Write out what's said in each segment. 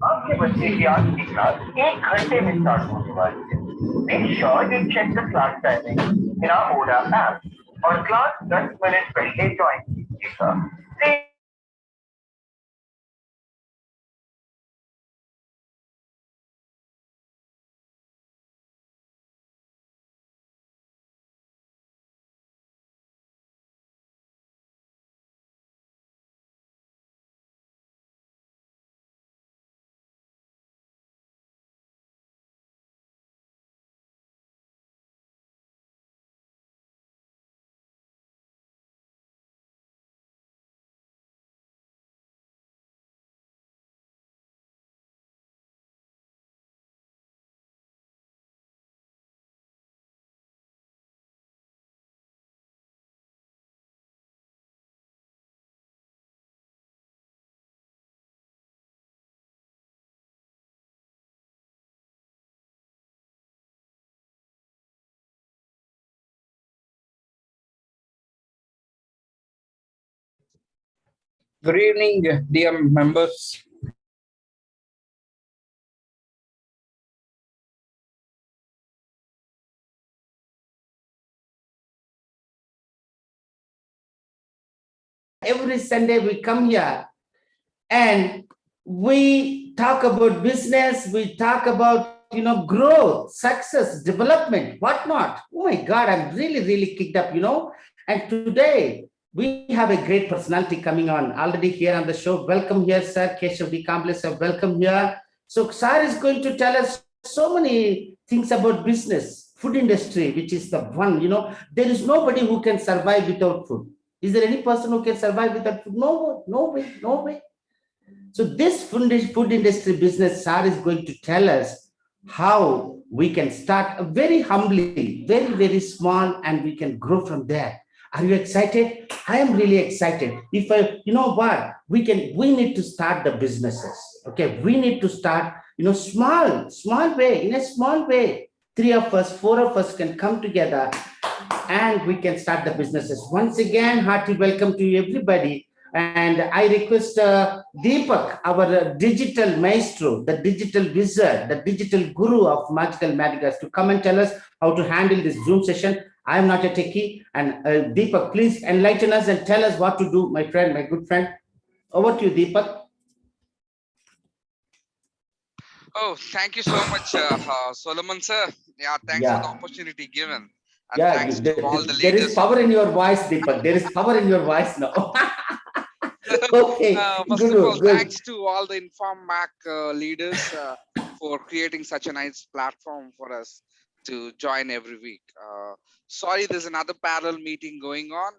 आपके बच्चे की आज की क्लास 1 घंटे में स्टार्ट होने वाली है. Make sure you check the class timing in our ODA app और क्लास 10 मिनट पहले ज्वाइन कीजिएगा. Good evening, dear members. Every Sunday we come here and we talk about business, we talk about growth, success, development, whatnot. Oh my God, I'm really kicked up, And today we have a great personality coming on already here on the show. Welcome here, sir. Keshav D. Kamble, sir. Welcome here. So, sir is going to tell us so many things about business, food industry, which is the one, there is nobody who can survive without food. Is there any person who can survive without food? No way. So this food industry business, Sir is going to tell us how we can start very humbly, very small, and we can grow from there. Are you excited? I am really excited. If you know what, we need to start the businesses. Okay, we need to start, small way, in a small way. 3 of us, 4 of us can come together and we can start the businesses. Once again, hearty welcome to everybody. And I request Deepak, our digital maestro, the digital wizard, the digital guru of Magical Madigas, to come and tell us how to handle this Zoom session. I am not a techie. And Deepak, please enlighten us and tell us what to do, my friend, my good friend. Over to you, Deepak. Oh, thank you so much, Solomon sir. Yeah, thanks for the opportunity given. And thanks to all the leaders. There is power in your voice, Deepak. There is power in your voice now. Okay. First of all, thanks to all the Inform Mac leaders for creating such a nice platform for us to join every week. Sorry, there's another parallel meeting going on,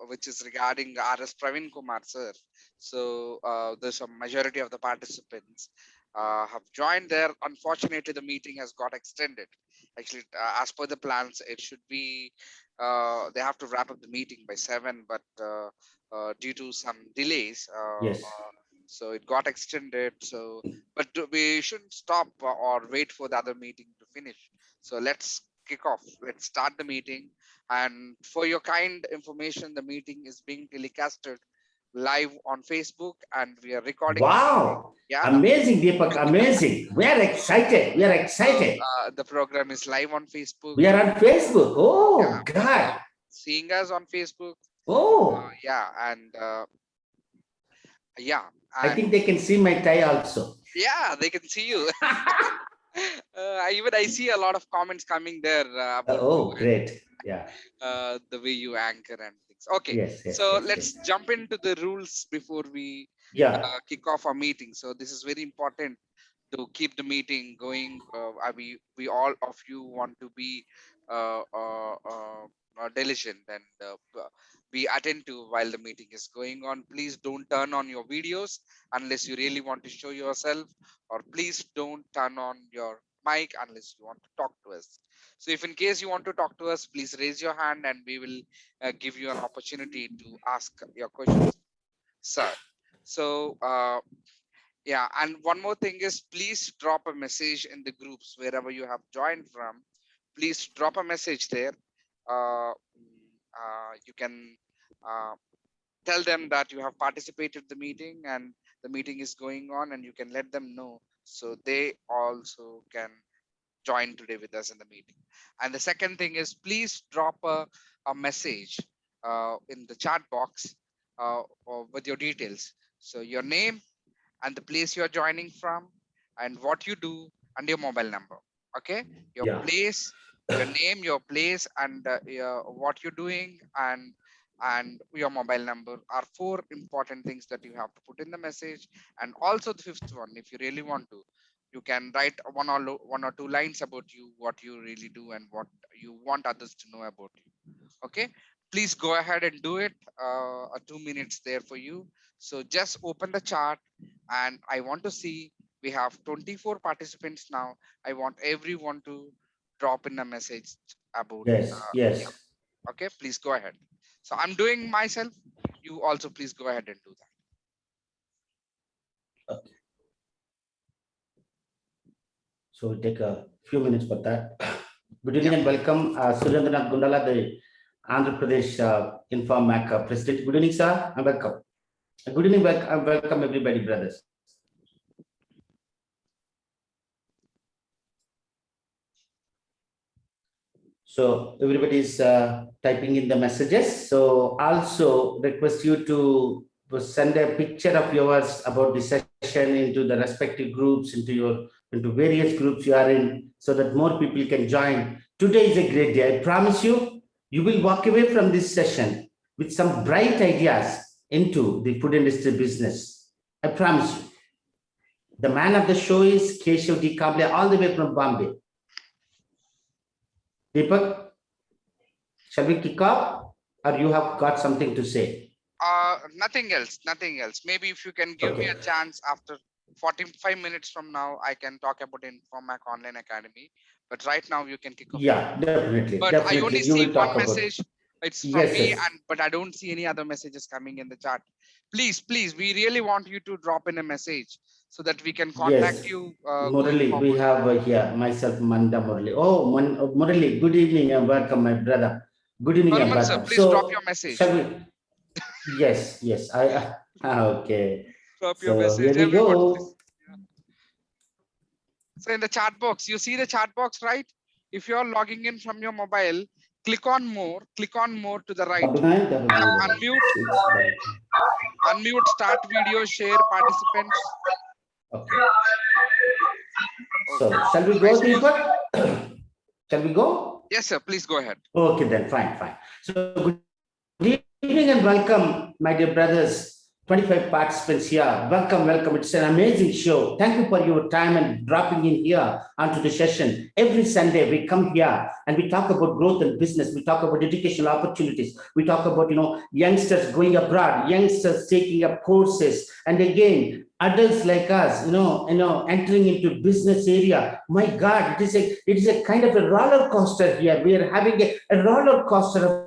which is regarding RS Praveen Kumar sir. So there's a majority of the participants have joined there. Unfortunately, the meeting has got extended. Actually, as per the plans, it should be they have to wrap up the meeting by 7, but due to some delays, so it got extended. So, but we shouldn't stop or wait for the other meeting to finish. So let's kick off. Let's start the meeting. And for your kind information, the meeting is being telecasted live on Facebook, and we are recording. Wow! Yeah, amazing, Deepak. Amazing. We are excited. The program is live on Facebook. We are on Facebook. Oh, God! Seeing us on Facebook. Oh, yeah, and yeah. I think they can see my tie also. Yeah, they can see you. Even I see a lot of comments coming there. About great. Yeah. The way you anchor and things. Okay. So let's jump into the rules before we kick off our meeting. So this is very important to keep the meeting going. We all of you want to be diligent and be attentive while the meeting is going on. Please don't turn on your videos unless you really want to show yourself, or please don't turn on your mic unless you want to talk to us. So if in case you want to talk to us, please raise your hand and we will give you an opportunity to ask your questions, sir. So yeah, and one more thing is, please drop a message in the groups wherever you have joined from. Please drop a message there. You can tell them that you have participated in the meeting and the meeting is going on, and you can let them know so they also can join today with us in the meeting. And the second thing is, please drop a message in the chat box or with your details. So your name and the place you're joining from and what you do and your mobile number. Okay, your Yeah. place, your name, your place, and what you're doing, and your mobile number are 4 important things that you have to put in the message. And also the 5th one, if you really want to, you can write one or two lines about you, what you really do and what you want others to know about you. Okay, please go ahead and do it. 2 minutes there for you. So just open the chart, and I want to see, we have 24 participants now. I want everyone to drop in a message about Yes. Yes. yeah. Okay, please go ahead. So I'm doing myself, you also please go ahead and do that. Okay. So we'll take a few minutes for that. Good evening and welcome, Surendranath Gundala, the Andhra Pradesh Inform MAC President. Good evening, sir, and welcome. Good evening, welcome everybody, brothers. So everybody's typing in the messages. So also request you to send a picture of yours about the session into the respective groups, into various groups you are in, so that more people can join. Today is a great day. I promise you, you will walk away from this session with some bright ideas into the food industry business. I promise you. The man of the show is Keshav D. Kamble, all the way from Bombay. Deepak, shall we kick off, or you have got something to say? Nothing else. Maybe if you can give me a chance after 45 minutes from now, I can talk about Informac Online Academy. But right now you can kick off. Yeah, definitely. But definitely. I only you see will one talk message. About. It's from yes, me, yes. but I don't see any other messages coming in the chat. Please, we really want you to drop in a message so that we can contact Yes. you. Murali, we have here myself, Manda Murali. Oh, Murali, good evening and welcome, my brother. Good evening and welcome. Sir, please drop your message. Shall we? Yes. Okay. Drop your message. Here we go. So in the chat box, you see the chat box, right? If you're logging in from your mobile, click on more to the right. Unmute, start video, share participants. Okay. So shall we go, Deepak? Shall we go? Yes, sir. Please go ahead. Okay, then fine. So good evening and welcome, my dear brothers. 25 participants here. Welcome. It's an amazing show. Thank you for your time and dropping in here onto the session. Every Sunday we come here and we talk about growth and business. We talk about educational opportunities. We talk about, youngsters going abroad, youngsters taking up courses, and again, adults like us, entering into business area. My God, it is a kind of a roller coaster here. We are having a roller coaster of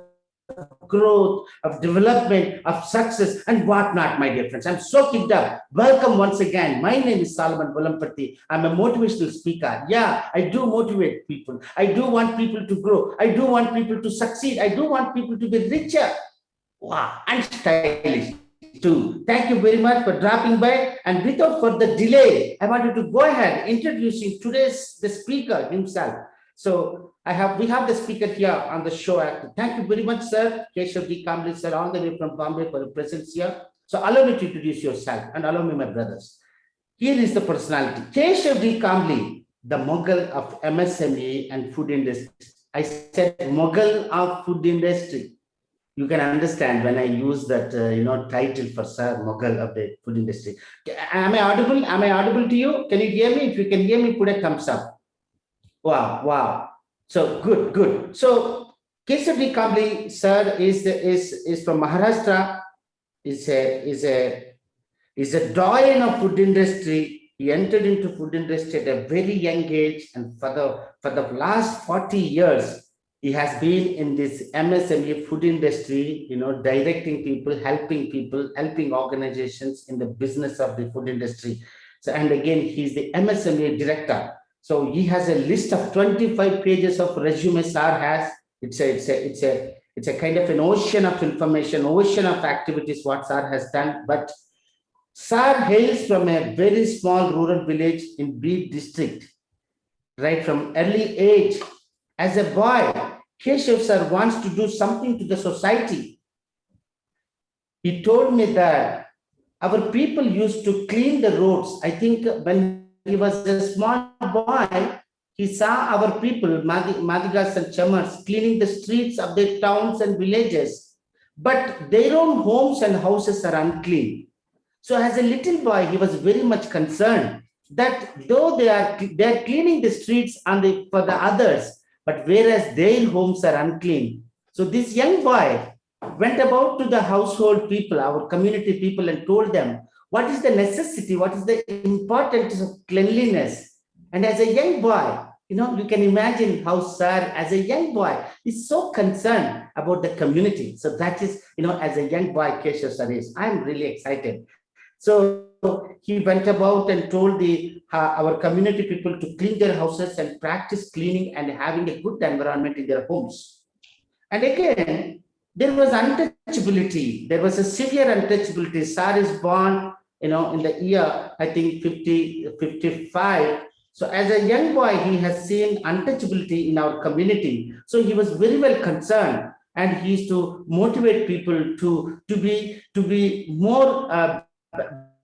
growth, of development, of success, and whatnot, my dear friends. I'm so kicked up. Welcome once again. My name is Solomon Bulampati. I'm a motivational speaker. Yeah, I do motivate people. I do want people to grow. I do want people to succeed. I do want people to be richer. Wow, and stylish too. Thank you very much for dropping by. And without further delay, I wanted to go ahead introducing the speaker himself. So we have the speaker here on the show. Thank you very much, sir. Keshav D. Kamble, sir, all the way from Bombay for your presence here. So allow me to introduce yourself and allow me, my brothers. Here is the personality. Keshav D. Kamble, the Mughal of MSME and food industry. I said Mughal of food industry. You can understand when I use that, title for Sir Mughal of the food industry. Am I audible? Am I audible to you? Can you hear me? If you can hear me, put a thumbs up. Wow. So good. So Keshav D. Kamble, sir, is from Maharashtra. Is a doyen of food industry. He entered into food industry at a very young age, and for the last 40 years, he has been in this MSME food industry, directing people, helping organizations in the business of the food industry. So, and again, he's the MSME director. So he has a list of 25 pages of resume. Sir has. It's It's a kind of an ocean of information, ocean of activities what Sir has done. But Sir hails from a very small rural village in Beed district. Right from early age, as a boy, Keshav Sir wants to do something to the society. He told me that our people used to clean the roads. I think when he was a small boy, he saw our people, Madigas and Chamars, cleaning the streets of their towns and villages. But their own homes and houses are unclean. So as a little boy, he was very much concerned that though they are cleaning the streets for the others, but whereas their homes are unclean. So this young boy went about to the household people, our community people, and told them what is the necessity, what is the importance of cleanliness. And as a young boy, you can imagine how Sir, as a young boy, is so concerned about the community. So that is, as a young boy, Keshav Sir is. I'm really excited. So he went about and told our community people to clean their houses and practice cleaning and having a good environment in their homes. And again, there was untouchability. There was a severe untouchability. Sir is born, in the year, I think 55. So as a young boy, he has seen untouchability in our community. So he was very well concerned, and he used to motivate people to be more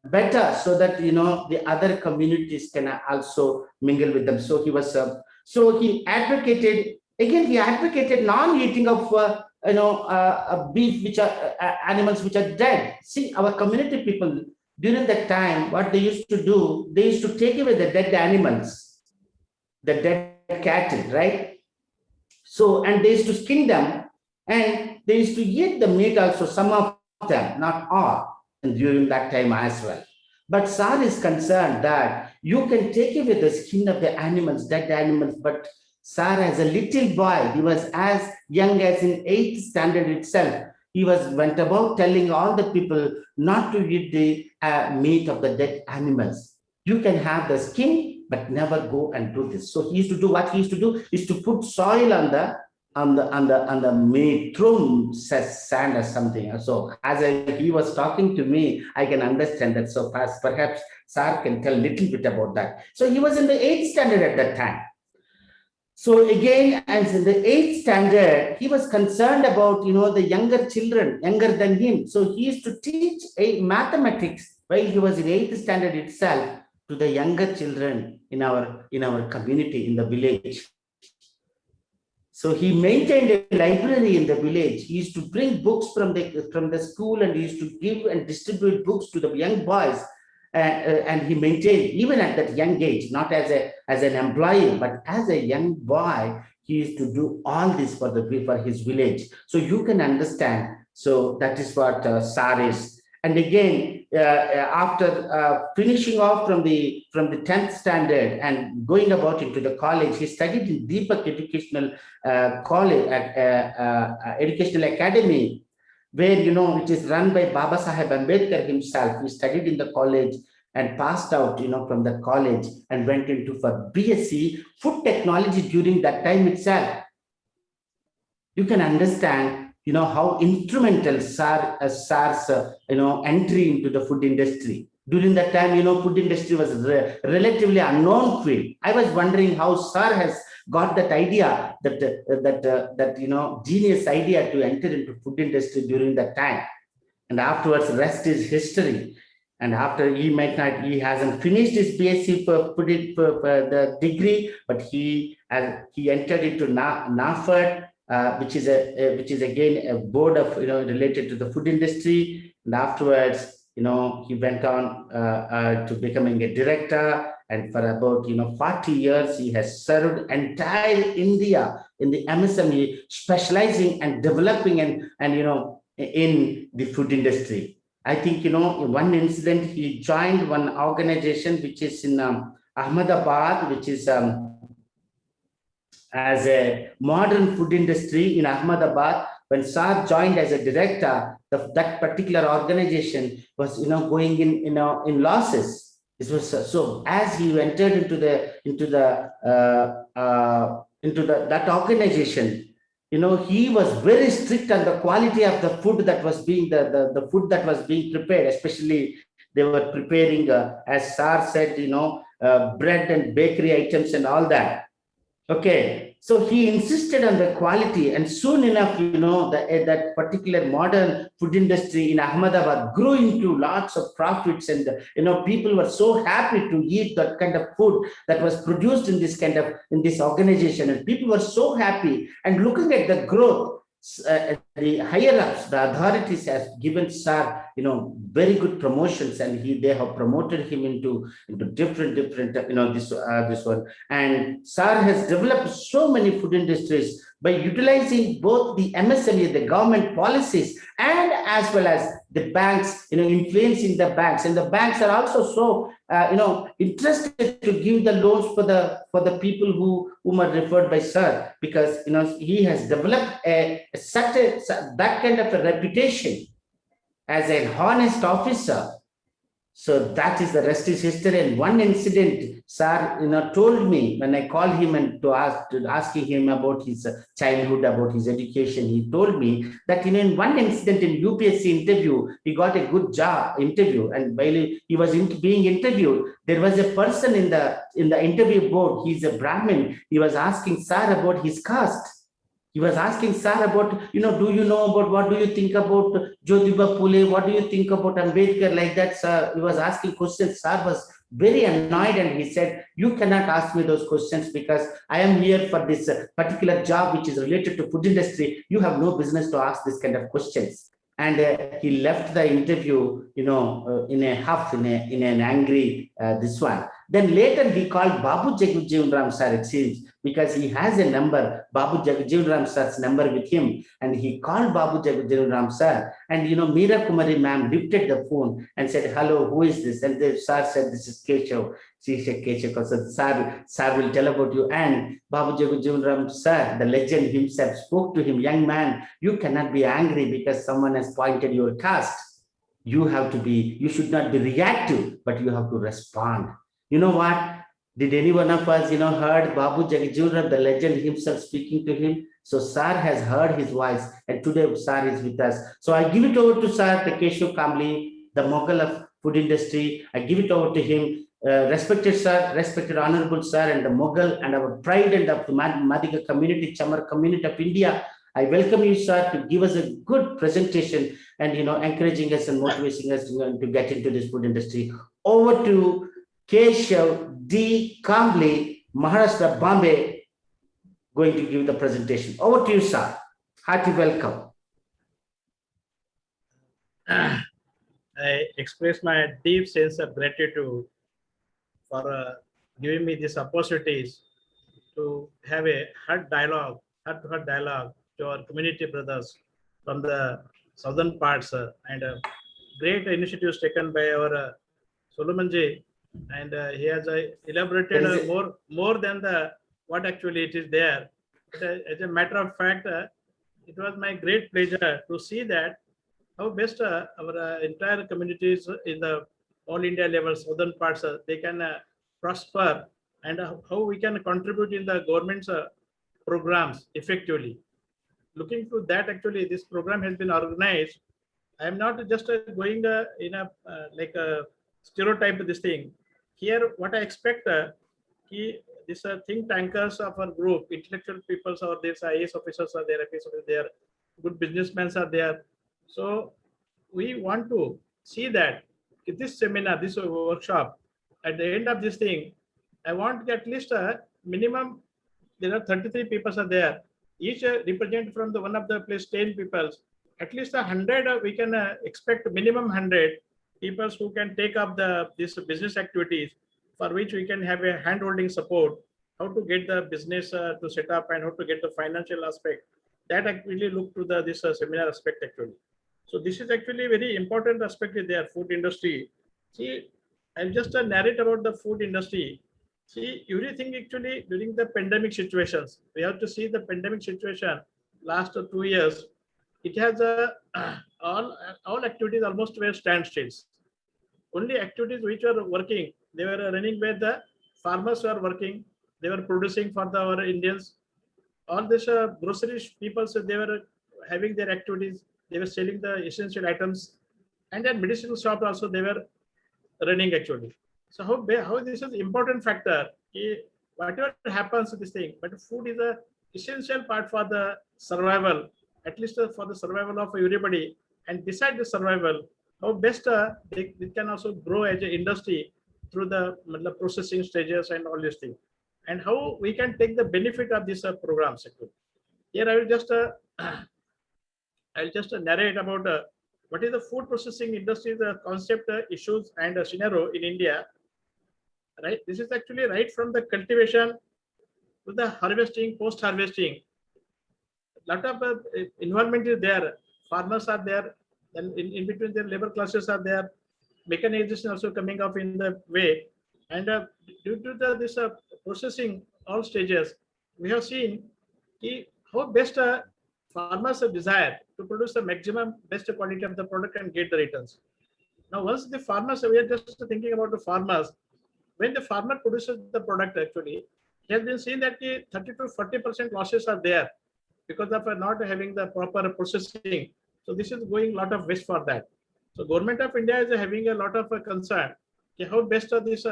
better, so that the other communities can also mingle with them. So he advocated non-eating of beef, which are animals which are dead. See, our community people during that time, what they used to do, they used to take away the dead animals, the dead cattle, right? So, and they used to skin them, and they used to eat the meat also, some of them, not all, and during that time as well. But Sir is concerned that you can take away the skin of the animals, dead animals, but Sir, as a little boy, he was as young as in 8th standard itself. He went about telling all the people not to eat the meat of the dead animals. You can have the skin, but never go and do this. So he used to do, what he used to do is to put soil on the meat, throw sand or something. So as he was talking to me, I can understand that. So perhaps Sir can tell a little bit about that. So he was in the 8th standard at that time. So again, as in the 8th standard, he was concerned about, the younger children, younger than him. So he used to teach mathematics while he was in 8th standard itself to the younger children in our community, in the village. So he maintained a library in the village. He used to bring books from the school, and he used to give and distribute books to the young boys. And he maintained, even at that young age, not as an employee, but as a young boy, he used to do all this for his village. So you can understand. So that is what Sir is. And again, after finishing off from the 10th standard and going about into the college, he studied in Deepak Educational College, Educational Academy, where, it is run by Baba Saheb Ambedkar himself. He studied in the college and passed out, from the college, and went into for BSc Food Technology during that time itself. You can understand, how instrumental Sir's, entry into the food industry. During that time, food industry was a relatively unknown field. I was wondering how Sir has got that idea, that genius idea to enter into food industry during that time. And afterwards, rest is history. And after he hasn't finished his BSc the degree, but he entered into NAFED, which is again a board of related to the food industry. And afterwards, he went on to becoming a director. And for about 40 years, he has served entire India in the MSME, specializing and developing and in the food industry. I think in one incident he joined one organization which is in Ahmedabad, which is as a modern food industry in Ahmedabad. When Sir joined as a director, that particular organization was going in losses. This was so as he entered into that organization, he was very strict on the quality of the food that was being the food that was being prepared, especially they were preparing, as Sar said, bread and bakery items and all that. Okay, so he insisted on the quality, and soon enough, that particular modern food industry in Ahmedabad grew into lots of profits, and people were so happy to eat that kind of food that was produced in this organization, and people were so happy. And looking at the growth, the higher ups, the authorities have given Sar, very good promotions, and they have promoted him into different, this one. And SAR has developed so many food industries by utilizing both the MSME, the government policies, and as well as the banks, influencing the banks. And the banks are also so, interested to give the loans for the people whom are referred by SAR, because, he has developed that kind of a reputation as an honest officer. So that is the rest is history. And one incident, Sir, told me when I called him and asking him about his childhood, about his education. He told me that in one incident in UPSC interview, he got a good job interview, and while he was being interviewed, there was a person in the interview board. He's a Brahmin. He was asking Sir about his caste. He was asking Sir about, do you know about, what do you think about Jyotiba Phule? What do you think about Ambedkar? Like that, Sir. He was asking questions. Sir was very annoyed, and he said, you cannot ask me those questions because I am here for this particular job which is related to food industry. You have no business to ask this kind of questions. And he left the interview, in a huff, in an angry this one. Then later he called Babu Jagjeevan Ram Sir, it seems, because he has a number, Babu Jagjeevan Ram Sir's number with him, and he called Babu Jagjeevan Ram Sir, and Meera Kumari ma'am lifted the phone and said, hello, who is this? And the Sir said, this is Keshav. She said, Keshav, so Sir will tell about you. And Babu Jagjeevan Ram Sir, the legend himself, spoke to him, young man, you cannot be angry because someone has pointed your caste. You should not be reactive, but you have to respond. You know what? Did any one of us, heard Babu Jagjeevan Ram, the legend himself, speaking to him? So Sir has heard his voice, and today Sir is with us. So I give it over to Sir Keshav Kambli, the Mughal of food industry. I give it over to him. Respected Sir, respected Honorable Sir, and the Mughal and our pride and of the Madhika community, Chamar community of India. I welcome you, Sir, to give us a good presentation and, encouraging us and motivating us to get into this food industry. Over to Keshav D. Kambli, Maharashtra, Bombay, going to give the presentation. Over to you, sir. Hearty welcome. I express my deep sense of gratitude for giving me these opportunities to have a heart-to-heart dialogue to our community brothers from the southern parts, and great initiatives taken by our Solomanji, and he has elaborated more than what actually it is there. But, as a matter of fact, it was my great pleasure to see that how best our entire communities in the all India level, southern parts, they can prosper, and how we can contribute in the government's programs effectively. Looking to that, actually, this program has been organized. I am not just going in a like a stereotype of this thing. Here, what I expect, these think tankers of our group, intellectual peoples are there, IAS officers are there, IPS officers are there, good businessmen are there. So we want to see that this seminar, this workshop, at the end of this thing, I want at least a minimum, there are 33 people are there. Each represent from the one of the place 10 people. At least 100 we can expect minimum 100 people who can take up this business activities, for which we can have a hand-holding support, how to get the business to set up and how to get the financial aspect. That actually look to this seminar aspect actually. So this is actually very important aspect in their food industry. See, I'll just narrate about the food industry. See, everything actually during the pandemic situations, we have to see the pandemic situation last 2 years. It has all activities almost were standstills. Only activities which were working, they were running where the farmers were working. They were producing for our Indians. all this grocery people, so they were having their activities. They were selling the essential items, and then medicinal shop also they were running actually. So how this is important factor. Whatever happens to this thing, but food is a essential part for the survival, at least for the survival of everybody. And beside the survival, how best they can also grow as an industry through the processing stages and all these things, and how we can take the benefit of this programs. Here I will just I'll just narrate about what is the food processing industry, the concept, issues, and scenario in India. Right, this is actually right from the cultivation to the harvesting, post-harvesting. Lot of involvement is there. Farmers are there, and in between their labor classes are there. Mechanization also coming up in the way, and due to this processing all stages, we have seen how best farmers desire to produce the maximum best quality of the product and get the returns. Now, once the farmers, we are just thinking about the farmers. When the farmer produces the product, actually, it has been seen that 30 to 40% losses are there because of not having the proper processing. So this is going a lot of waste for that. So government of India is having a lot of concern. How best are these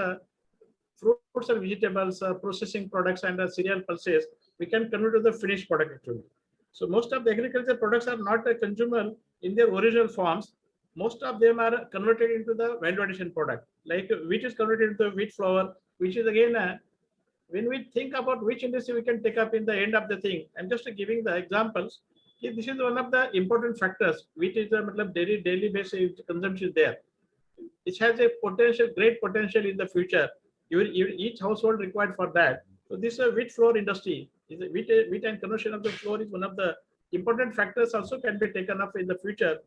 fruits and vegetables, processing products and cereal pulses, we can convert to the finished product actually. So most of the agriculture products are not consumable in their original forms. Most of them are converted into the value addition product, like wheat is converted into wheat flour, which is again, when we think about which industry we can take up in the end of the thing, I'm just giving the examples. This is one of the important factors, which is the daily basis consumption there. It has a potential, great potential in the future. Each household required for that. So this wheat flour industry, is wheat and conversion of the flour is one of the important factors also can be taken up in the future.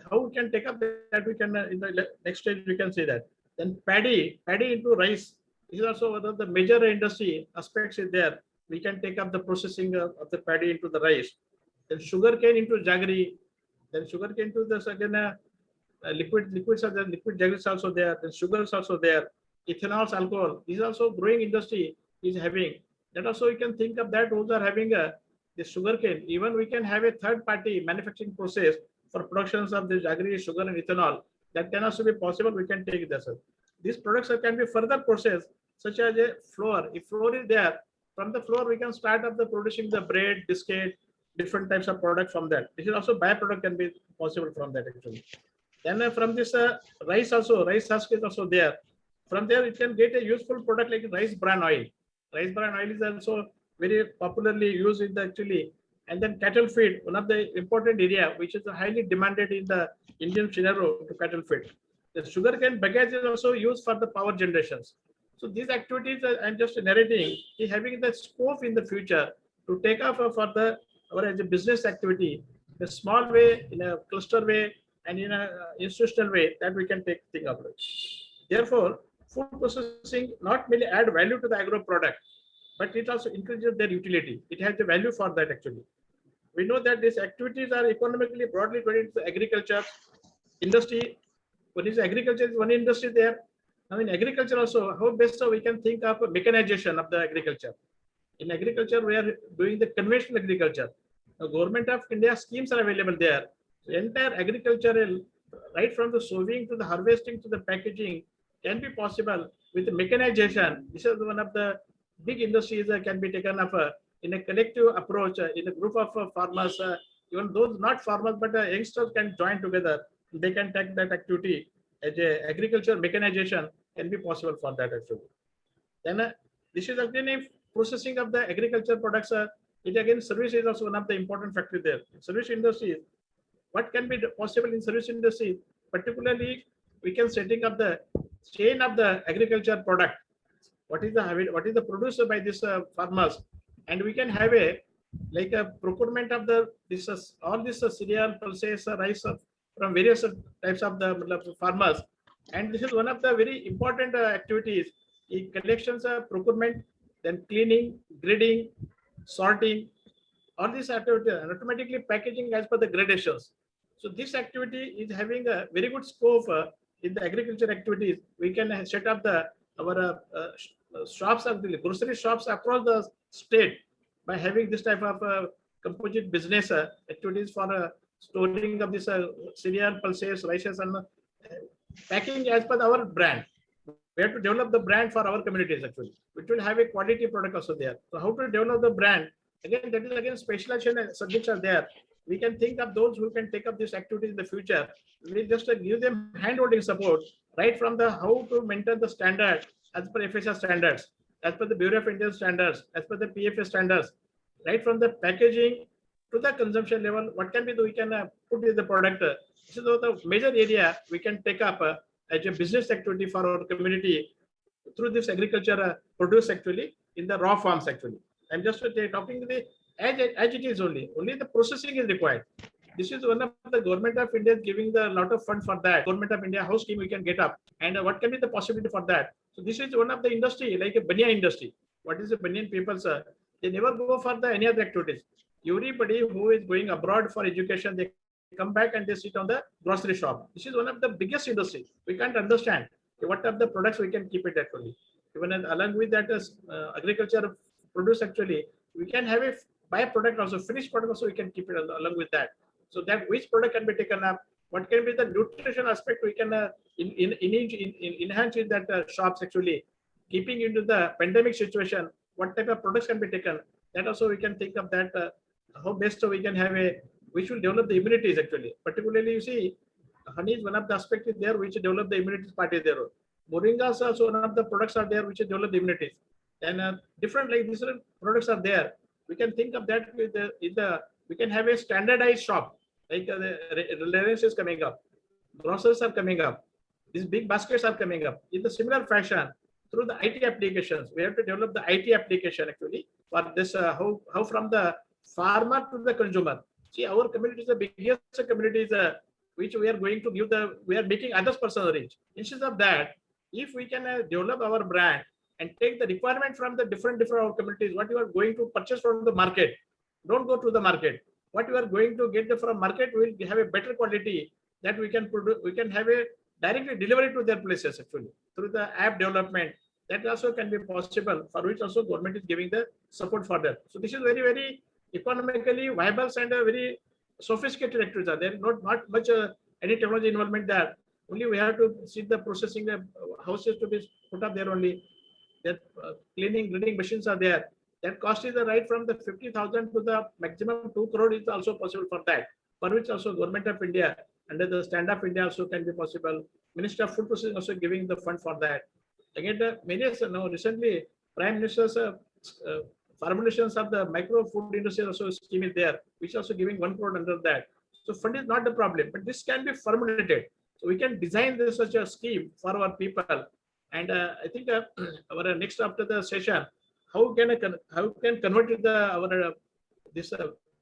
How we can take up that, we can in the next stage we can say that. Then paddy into rice is also one of the major industry aspects is there. We can take up the processing of the paddy into the rice. Then sugarcane into jaggery. Then sugarcane into the again liquids are there. Liquid jaggery is also there. Then sugar is also there. Ethanol, alcohol. These are also growing industry is having. That also we can think of that. Those are having the sugarcane. Even we can have a third party manufacturing process for productions of the jaggery, sugar, and ethanol. That can also be possible. We can take this. These products can be further processed, such as a flour. If flour is there, from the flour we can start up the producing the bread, biscuit, different types of product from that. This is also byproduct can be possible from that actually. Then from this rice also, rice husk is also there. From there it can get a useful product like rice bran oil. Rice bran oil is also very popularly used in the actually. And then cattle feed, one of the important area which is highly demanded in the Indian scenario to cattle feed. The sugarcane bagasse is also used for the power generations. So these activities I'm just narrating is having the scope in the future to take off for the or as a business activity, in a small way, in a cluster way, and in a institutional way that we can take thing up. Therefore, food processing not merely add value to the agro product, but it also increases their utility. It has the value for that actually. We know that these activities are economically broadly divided into agriculture, industry. What is agriculture is one industry there. Now in agriculture also, how best we can think of mechanization of the agriculture. In agriculture, we are doing the conventional agriculture. The government of India schemes are available there. So entire agricultural, right from the sowing to the harvesting to the packaging, can be possible with the mechanization. This is one of the big industries that can be taken up in a collective approach in a group of farmers. Even those not farmers, but youngsters can join together. They can take that activity as a agriculture mechanization can be possible for that actually. Then this is again a processing of the agriculture products. It again service is also one of the important factors there. Service industry, what can be possible in service industry? Particularly, we can setting up the chain of the agriculture product. What is the producer by this farmers, and we can have a like a procurement of the this all this cereal, pulses, rice from various types of the farmers, and this is one of the very important activities. In collections, procurement, then cleaning, grading, sorting, all these activities, and automatically packaging as per the gradations. So this activity is having a very good scope in the agriculture activities. We can set up the our shops of the grocery shops across the state. by having this type of composite business activities for storing of this cereal, pulses, rices, and packing as per our brand. We have to develop the brand for our communities actually, which will have a quality product also there. So how to develop the brand? Again, that is again specialization subjects are there. We can think of those who can take up this activity in the future. We just give them hand-holding support right from the how to maintain the standard as per FSR standards, as per the Bureau of Indian standards, as per the PFA standards, right from the packaging to the consumption level. What can we do? We can put in the product. This is the major area we can take up as a business activity for our community through this agriculture produce actually in the raw forms actually. I'm just talking the as it is only the processing is required. This is one of the government of India is giving the lot of fund for that. Government of India house scheme we can get up, and what can be the possibility for that? So this is one of the industry like a banyan industry. What is the banyan people, sir? They never go for the any other activities. Everybody who is going abroad for education, they come back and they sit on the grocery shop. This is one of the biggest industries. We can't understand what are the products we can keep it actually. Even along with that agriculture produce actually, we can have a byproduct also, finished product also we can keep it along with that. So that which product can be taken up, what can be the nutrition aspect we can enhance in that shops actually, keeping into the pandemic situation, what type of products can be taken, that also we can think of that, how best so we can have a, which will develop the immunities actually. Particularly you see, honey is one of the aspects is there which develop the immunities part is there. Moringa is also one of the products are there which develop the immunities. And different like these products are there. We can think of that with we can have a standardized shop, like the Reliance is coming up, grocers are coming up, these big baskets are coming up. In the similar fashion, through the IT applications, we have to develop the IT application actually for this, how from the farmer to the consumer. See, our community is the biggest communities which we are going to give we are making others personal rich. Instead of that, if we can develop our brand and take the requirement from the different our communities, what you are going to purchase from the market, don't go to the market. What you are going to get from market will have a better quality that we can produce. We can have a directly delivery to their places actually through the app development. That also can be possible, for which also government is giving the support for that. So this is very, very economically viable and a very sophisticated activities are there. Not much any technology involvement there. Only we have to see the processing houses to be put up there only. That cleaning machines are there. That cost is right from the 50,000 to the maximum 2 crore is also possible for that. For which also Government of India under the Stand Up India also can be possible. Minister of Food Processing also giving the fund for that. Again, recently Prime Minister's formulations of the micro food industry also scheme is there, which also giving 1 crore under that. So fund is not the problem, but this can be formulated. So we can design this such a scheme for our people. And I think our next after the session, how can convert this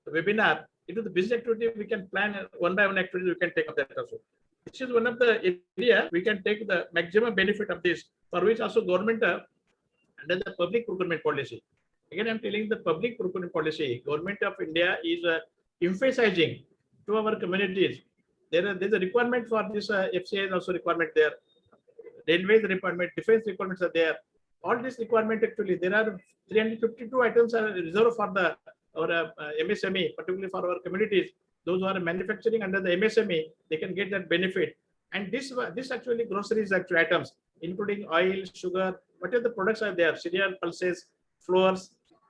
webinar into the business activity? We can plan one by one activity. We can take up that also. This is one of the area we can take the maximum benefit of this, for which also government under the public procurement policy. Again, I'm telling the public procurement policy. Government of India is emphasizing to our communities. There's a requirement for this FCI is also requirement there. Railways requirement, defense requirements are there. All this requirement actually, there are 352 items are reserved for our MSME, particularly for our communities. Those who are manufacturing under the MSME, they can get that benefit. And this actually groceries actually items, including oil, sugar, whatever the products are there, cereal, pulses, flours,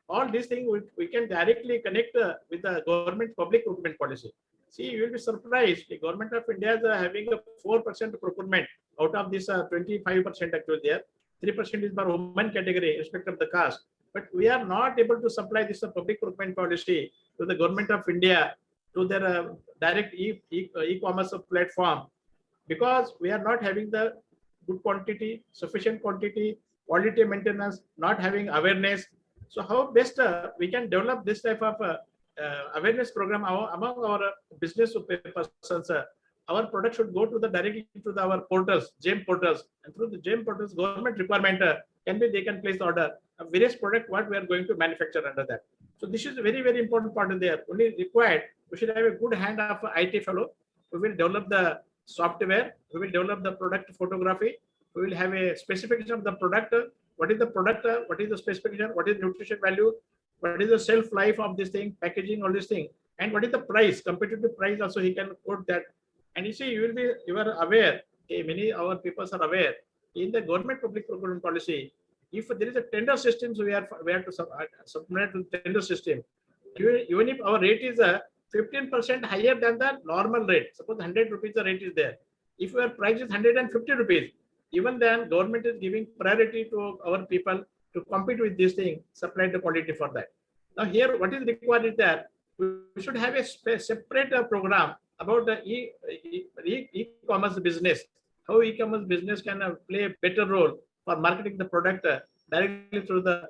all these things we can directly connect with the government public procurement policy. See, you will be surprised. The Government of India is having a 4% procurement out of this 25% actually there. 3% is for women category, respect of the caste. But we are not able to supply this public procurement policy to the Government of India, to their direct e-commerce platform, because we are not having the good quantity, sufficient quantity, quality maintenance, not having awareness. So how best we can develop this type of awareness program among our business persons? Our product should go to directly to our portals, GEM portals, and through the GEM portals, government requirement they can place the order of various product what we are going to manufacture under that. So this is a very, very important part in there. Only required, we should have a good hand of IT fellow. We will develop the software. We will develop the product photography. We will have a specification of the product. What is the product? What is the specification? What is nutrition value? what is the shelf life of this thing, packaging, all this thing, and what is the price, competitive price also he can quote that. And you see, you are aware, okay, many our people are aware, in the government public procurement policy, if there is a tender system, so we have to submit to tender system. Even if our rate is 15% higher than the normal rate, suppose 100 rupees the rate is there. If your price is 150 rupees, even then government is giving priority to our people to compete with this thing, supply the quality for that. Now here, what is required is that we should have a separate program about the e-commerce business, how e-commerce business can play a better role for marketing the product directly through the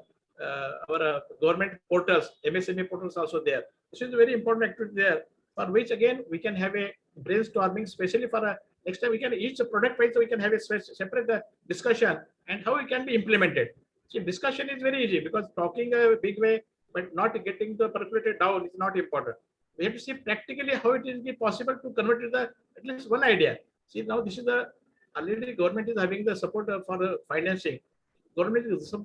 our government portals, MSME portals also there. This is a very important activity there, for which again we can have a brainstorming, especially for next time we can each product wise, so we can have a separate discussion and how it can be implemented. See, discussion is very easy because talking a big way, but not getting the percolated down is not important. We have to see practically how it is possible to convert to the at least one idea. See, now this is the already government is having the support for the financing. Government is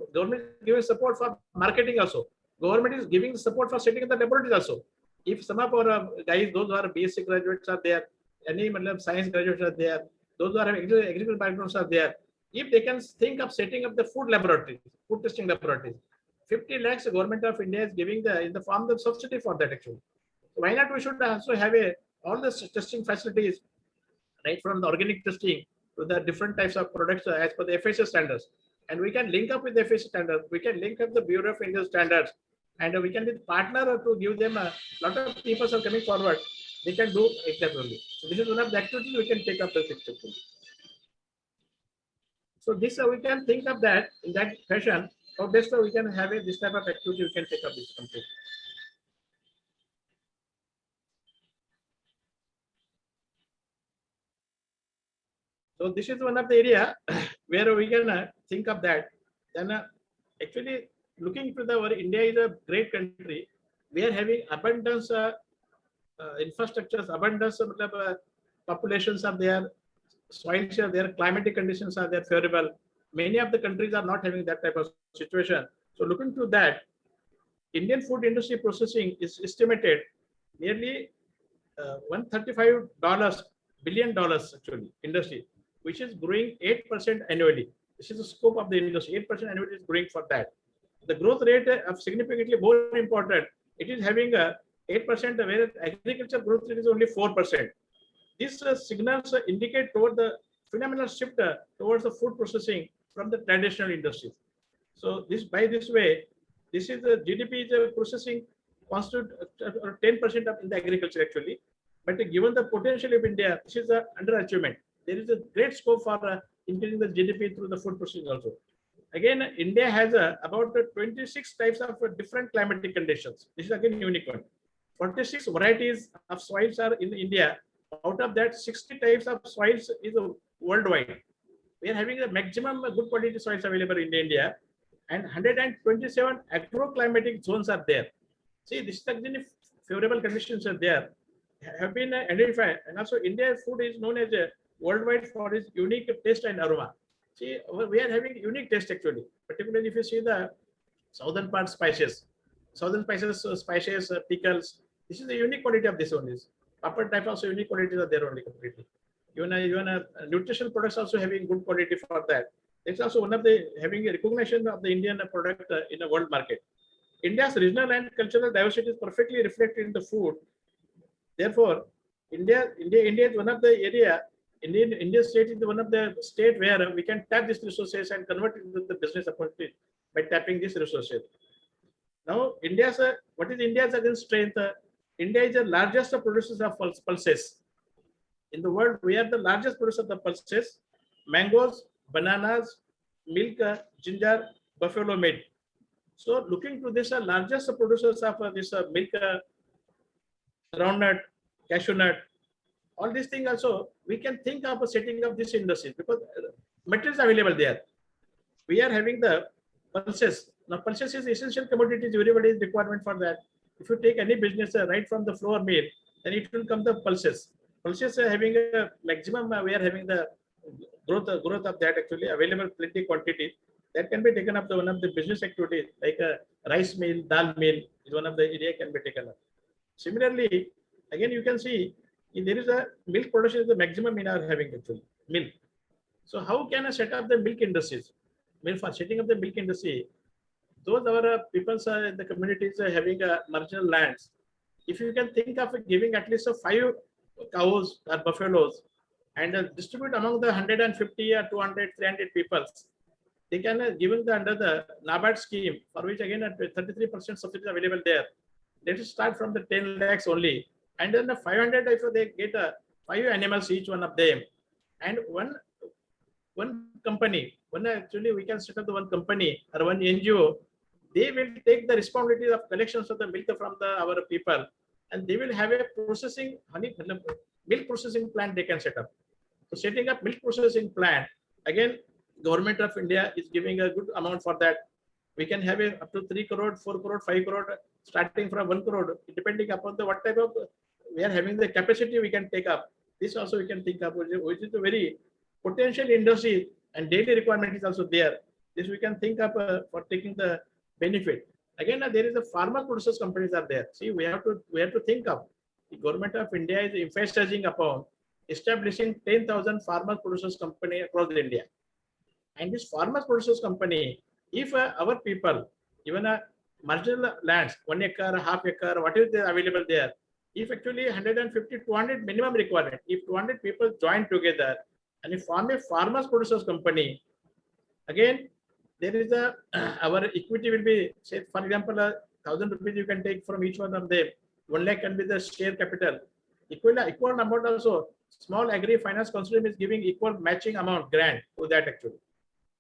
giving support for marketing also. Government is giving support for setting up the laboratories also. If some of our guys, those who are basic graduates are there, any science graduates are there, those who are agricultural backgrounds are there, if they can think of setting up the food laboratories, food testing laboratories, 50 lakhs the government of India is giving in the form of subsidy for that actually. So why not we should also have all the testing facilities, right from the organic testing to the different types of products as per the FSS standards. And we can link up with the FSS standards. We can link up the Bureau of Indian Standards, and we can be the partner to give them a lot of people are coming forward. They can do exactly. So this is one of the activities we can take up the picture. So this we can think of that in that fashion. How best we can have this type of activity we can take up this complete. So this is one of the area where we can think of that. Then actually looking to our India is a great country. We are having abundance infrastructures, abundance of populations are there, soils are there, climatic conditions are there favorable. Many of the countries are not having that type of situation. So looking to that, Indian food industry processing is estimated nearly $135 billion actually industry, which is growing 8% annually. This is the scope of the industry. 8% annually is growing for that. The growth rate of significantly more important. It is having a 8%, whereas agriculture growth rate is only 4%. These signals indicate toward the phenomenal shift towards the food processing from the traditional industries. So this by this way, this is the GDP is processing constitute 10% of in the agriculture actually. But given the potential of India, this is an underachievement. There is a great scope for increasing the GDP through the food processing also. Again, India has about 26 types of different climatic conditions. This is again a unique one. 46 varieties of soils are in India. Out of that, 60 types of soils is worldwide. We are having the maximum good quality soils available in India, and 127 agroclimatic zones are there. See, this is the favorable conditions are there, have been identified, and also India's food is known as a worldwide for its unique taste and aroma. See, we are having unique taste actually, particularly if you see the southern part spices, spices, pickles. This is the unique quality of this only. Upper type also unique qualities are there only completely. Even nutritional products also having good quality for that. It's also one of the having a recognition of the Indian product in the world market. India's regional and cultural diversity is perfectly reflected in the food. Therefore, India is one of the area. Indian state is one of the state where we can tap these resources and convert it into the business opportunity by tapping these resources. Now, what is India's again strength? India is the largest producer of pulses. In the world, we are the largest producer of the pulses, mangoes, bananas, milk, ginger, buffalo meat. So looking to this, largest producers of this milk, groundnut, cashew nut, all these things also, we can think of setting up this industry because materials are available there. We are having the pulses. Now, pulses is essential commodities. Everybody's requirement for that. If you take any business right from the flour mill, then it will come the pulses. Pulses are having a maximum. We are having the growth of that actually available plenty quantity. that can be taken up the one of the business activities, like a rice mill, dal mill is one of the area can be taken up. Similarly, again, you can see if there is a milk production is the maximum in our having actually milk. So how can I set up the milk industries? Milk for setting up the milk industry, those our people in the communities are having marginal lands. If you can think of giving at least 5 cows or buffaloes and distribute among the 150 or 200, 300 people, they can given the under the NABARD scheme, for which again 33% subsidy is available there. Let us start from the 10 lakhs only, and then the 500 if they get 5 animals each one of them, and one company, one actually we can set up the one company or one NGO. They will take the responsibility of collections of the milk from our people, and they will have a processing milk processing plant they can set up. So setting up milk processing plant, again, Government of India is giving a good amount for that. We can have a up to 3 crore, 4 crore, 5 crore, starting from 1 crore, depending upon the what type of we are having the capacity we can take up. This also we can think of, which is a very potential industry, and daily requirement is also there. This we can think of for taking the benefit. Again, there is a farmer producers companies are there. See, we have to think of the Government of India is emphasizing upon establishing 10,000 farmer producers company across India. And this farmers producers company, if our people, even a marginal lands, 1 acre, half acre, what is there available there, if actually 150, 200 minimum requirement, if 200 people join together and if form a farmers producers company, again, there is a our equity will be, say, for example, 1,000 rupees you can take from each one of them. 1 lakh can be the share capital. Equal amount also, small agri finance consortium is giving equal matching amount grant to that actually.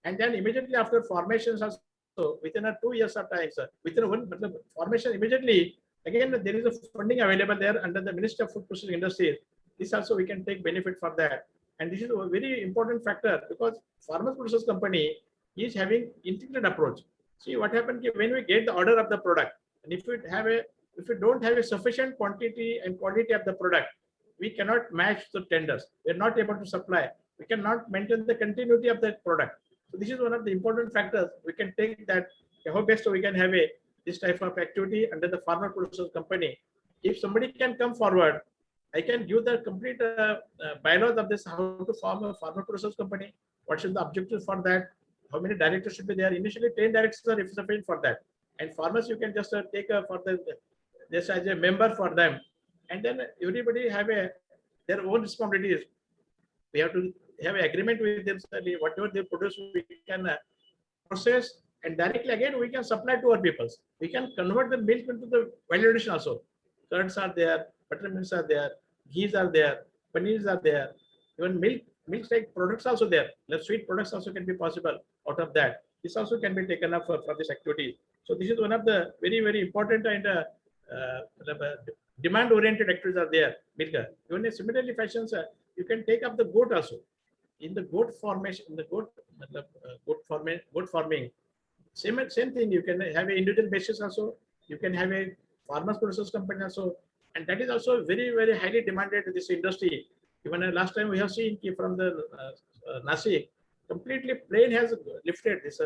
And then immediately after formations also, within 2 years of time, sir, within one formation immediately, again, there is a funding available there under the Ministry of Food Processing Industries. This also we can take benefit for that. And this is a very important factor because farmers producers company is having integrated approach. See what happened when we get the order of the product, and if we don't have a sufficient quantity and quality of the product, we cannot match the tenders. We're not able to supply. We cannot maintain the continuity of that product. So this is one of the important factors. We can take that how best we can have this type of activity under the farmer producers company. If somebody can come forward, I can give the complete bylaws of this, how to form a farmer producers company, what should the objectives for that, how many directors should be there. Initially 10 directors are sufficient for that, and farmers you can just take for the just as a member for them, and then everybody have their own responsibilities. We have to have an agreement with them, whatever they produce we can process, and directly again we can supply to our peoples. We can convert the milk into the value addition also. Curds are there, buttermilks are there, ghees are there, paneers are there, even milk like products also there. The sweet products also can be possible out of that. This also can be taken up for this activity. So this is one of the very, very important and demand-oriented activities are there. Milk. Even in similarly fashions, you can take up the goat also. In the goat formation, goat farming, same thing. You can have an individual basis also. You can have a farmers producers company also, and that is also very, very highly demanded in this industry. Even last time we have seen from the Nasik, completely plane has lifted this.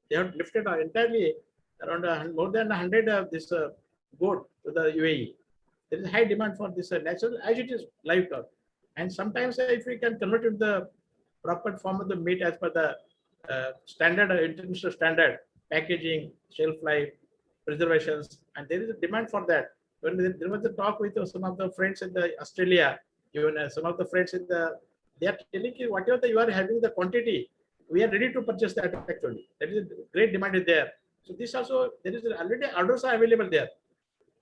They have lifted entirely around more than 100 of this goat to the UAE. There is high demand for this natural as it is livestock, and sometimes if we can convert it to the proper form of the meat as per the standard international standard, packaging, shelf life, preservations, and there is a demand for that. When there was a talk with some of the friends in the Australia, even some of the friends in they are telling you whatever you are having the quantity, we are ready to purchase that actually. There is a great demand is there. So this also, there is already orders are available there.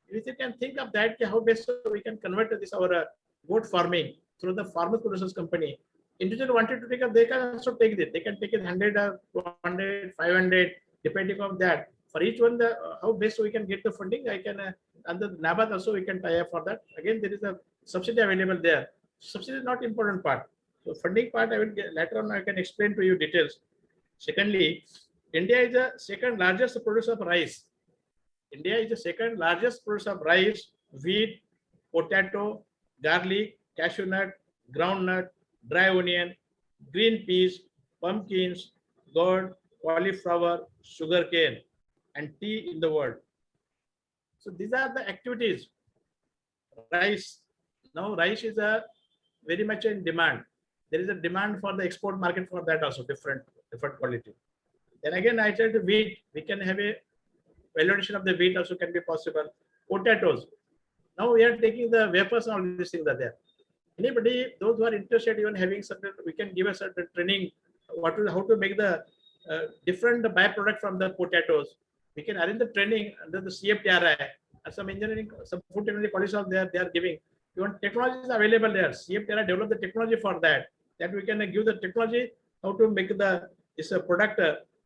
If you can think of that, how best we can convert this our goat farming through the farmers producers company. Individual wanted to take up, they can also take it. They can take it 100, 200, 500, depending on that. For each one, how best we can get the funding, I can, and the NABARD also we can tie up for that. Again, there is a subsidy available there. Subsidy is not important part. So funding part, I will get later on, I can explain to you details. Secondly, India is the second largest producer of rice. India is the second largest producer of rice, wheat, potato, garlic, cashew nut, groundnut, dry onion, green peas, pumpkins, gourd, cauliflower, sugarcane, and tea in the world. So these are the activities. Rice. Now rice is a very much in demand. There is a demand for the export market for that also, different quality. Then again, I said wheat. We can have a valuation of the wheat also can be possible. Potatoes. Now we are taking the wafers and all these things are there. Anybody, those who are interested, even having certain, we can give a certain training, how to make the different byproduct from the potatoes. We can arrange the training under the CFTRI and some engineering, some food technology colleges are there, they are giving. Even technology is available there. CFTRI develop the technology for that. That we can give the technology how to make this product,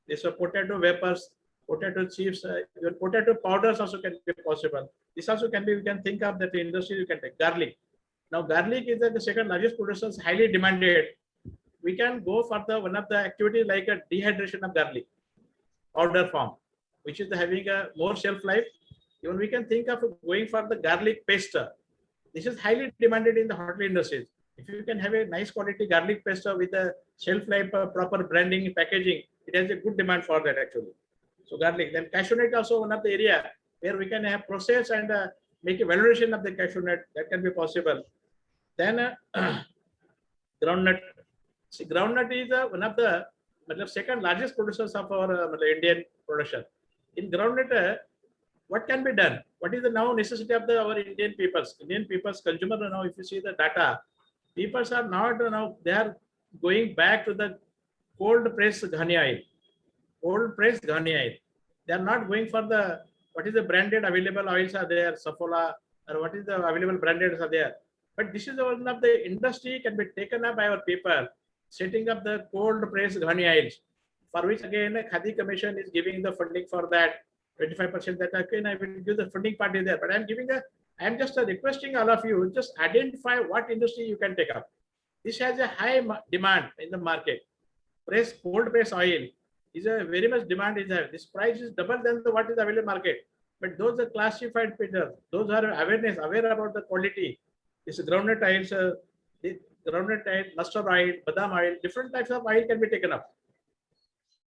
this potato vapors, potato chips, even potato powders also can be possible. This also can be, we can think of that industry you can take. Garlic. Now garlic is the second largest producer, highly demanded. We can go for the one of the activities like a dehydration of garlic, powder form, which is having a more shelf life. Even we can think of going for the garlic paste. This is highly demanded in the hotel industries. If you can have a nice quality garlic paste with a shelf life, proper branding, packaging, it has a good demand for that actually. So garlic. Then cashew nut also one of the area where we can have process and make a valuation of the cashew nut. That can be possible. Then groundnut. See, groundnut is one of the second largest producers of our Indian production. In groundnut, what can be done? What is the now necessity of our Indian peoples? Indian peoples, consumer now, if you see the data, peoples are not now, they are going back to the cold pressed ghani oil. Cold pressed ghani oil. They are not going for the, what is the branded available oils are there, Saffola, or what is the available branded are there. But this is one of the industry can be taken up by our people, setting up the cold pressed ghani oils, for which again Khadi Commission is giving the funding for that, 25% that again I will give the funding part is there. But I am just requesting all of you, just identify what industry you can take up. This has a high demand in the market. Cold press oil is a very much demand is there. This price is double than what is available market. But those are classified people, those are aware about the quality. This groundnut oils, groundnut oil, mustard oil, badam oil, different types of oil can be taken up.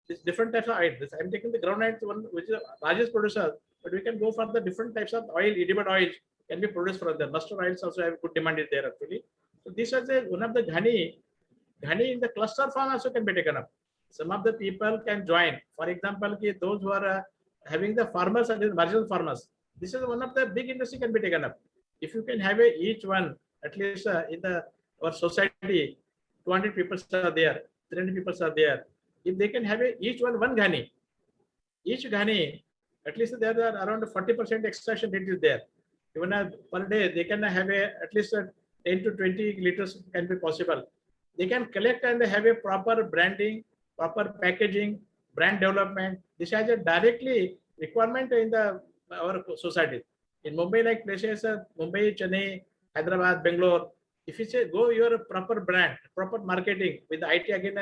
This different types of oil. I'm taking the groundnut one, which is the largest producer, but we can go for the different types of oil, edible oils can be produced from the mustard oils also have good demand is there actually. So this is one of the ghani in the cluster farm also can be taken up. Some of the people can join. For example, those who are having the farmers and the marginal farmers. This is one of the big industry can be taken up. If you can have each one, at least in our society, 200 people are there, 300 people are there. If they can have each one ghani, each ghani, at least there are around 40% extraction rate is there. Even per day, they can have at least 10 to 20 liters can be possible. They can collect and have a proper branding, proper packaging, brand development. This has a directly requirement in our society. In Mumbai, like places, Mumbai, Chennai, Hyderabad, Bangalore, if you say go your proper brand, proper marketing with IT again,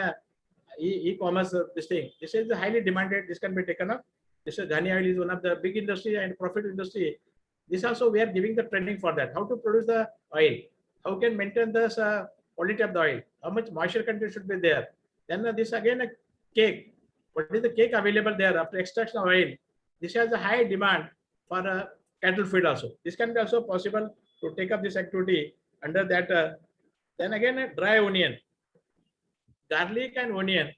e-commerce, this thing, this is highly demanded. This can be taken up. This is ghani oil is one of the big industry and profit industry. This also we are giving the training for that. How to produce the oil? How can maintain the quality of the oil? How much moisture content should be there? Then this again a cake. What is the cake available there after extraction of oil? This has a high demand for cattle feed also. This can be also possible to take up this activity under that. Then again a dry onion, garlic and onion,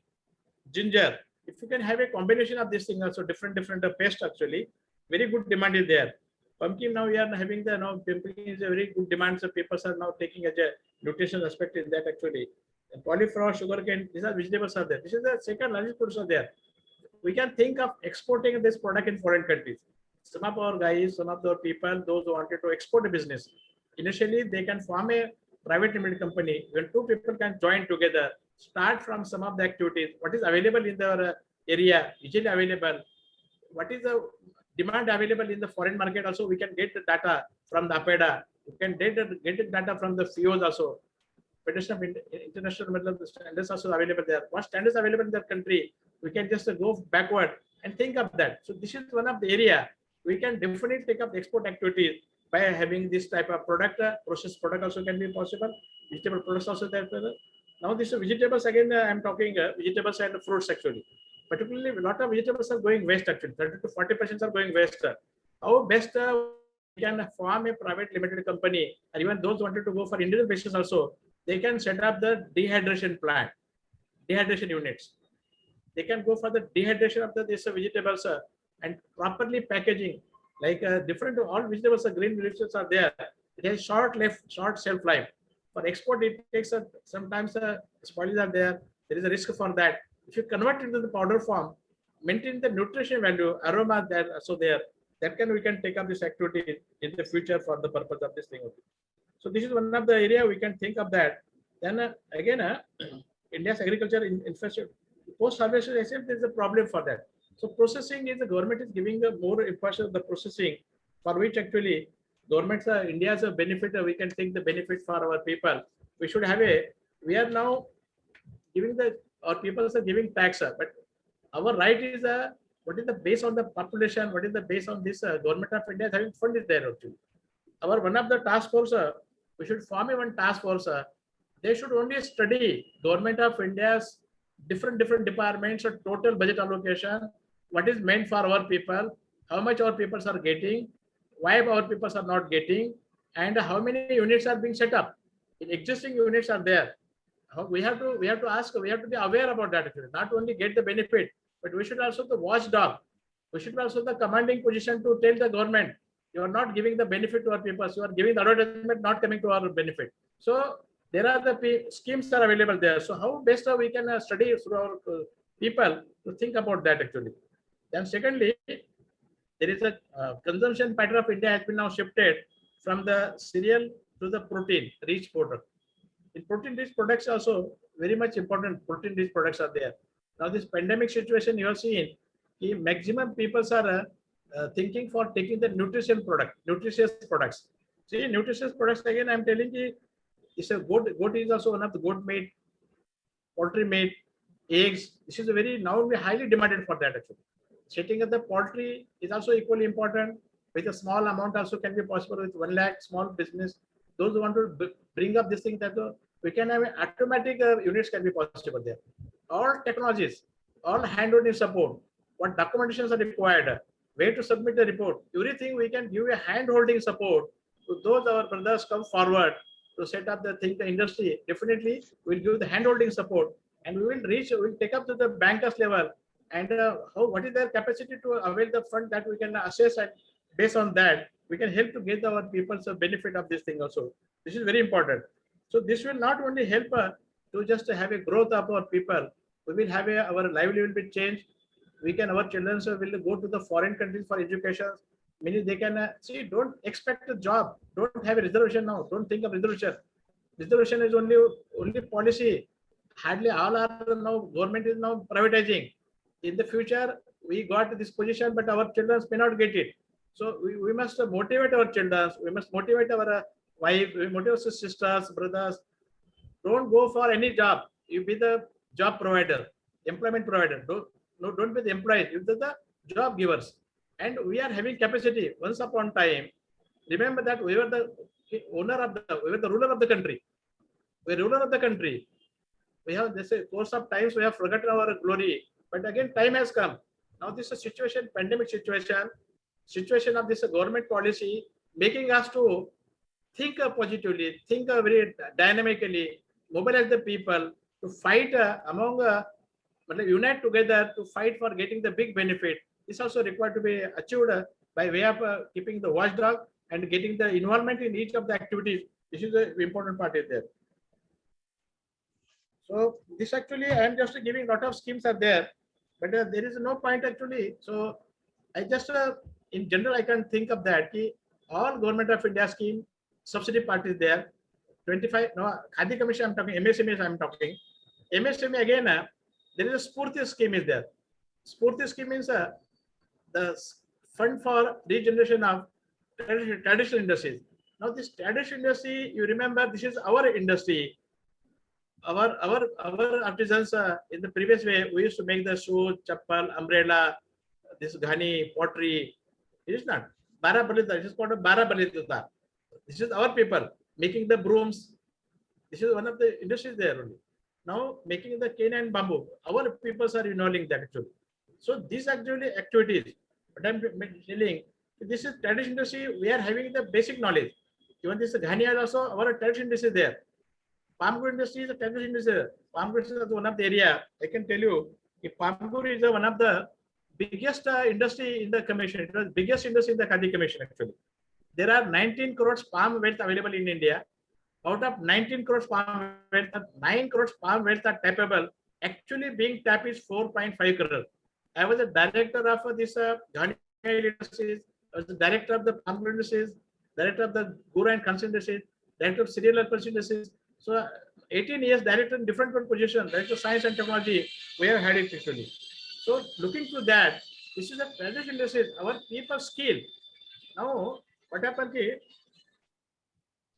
ginger. If you can have a combination of this thing also, different paste actually, very good demand is there. Pumpkin now we are having the pumpkin is a very good demand. So people are now taking as a nutrition aspect in that actually. And cauliflower, sugarcane, these are vegetables are there. This is the second largest producer there. We can think of exporting this product in foreign countries. Some of our guys, some of the people, those who wanted to export a business, initially they can form a private limited company. When two people can join together, start from some of the activities, what is available in their area, easily available, what is the demand available in the foreign market also, we can get the data from the APEDA, we can get the data from the FIOs also. Federation of International Standards also available there. What standards available in their country, we can just go backward and think of that. So this is one of the area we can definitely take up export activities by having this type of product. Processed product also can be possible. Vegetable products also there. Now this vegetables again, I'm talking vegetables and fruits actually. particularly a lot of vegetables are going waste actually. 30 to 40% are going waste. How best we can form a private limited company, or even those wanted to go for individual basis also, they can set up the dehydration plant, dehydration units. They can go for the dehydration of this vegetables and properly packaging, like different all vegetables, green vegetables are there. It has short shelf life. For export, it takes sometimes spoilage are there. There is a risk for that. If you convert it into the powder form, maintain the nutrition value, aroma there, so there, that we can take up this activity in the future for the purpose of this thing. So this is one of the area we can think of that. Then again, India's agriculture infrastructure, post-harvest itself, there is a problem for that. So processing is the government is giving a more emphasis of the processing, for which actually governments India's a benefit. We can take the benefit for our people. We should have we are now giving our people are giving tax, but our right is what is the base on the population? What is the base on this government of India is having fund is there actually. Our one of the task force, we should form a one task force. They should only study government of India's different departments or total budget allocation, what is meant for our people, how much our people are getting, why our people are not getting, and how many units are being set up. In existing units are there. We have to ask, we have to be aware about that actually. Not only get the benefit, but we should also the watchdog. We should also the commanding position to tell the government, you are not giving the benefit to our people. You are giving the advertisement, not coming to our benefit. So there are the schemes are available there. So how best we can study through our people to think about that actually. Then secondly, there is a consumption pattern of India has been now shifted from the cereal to the protein rich product. In protein rich products also very much important. Protein rich products are there. Now this pandemic situation you are seeing, maximum people are thinking for taking the nutrition product, nutritious products. See, nutritious products again, I'm telling you, it's a goat is also one of the goat meat, poultry meat, eggs. This is a very now highly demanded for that actually. Setting up the poultry is also equally important. With a small amount also can be possible with 1 lakh small business. Those who want to bring up this thing that we can have automatic units can be possible there. All technologies, all hand-holding support, what documentations are required, where to submit the report, everything we can give a hand-holding support to those our brothers come forward to set up the thing, the industry. Definitely we'll give the hand-holding support and we will take up to the bankers level and what is their capacity to avail the fund that we can assess, and based on that we can help to get our people's benefit of this thing also. This is very important. So this will not only help to just have a growth of our people, we will have our livelihood will be changed. We can, our children will go to the foreign countries for education, meaning they can see, don't expect a job, don't have a reservation now, don't think of reservation. Reservation is only policy. Hardly all are now, government is now privatizing. In the future, we got this position, but our children may not get it. So we must motivate our children. We must motivate our wife. We motivate our sisters, brothers. Don't go for any job. You be the job provider, employment provider. Don't be the employees. You be the job givers. And we are having capacity. Once upon a time, remember that we were the owner of we were the ruler of the country. We are ruler of the country. We have this course of times we have forgotten our glory. But again, time has come. Now this is a situation, pandemic situation of this government policy, making us to think positively, think very dynamically, mobilize the people to fight unite together to fight for getting the big benefit. This also required to be achieved by way of keeping the watchdog and getting the involvement in each of the activities. This is the important part is there. So this actually, I am just giving a lot of schemes are there, but there is no point actually. So I just, in general, I can think of that. All government of India scheme, subsidy part is there. 25, no, Khadi Commission I'm talking, MSME I'm talking. MSME again, there is a Spurti scheme is there. Spurti scheme means the fund for regeneration of traditional industries. Now this traditional industry, you remember, this is our industry. Our artisans in the previous way, we used to make the shoe, chappal, umbrella, this ghani, pottery. It is not. Barabalita, it is called a Barabalita. This is our people making the brooms. This is one of the industries there only. now making the cane and bamboo. Our people are involving that actually. So these actually activities, what I'm telling, this is traditional industry. We are having the basic knowledge. Even this Ghania is also our traditional industry there. Palm industry is a traditional industry. Palm industry is one of the area. I can tell you, palm is one of the biggest industry in the commission. It was biggest industry in the Khadi commission actually. There are 19 crores palm wealth available in India. Out of 19 crores palm wealth, 9 crores palm wealth are tappable. Actually being tapped is 4.5 crores. I was a director of this Ghani industries. I was the director of the palm industries, director of the Gura and Consent industries, director of cereal industries. So 18 years director in different positions, director of science and technology, we have had it actually. So looking to that, this is a traditional industry, our people skill. Now, what happened is,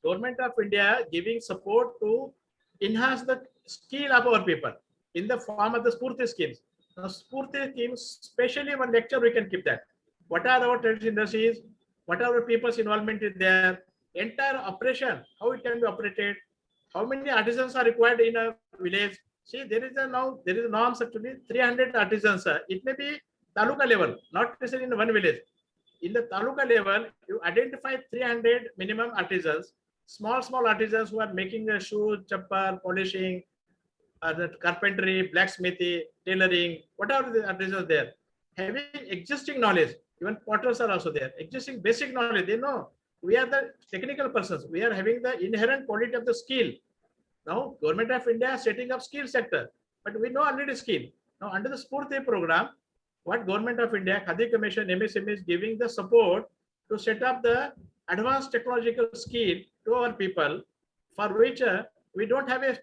Government of India giving support to enhance the skill of our people in the form of the Spurti schemes. Now, Spurti schemes, especially one lecture we can keep that. What are our traditional industries? What are our people's involvement in there? Entire operation, how it can be operated? How many artisans are required in a village? See, there is a norms actually 300 artisans. It may be taluka level, not necessarily in one village. In the taluka level, you identify 300 minimum artisans, small artisans who are making the shoe, chappal, polishing, the carpentry, blacksmithy, tailoring, whatever the artisans there. Having existing knowledge, even potters are also there. Existing basic knowledge, they know we are the technical persons. We are having the inherent quality of the skill. Now, Government of India is setting up skill sector, but we know already skill. Now, under the Spurti program, what Government of India, Khadi Commission, MSME is giving the support to set up the advanced technological skill to our people, for which we don't have a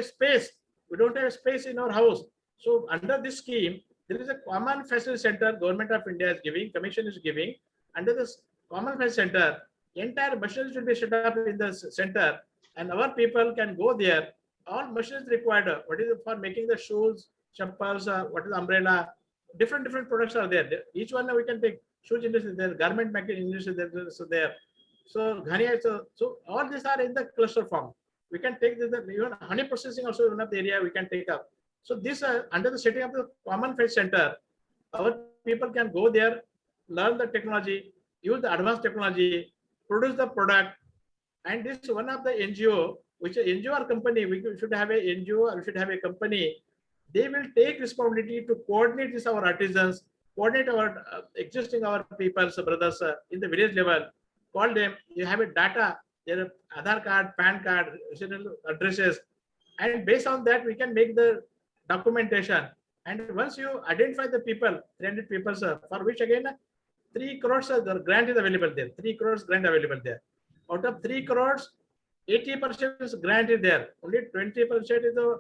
space. We don't have a space in our house. So under this scheme, there is a common facility center Government of India is giving, Commission is giving. Under this common facility center, entire machines will be set up in the center, and our people can go there. All machines required. What is it for making the shoes, chappals, what is the umbrella? Different products are there. Each one we can take. Shoes industry there, garment making industry there. So Ghania, so all these are in the cluster form. We can take this, even honey processing also one of the area we can take up. So this under the setting of the common face center, our people can go there, learn the technology, use the advanced technology, produce the product. And this is one of the NGO, which is NGO or company, we should have a NGO or we should have a company. They will take responsibility to coordinate this our artisans, coordinate our existing our people's brothers in the village level. Call them. You have a data, their Aadhaar card, PAN card, addresses, and based on that we can make the documentation. And once you identify the people, 300 people, for which again 3 crores the grant is available there. 3 crores grant available there. Out of 3 crores, 80% grant is there. Only 20% is the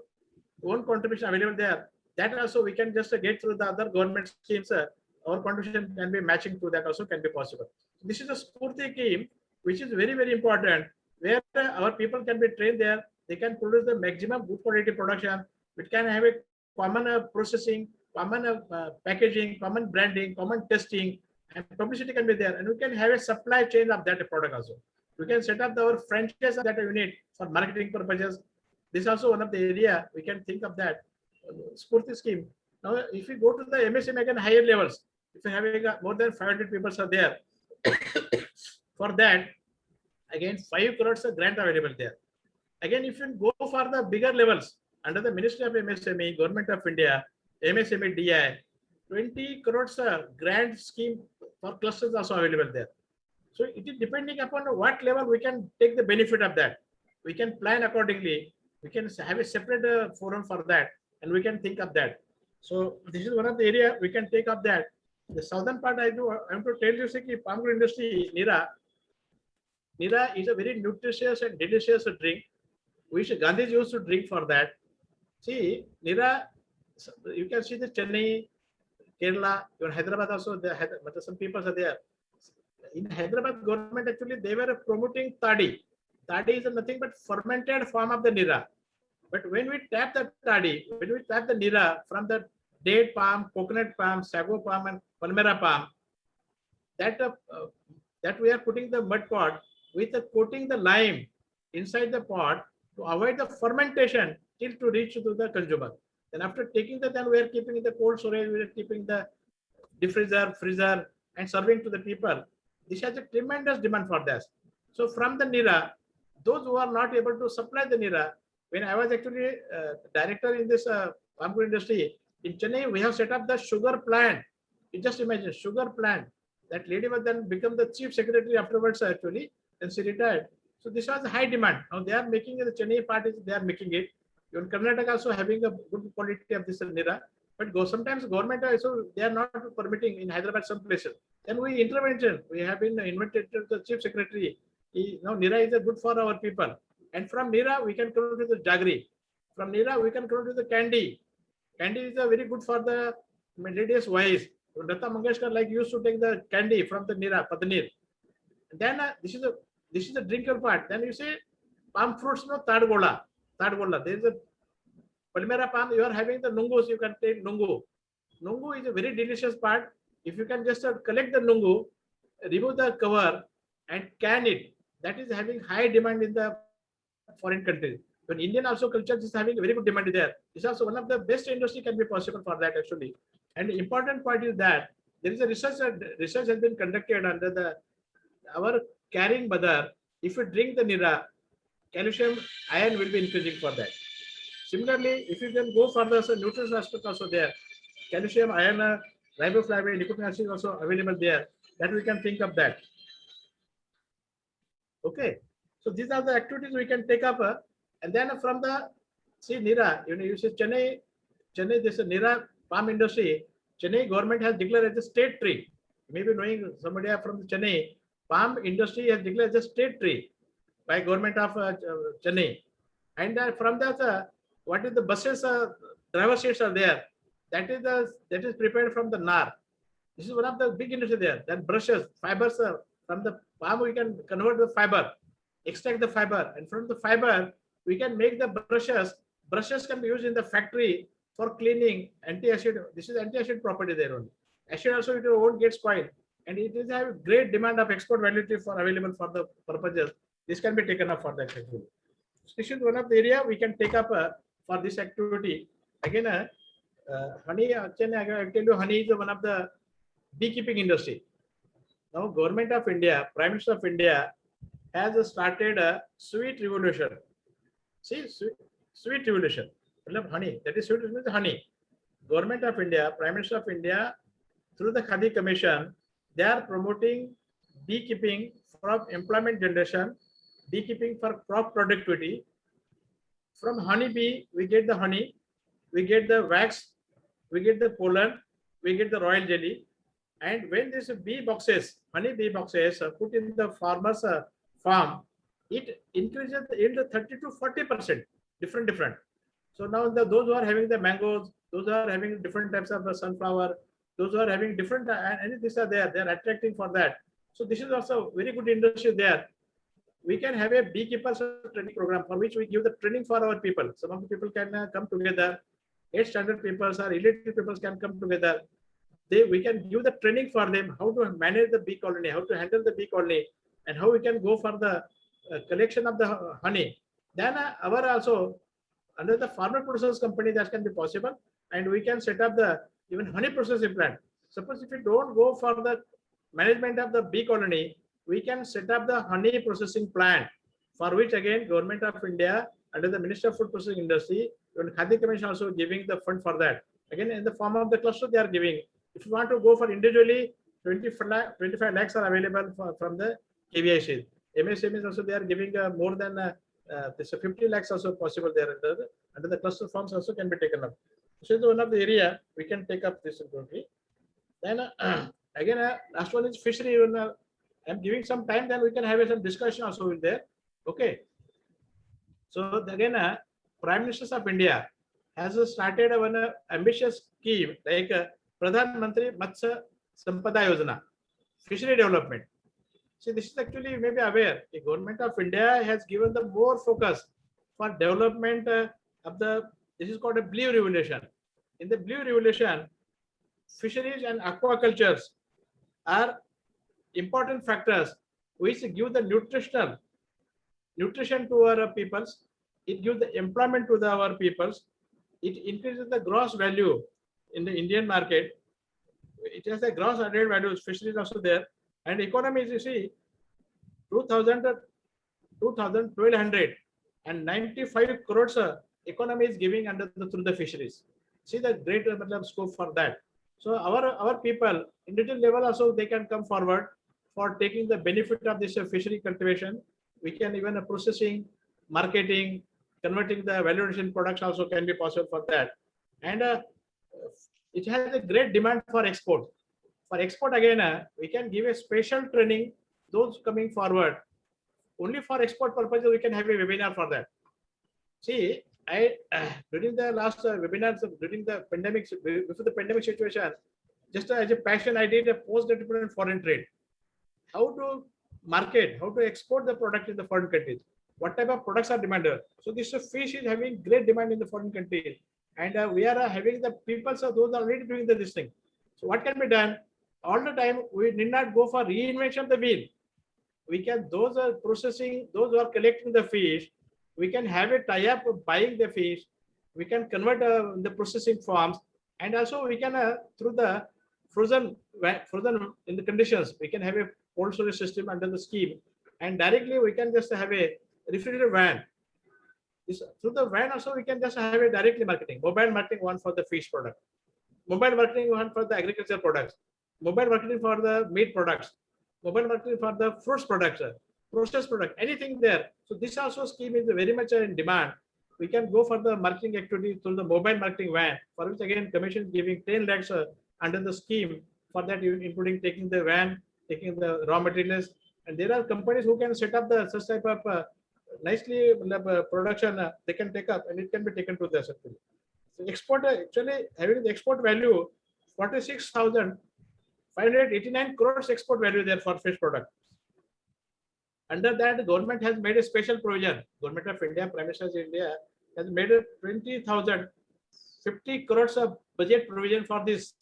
own contribution available there. That also we can just get through the other government schemes. Our contribution can be matching to that also can be possible. This is a Spurti scheme, which is very important, where our people can be trained there. They can produce the maximum good quality production. It can have a common processing, common packaging, common branding, common testing, and publicity can be there. And we can have a supply chain of that product also. We can set up our franchise of that unit for marketing purposes. This is also one of the area we can think of that Spurti scheme. Now, if we go to the MSME again higher levels, if you have more than 500 people are there, for that, again 5 crores of grant available there. Again, if you go for the bigger levels, under the Ministry of MSME, Government of India, MSME DI, 20 crores grant scheme for clusters also available there. So it is depending upon what level we can take the benefit of that. We can plan accordingly. We can have a separate forum for that, and we can think of that. So this is one of the area we can take up that. The southern part I'm to tell you, say, palm oil industry, Nira is a very nutritious and delicious drink, which Gandhi used to drink for that. See, Nira, you can see the Chennai, Kerala, even Hyderabad also, some people are there. In Hyderabad government, actually, they were promoting tadi. Tadi is nothing but fermented form of the Nira. But when we tap the tadi, when we tap the Nira from the date palm, coconut palm, sago palm, and palmyra palm, that we are putting the mud pot with coating the lime inside the pot to avoid the fermentation till to reach to the consumer. Then after taking that, then we are keeping in the cold storage, we are keeping the diffuser, freezer, and serving to the people. This has a tremendous demand for this. So from the NIRA, those who are not able to supply the NIRA, when I was actually director in this bamboo industry in Chennai, we have set up the sugar plant. You just imagine sugar plant. That lady was then become the chief secretary afterwards actually, and she retired. So this was a high demand. Now they are making the Chennai parties, they are making it. Even Karnataka also having a good quality of this NIRA. But sometimes government also they are not permitting in Hyderabad some places. Then we intervention. We have been invited to the chief secretary. NIRA is a good for our people. And from NIRA we can come to the jaggery. From NIRA we can come to the candy. Candy is a very good for the ladies' wives. Lata Mangeshkar like used to take the candy from the NIRA, Padanir. Then this is the drinker part. Then you say palm fruits, no tadgola. Tadgola. There is a Palmyra palm. You are having the nungus. You can take nungu. Nungu is a very delicious part. If you can just collect the nungu, remove the cover, and can it. That is having high demand in the foreign countries. When Indian also culture is having a very good demand there. It's also one of the best industry can be possible for that actually. And the important point is that there is a research has been conducted under our carrying mother. If you drink the NIRA, calcium ion will be increasing for that. Similarly, if you can go further, so nutrition aspect also there. Calcium, iron, riboflavin, nicotinamide acid also available there. That we can think of that. Okay. So these are the activities we can take up. And then from the NIRA, you say Chennai, this NIRA palm industry, Chennai government has declared as a state tree. Maybe knowing somebody from Chennai, palm industry has declared as a state tree by government of Chennai. And from that, what is the buses, driver seats are there. That is prepared from the NAR. This is one of the big industry there. Then brushes, fibers from the palm, we can convert the fiber, extract the fiber, and from the fiber we can make the brushes. Brushes can be used in the factory for cleaning, anti-acid. This is anti-acid property there only. Acid also it won't get spoiled, and it is have great demand of export value for available for the purposes. This can be taken up for that activity. This is one of the area we can take up for this activity. Again, honey. I tell you, honey is one of the beekeeping industry. Now, Government of India, Prime Minister of India, has started a sweet revolution. See, sweet revolution. Honey, that is sweet means honey. Government of India, Prime Minister of India, through the Khadi Commission, they are promoting beekeeping for employment generation, beekeeping for crop productivity. From honey bee, we get the honey, we get the wax, we get the pollen, we get the royal jelly. And when these bee boxes, honey bee boxes are put in the farmer's farm, it increases the yield 30 to 40%, different. So now those who are having the mangoes, those who are having different types of sunflower, those who are having different, and these are there, they are attracting for that. So this is also very good industry there. We can have a beekeepers training program for which we give the training for our people. Some of the people can come together. 8th standard people or elite people can come together. We can give the training for them how to manage the bee colony, how to handle the bee colony, and how we can go for the collection of the honey. Then our also under the farmer producers company that can be possible, and we can set up the even honey processing plant. Suppose if we don't go for the management of the bee colony, we can set up the honey processing plant, for which again Government of India under the Ministry of Food Processing Industry, and Khadi Commission also giving the fund for that. Again in the form of the cluster they are giving. If you want to go for individually, 25 lakhs are available from the KVIC. MSMEs also they are giving more than this 50 lakhs also possible there under the cluster forms also can be taken up. So it's one of the area we can take up this totally. Then again last one is fishery. I'm giving some time, then we can have some discussion also in there. Okay. So again, Prime Minister of India has started an ambitious scheme like Pradhan Mantri Matsya Sampada Yojana, fishery development. See, this is actually you may be aware, the Government of India has given the more focus for development of this is called a Blue Revolution. In the Blue Revolution, fisheries and aquacultures are important factors which give the nutrition to our peoples. it gives the employment to our peoples. It increases the gross value in the Indian market. It has a gross added value, fisheries also there. And economies, you see, 2000, 1200 and 95 crores economy is giving through the fisheries. See the great scope for that. So our people, individual level also, they can come forward for taking the benefit of this fishery cultivation. We can even processing, marketing, converting the value addition products also can be possible for that. And it has a great demand for export. For export again, we can give a special training, those coming forward. Only for export purposes, we can have a webinar for that. See, during the last webinars, during the pandemic, before the pandemic situation, just as a passion, I did a post-development foreign trade. How to market, how to export the product in the foreign countries, what type of products are demanded. So this fish is having great demand in the foreign countries, and we are having the people, so those are already doing this thing. So what can be done? All the time, we need not go for reinvention of the wheel. We can, those are processing, those who are collecting the fish, we can have a tie-up of buying the fish. We can convert the processing farms, and also we can through the frozen in the conditions, we can have a cold storage system under the scheme, and directly we can just have a refrigerator van. Through the van also we can just have a directly marketing, mobile marketing one for the fish product, mobile marketing one for the agriculture products, mobile marketing for the meat products, mobile marketing for the fruits products, processed product, anything there. So this also scheme is very much in demand. We can go for the marketing activity through the mobile marketing van, for which again commission is giving 10 lakhs under the scheme for that, including taking the van, taking the raw materials. And there are companies who can set up the such type of nicely production they can take up, and it can be taken to the sector. So export actually having the export value 46,589 crores export value there for fish product. Under that, the government has made a special provision. Government of India, Prime Minister of India has made a 20,050 crores of budget provision for this.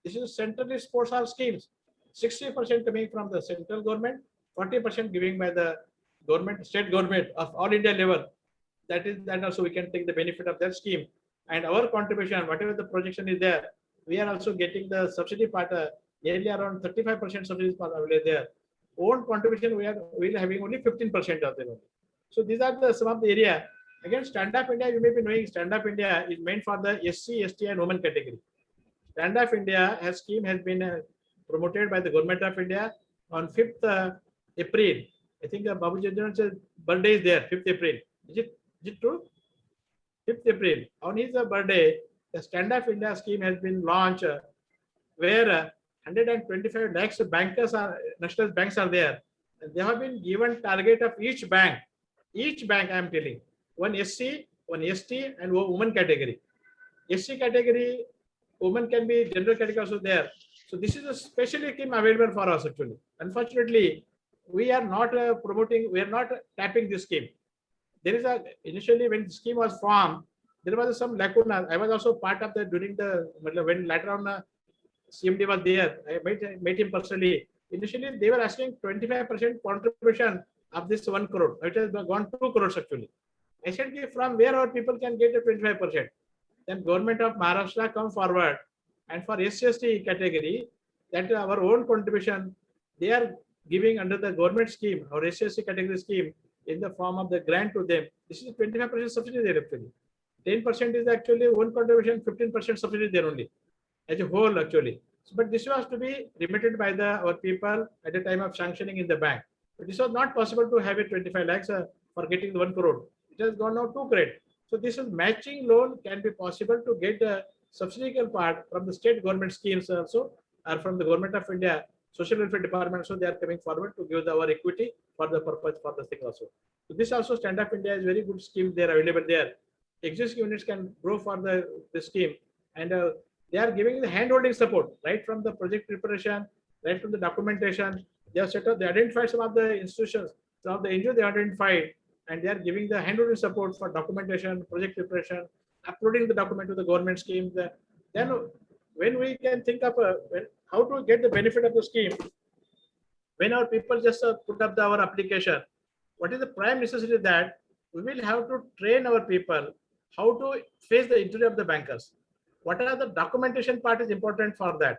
This is centrally sports hall schemes. 60% coming from the central government, 40% giving by the government, state government of all India level. That is, that also we can take the benefit of that scheme. And our contribution, whatever the projection is there, we are also getting the subsidy part, nearly around 35% subsidies part available there. Own contribution, we are having only 15% of them. So these are the some of the area. Again, Stand Up India, you may be knowing Stand Up India is meant for the SC, ST and women category. Stand Up India scheme has been promoted by the government of India on 5th April. I think Babu Jajjan's birthday is there, 5th April. Is it true? 5th April. On his birthday, the Stand Up India scheme has been launched, where 125 lakhs bankers are, national banks are there. And they have been given target of each bank I am telling, one SC, one ST and one woman category. SC category, women can be general category also there. So this is a special scheme available for us actually. Unfortunately, we are not promoting, we are not tapping this scheme. There is initially when the scheme was formed, there was some lacuna. I was also part of that during the, when later on CMD was there, I met him personally. Initially, they were asking 25% contribution of this 1 crore. It has gone 2 crores actually. I said, from where our people can get a 25%? Then government of Maharashtra come forward, and for SC/ST category, that our own contribution, they are giving under the government scheme or SC/ST category scheme in the form of the grant to them. This is 25% subsidy there actually. 10% is actually own contribution, 15% subsidy there only, as a whole actually. But this was to be remitted by our people at the time of sanctioning in the bank. But this was not possible to have a 25 lakhs for getting the 1 crore. It has gone now 2 crore. So this is matching loan can be possible to get a subsidiary part from the state government schemes also, or from the government of India, social welfare department. So they are coming forward to give our equity for the purpose for the thing also. So this also Stand Up India is very good scheme there available there. Existing units can grow for the scheme, and they are giving the hand-holding support right from the project preparation, right from the documentation. They have set up, they identified some of the institutions, some of the NGOs they identified, and they are giving the hand-holding support for documentation, project preparation, uploading the document to the government scheme. Then when we can think of how to get the benefit of the scheme, when our people just put up our application, what is the prime necessity that we will have to train our people how to face the interview of the bankers. What are the documentation part is important for that.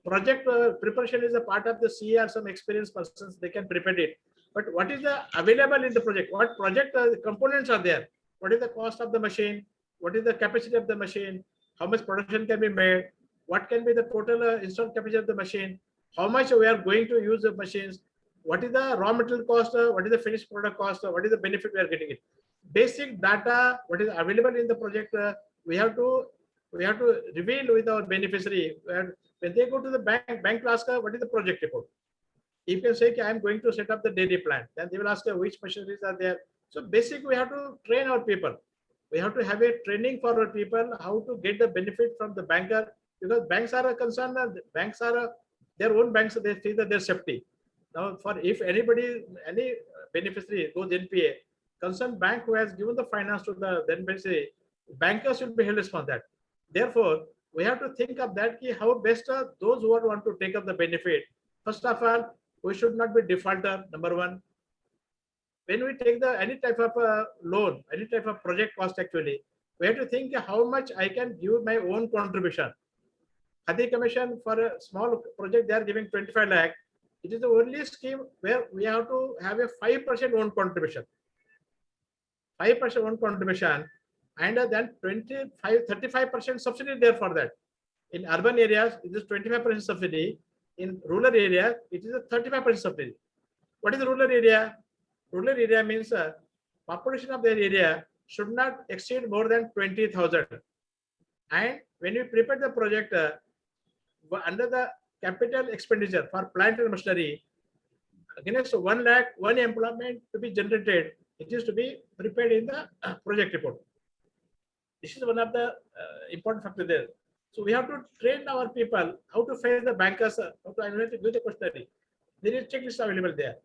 Project preparation is a part of the CA or some experienced persons, they can prepare it. But what is the available in the project? What project components are there? What is the cost of the machine? What is the capacity of the machine? How much production can be made? What can be the total installed capacity of the machine? How much we are going to use the machines? What is the raw material cost? What is the finished product cost? What is the benefit we are getting it? Basic data, what is available in the project, we have to reveal with our beneficiary. When they go to the bank will ask what is the project report. If you say I am going to set up the dairy plant, then they will ask which machineries are there. So basic, we have to train our people. We have to have a training for our people how to get the benefit from the banker, because banks are concerned. Banks are their own banks. They see that their safety. Now, for if anybody, any beneficiary goes NPA, concerned bank who has given the finance to the beneficiary, bankers will be held responsible for that. Therefore, we have to think of that key how best those who want to take up the benefit. First of all, we should not be defaulter. Number one, when we take the any type of loan, any type of project cost, actually, we have to think how much I can give my own contribution. Khadi Commission for a small project, they are giving 25 lakh. It is the only scheme where we have to have a 5% own contribution. 5% own contribution, and then 35% subsidy there for that. In urban areas, it is 25% subsidy. In rural area, it is a 35% subsidy. What is the rural area? Rural area means population of their area should not exceed more than 20,000. And when you prepare the project under the capital expenditure for plant and machinery, against 1 lakh, one employment to be generated, it is to be prepared in the project report. This is one of the important factors there. So we have to train our people how to face the bankers, how to do the questionnaire. There is checklist available there.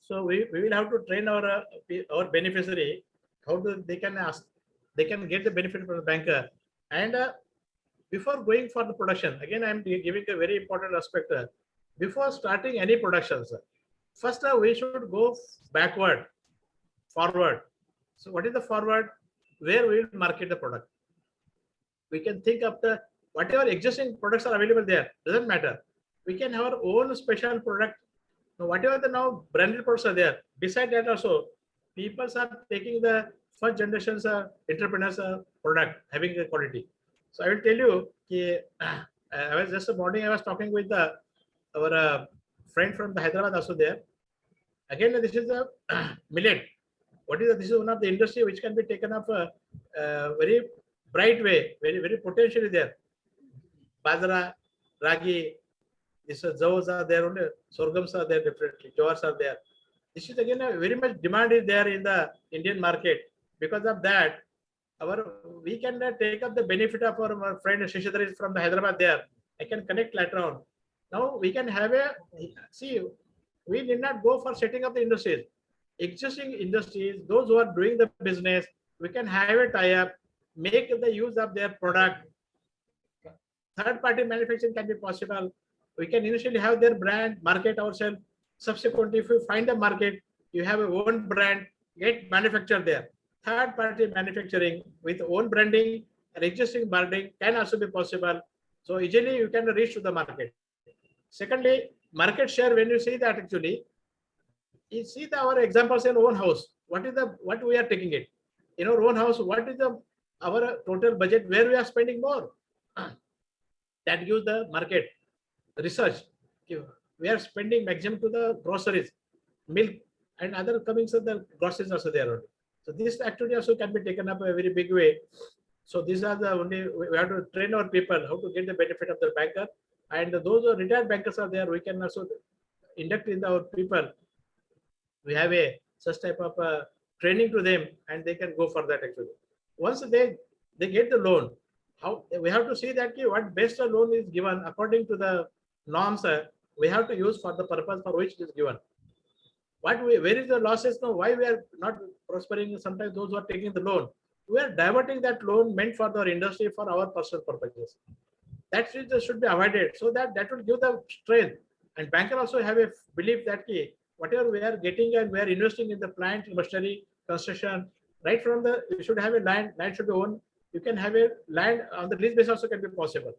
So we will have to train our beneficiary how they can get the benefit from the banker. And before going for the production, again I am giving a very important aspect. Before starting any productions, first we should go backward, forward. So what is the forward? Where we will market the product. We can think of the whatever existing products are available there, doesn't matter. We can have our own special product. Now, whatever the now branded products are there, beside that also, people are taking the first generation's entrepreneurs product having the quality. So I will tell you, I was just this morning I was talking with our friend from the Hyderabad also there. Again, this is the millet. This is one of the industry which can be taken up very bright way, very potentially there. Bajra, ragi, this jaws are there only, sorghums are there differently, jowars are there. This is again very much demand is there in the Indian market. Because of that, we can take up the benefit of our friend Shishadhar is from the Hyderabad there. I can connect later on. Now we can have we need not go for setting up the industries. Existing industries, those who are doing the business, we can have a tie-up, make the use of their product. Third-party manufacturing can be possible. We can initially have their brand, market ourselves. Subsequently, if you find a market, you have a own brand, get manufactured there. Third-party manufacturing with own branding and existing branding can also be possible. So easily you can reach to the market. Secondly, market share, when you see that actually, you see our examples in own house. What we are taking it? In our own house, what is our total budget where we are spending more? That gives the market research. We are spending maximum to the groceries, milk, and other coming to the groceries also there. So this activity also can be taken up a very big way. So these are the only, we have to train our people how to get the benefit of the banker. And those who are retired bankers are there, we can also induct in our people. We have such type of training to them, and they can go for that actually. Once they get the loan, how we have to see that what best loan is given according to the norms we have to use for the purpose for which it is given. Where is the losses now? Why we are not prospering? Sometimes those who are taking the loan, we are diverting that loan meant for our industry for our personal purposes. That should be avoided, so that will give the strength. And banker also have a belief that whatever we are getting and we are investing in the plant, machinery, construction, right from the, you should have a land should be owned. You can have a land on the lease basis also can be possible.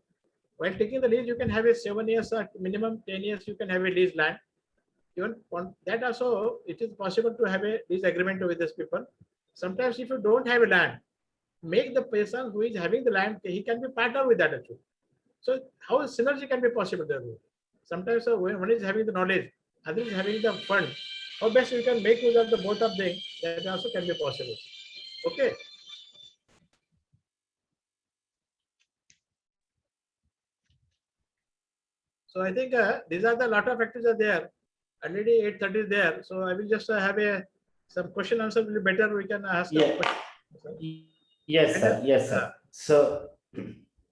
While taking the lease, you can have a 7 years or minimum 10 years, you can have a lease land. Even on that also, it is possible to have a lease agreement with these people. Sometimes if you don't have a land, make the person who is having the land, he can be partner with that actually. So how synergy can be possible there? Sometimes when one is having the knowledge, other is having the fund. How best you can make use of the both of them, that also can be possible. Okay. So I think these are the lot of factors are there. Already 8:30 is there. So I will just have some question answer will be better. We can ask. Yeah. Yes, sir. Yes, sir. So,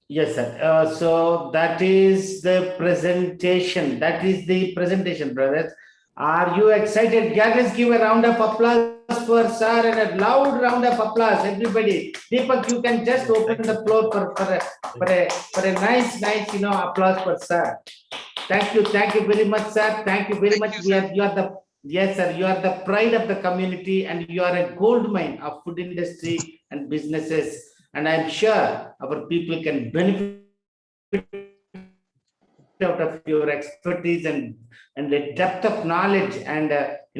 yes, sir. So that is the presentation. That is the presentation, brothers. Are you excited? Yeah, let's give a round of applause for sir and a loud round of applause, everybody. Deepak, you can just open the floor for a nice, applause for sir. Thank you very much, sir. Thank you very much. You are the, yes, sir. You are the pride of the community, and you are a gold mine of food industry and businesses. And I'm sure our people can benefit out of your expertise and the depth of knowledge and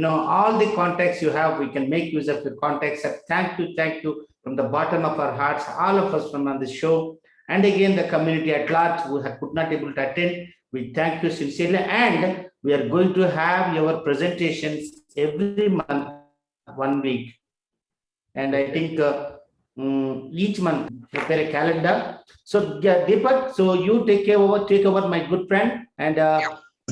all the contacts you have. We can make use of your contacts. Thank you from the bottom of our hearts, all of us from on the show, and again the community at large who could not able to attend. We thank you sincerely, and we are going to have your presentations every month, 1 week, and I think each month prepare a calendar. So yeah, Deepak, so you take over, my good friend, and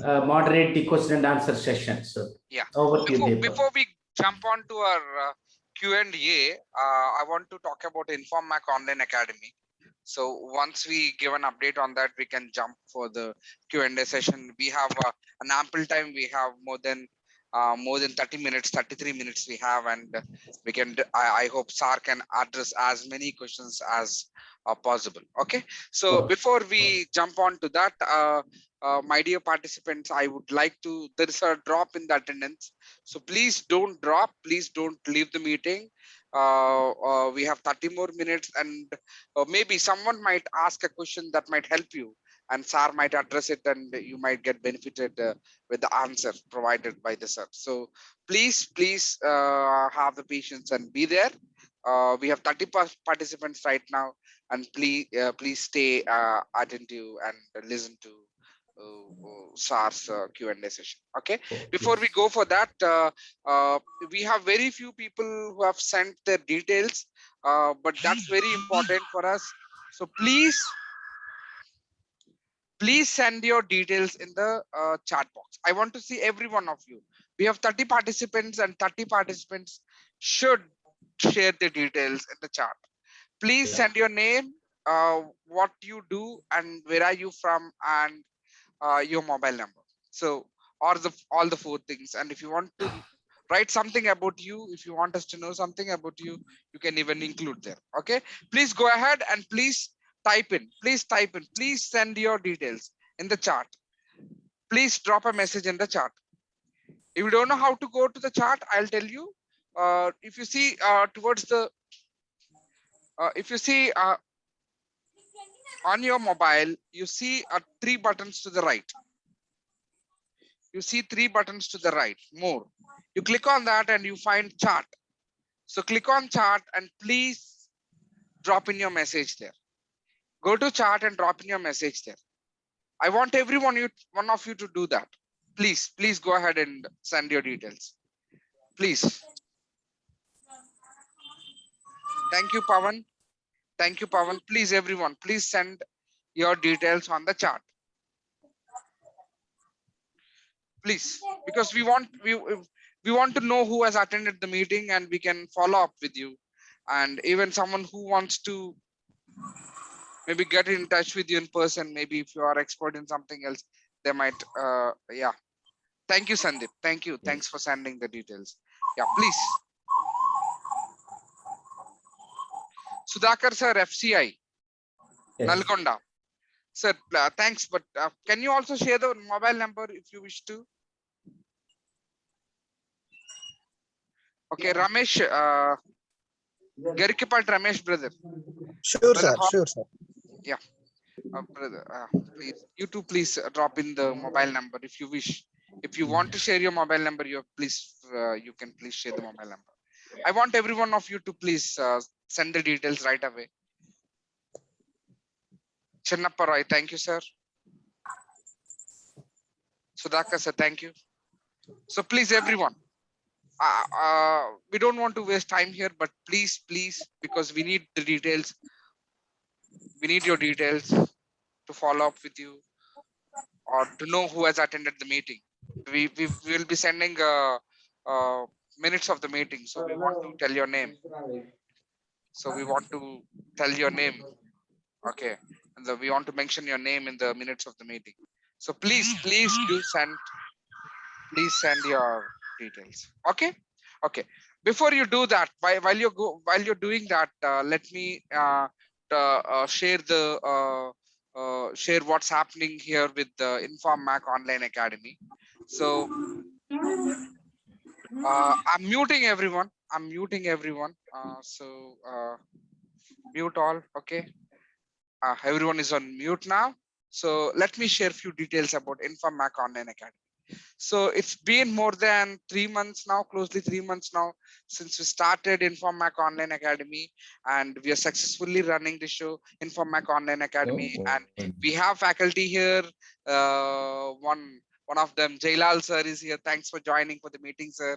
moderate the question and answer session. So yeah, over to you, Deepak. Before we jump on to our Q&A, I want to talk about Inform Mac Online Academy. So once we give an update on that, we can jump for the Q&A session. We have an ample time. We have more than 30 minutes, 33 minutes we have, and we can, I hope SAR can address as many questions as possible. Okay. So before we jump on to that, my dear participants, I would like to, there is a drop in the attendance. So please don't drop, please don't leave the meeting. We have 30 more minutes, and maybe someone might ask a question that might help you, and SAR might address it, and you might get benefited with the answer provided by the SAR. So please have the patience and be there. We have 30 participants right now, and please stay attentive and listen to SAR's Q&A session. Okay. Before we go for that, we have very few people who have sent their details, but that's very important for us. So please send your details in the chat box. I want to see every one of you. We have 30 participants, and 30 participants should share the details in the chat. Please send your name, what you do, and where are you from, and your mobile number. So, or all the 4 things. And if you want to write something about you, if you want us to know something about you, you can even include there. Okay. Please go ahead and please type in. Please send your details in the chat. Please drop a message in the chat. If you don't know how to go to the chat, I'll tell you. If you see towards the, if you see on your mobile, you see 3 buttons to the right. You see 3 buttons to the right, more. You click on that and you find chat. So click on chat and please drop in your message there. Go to chat and drop in your message there. I want one of you to do that. Please go ahead and send your details. Please. Thank you, Pawan. Thank you, Pawan. Please, everyone, please send your details on the chat. Please, because we want to know who has attended the meeting, and we can follow up with you. And even someone who wants to maybe get in touch with you in person, maybe if you are expert in something else, they might, yeah. Thank you, Sandeep. Thank you. Thanks for sending the details. Yeah, please. Sudhakar sir, FCI, Yes. Nalgonda. Sir, thanks, but can you also share the mobile number if you wish to? Okay, Ramesh, Garikipat Ramesh, brother. Sure, Brother, sir. Sure, sir. brother, please, you two, please drop in the mobile number if you wish. If you want to share your mobile number, you can please share the mobile number. I want every one of you to please send the details right away. Chennappa Roy, thank you, sir. Sudhakar sir, thank you. So please, everyone, we don't want to waste time here, but please, because we need the details. We need your details to follow up with you or to know who has attended the meeting. We will be sending minutes of the meeting. So we want to tell your name. Okay. And we want to mention your name in the minutes of the meeting. So please do send your details. Okay. Before you do that, while you're doing that, let me share what's happening here with the Inform Mac Online Academy. So I'm muting everyone. So mute all. Okay. Everyone is on mute now. So let me share a few details about Inform Mac Online Academy. So it's been more than 3 months now, closely 3 months now, since we started Inform Mac Online Academy, and we are successfully running the show Inform Mac Online Academy. And we have faculty here. One of them, Jailal sir, is here. Thanks for joining for the meeting, sir.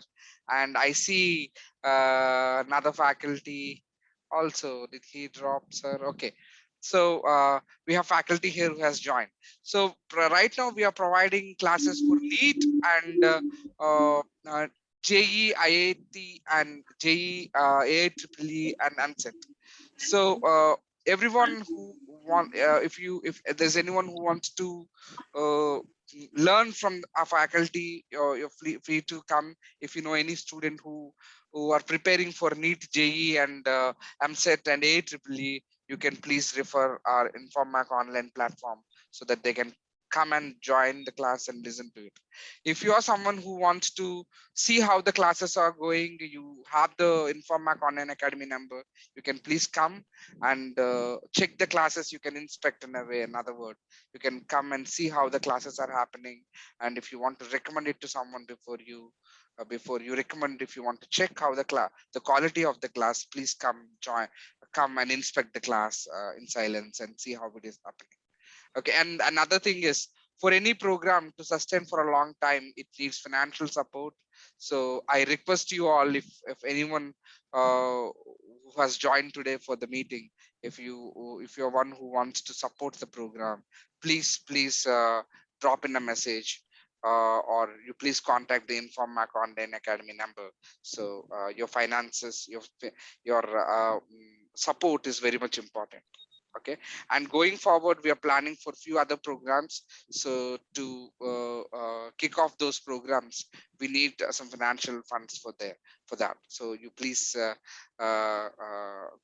And I see another faculty also. Did he drop, sir? Okay. So we have faculty here who has joined. So right now we are providing classes for NEET and JEE, IIT, and JEE, AIEEE, and ANSET. So everyone who if there's anyone who wants to learn from our faculty, you're free to come. If you know any student who are preparing for NEET, JEE, and ANSET and AIEEE, you can please refer our Inform Mac online platform so that they can come and join the class and listen to it. If you are someone who wants to see how the classes are going, you have the Inform Mac Online Academy number, you can please come and check the classes. You can inspect in a way, in other words, you can come and see how the classes are happening. And if you want to recommend it to someone before you recommend, if you want to check how the quality of the class, please come and inspect the class in silence and see how it is happening. Okay, and another thing is, for any program to sustain for a long time, it needs financial support. So I request you all, if anyone who has joined today for the meeting, if you're one who wants to support the program, please drop in a message, or you please contact the Inform Mac Online Academy number. So your finances, your support is very much important. Okay, and going forward, we are planning for a few other programs. So to kick off those programs, we need some financial funds for that. So you please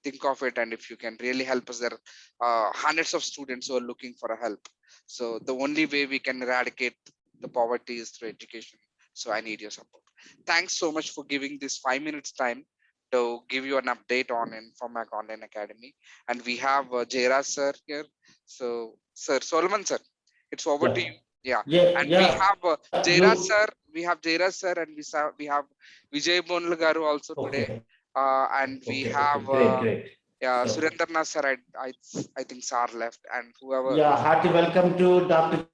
think of it, and if you can really help us, there are hundreds of students who are looking for a help. So the only way we can eradicate the poverty is through education. So I need your support. Thanks so much for giving this 5 minutes time to give you an update on Inform Mac Online Academy. And we have Jairaj sir here. So, Sir Solomon sir, it's over to you. Yeah. And we have Jairaj sir. We have Jairaj sir, and we have Vijay Bonal garu also today. And we have Great. yeah, So, Surendranath sir. I think sir left, and whoever. Yeah, hearty welcome to Dr.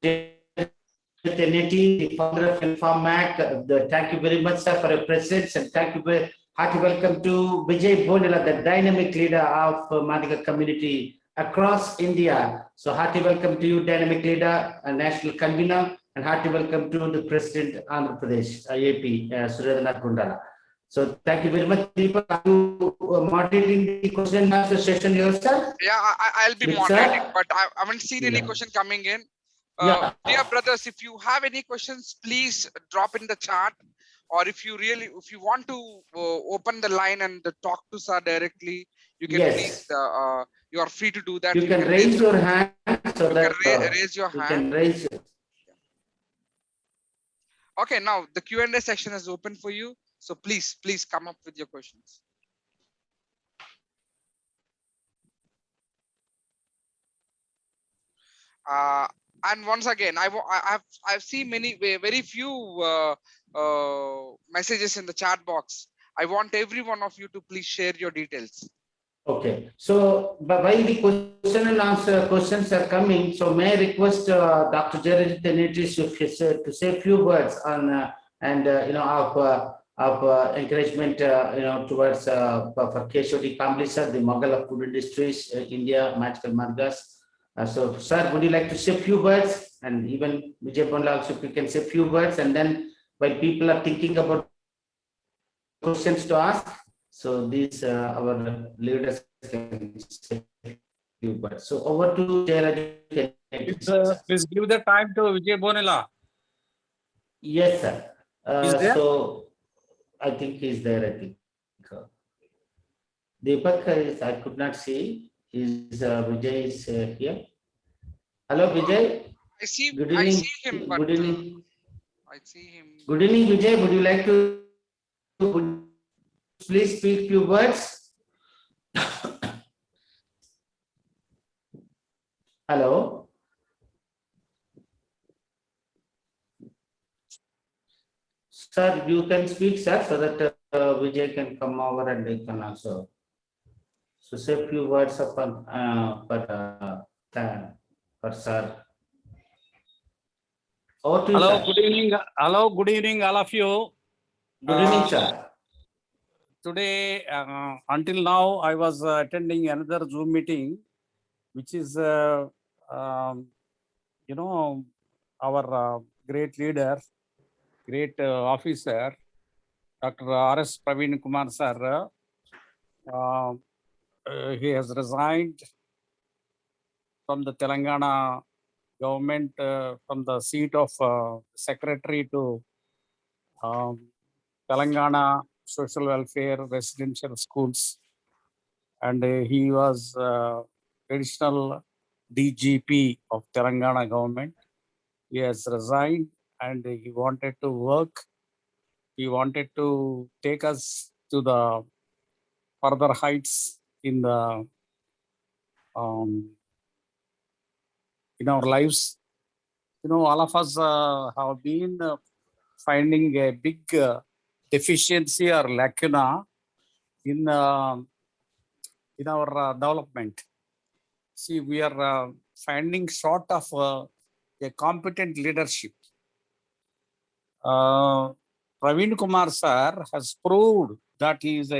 Teneti, the founder of Inform Mac. Thank you very much, sir, for your presence, and thank you very hearty welcome to Vijay Bonila, the dynamic leader of Madhika community across India. So hearty welcome to you, dynamic leader, national convener, and hearty welcome to the President Andhra Pradesh, AP, Surendranath Gundala. So thank you very much, Deepak. Are you moderating the question and answer session yourself? Yeah, I'll be moderating, but I haven't seen any question coming in. Dear brothers, if you have any questions, please drop in the chat. Or if you want to open the line and talk to sir directly, you can please, Yes. you are free to do that. You can raise your hand so you that can raise your you hand. can raise it. Okay, now the Q&A section is open for you. So please come up with your questions. And once again, I've seen very few messages in the chat box. I want every one of you to please share your details. Okay, so while the question and answer questions are coming, so may I request Dr. Jared Tenetris to say a few words on and of encouragement towards for Keshwati Kamblisa, the Mughal of food industries, India, Magical Margas. So, sir, would you like to say a few words? And even Vijay Bonla also, if you can say a few words, and then while people are thinking about questions to ask, so these our leaders can say a few words. So over to Jayaraj. Please give the time to Vijay Bonilla. Yes, sir. Is there? So I think he's there. I think Deepak is. I could not see. Is Vijay is here? Hello, Vijay. I see. Good evening. I see him. But, good evening. I see him. Good evening, Vijay. Would you like to please speak few words? Hello. Sir, you can speak, sir, so that Vijay can come over and they can also. So say a few words upon for sir. Over to you, Hello, sir. good evening. Hello, good evening, all of you. Good evening, sir. Today, until now, I was attending another Zoom meeting, which is, our great leader, great officer, Dr. R.S. Praveen Kumar sir. He has resigned from the Telangana government, from the seat of secretary to Telangana Social Welfare Residential Schools, and he was additional DGP of Telangana government. He has resigned and he wanted to work. He wanted to take us to the further heights in the in our lives. All of us have been finding a big deficiency or lacuna in our development. See, we are finding short of a competent leadership. Praveen Kumar sir has proved that he is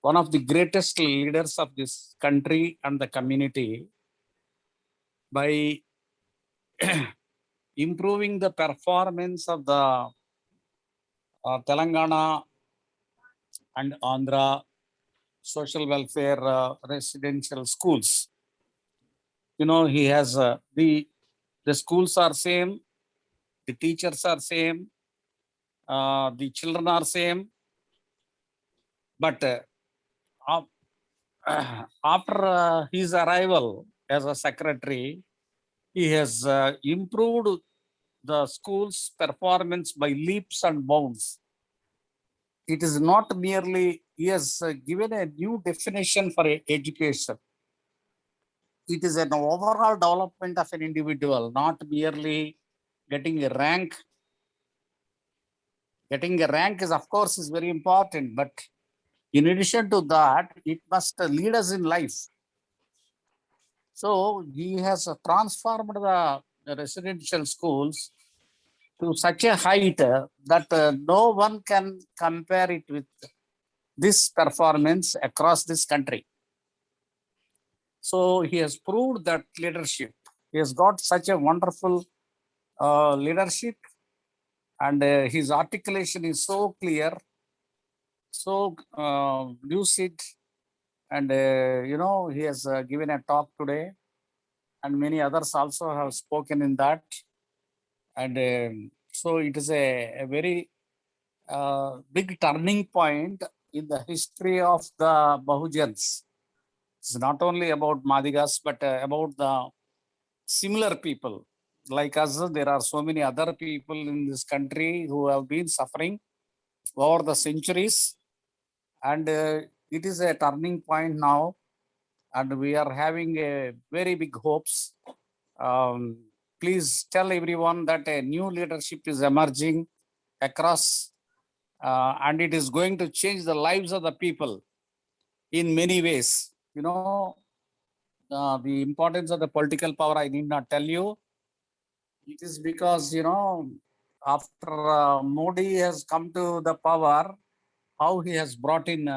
one of the greatest leaders of this country and the community by improving the performance of the Telangana and Andhra social welfare residential schools. He has the schools are same, the teachers are same, the children are same, but after his arrival as a secretary, he has improved the school's performance by leaps and bounds. It is not merely, he has given a new definition for education. It is an overall development of an individual, not merely getting a rank. Getting a rank is, of course, is very important, but in addition to that, it must lead us in life. So he has transformed the residential schools to such a height that no one can compare it with this performance across this country. So he has proved that leadership. He has got such a wonderful leadership, and his articulation is so clear, so lucid, and he has given a talk today, and many others also have spoken in that, and so it is a very big turning point in the history of the Bahujans. It's not only about Madigas, but about the similar people like us. There are so many other people in this country who have been suffering over the centuries, and it is a turning point now, and we are having a very big hopes. Um, Please tell everyone that a new leadership is emerging across, and it is going to change the lives of the people in many ways. You know, the importance of the political power, I need not tell you. It is because, you know, after Modi has come to the power, how he has brought in,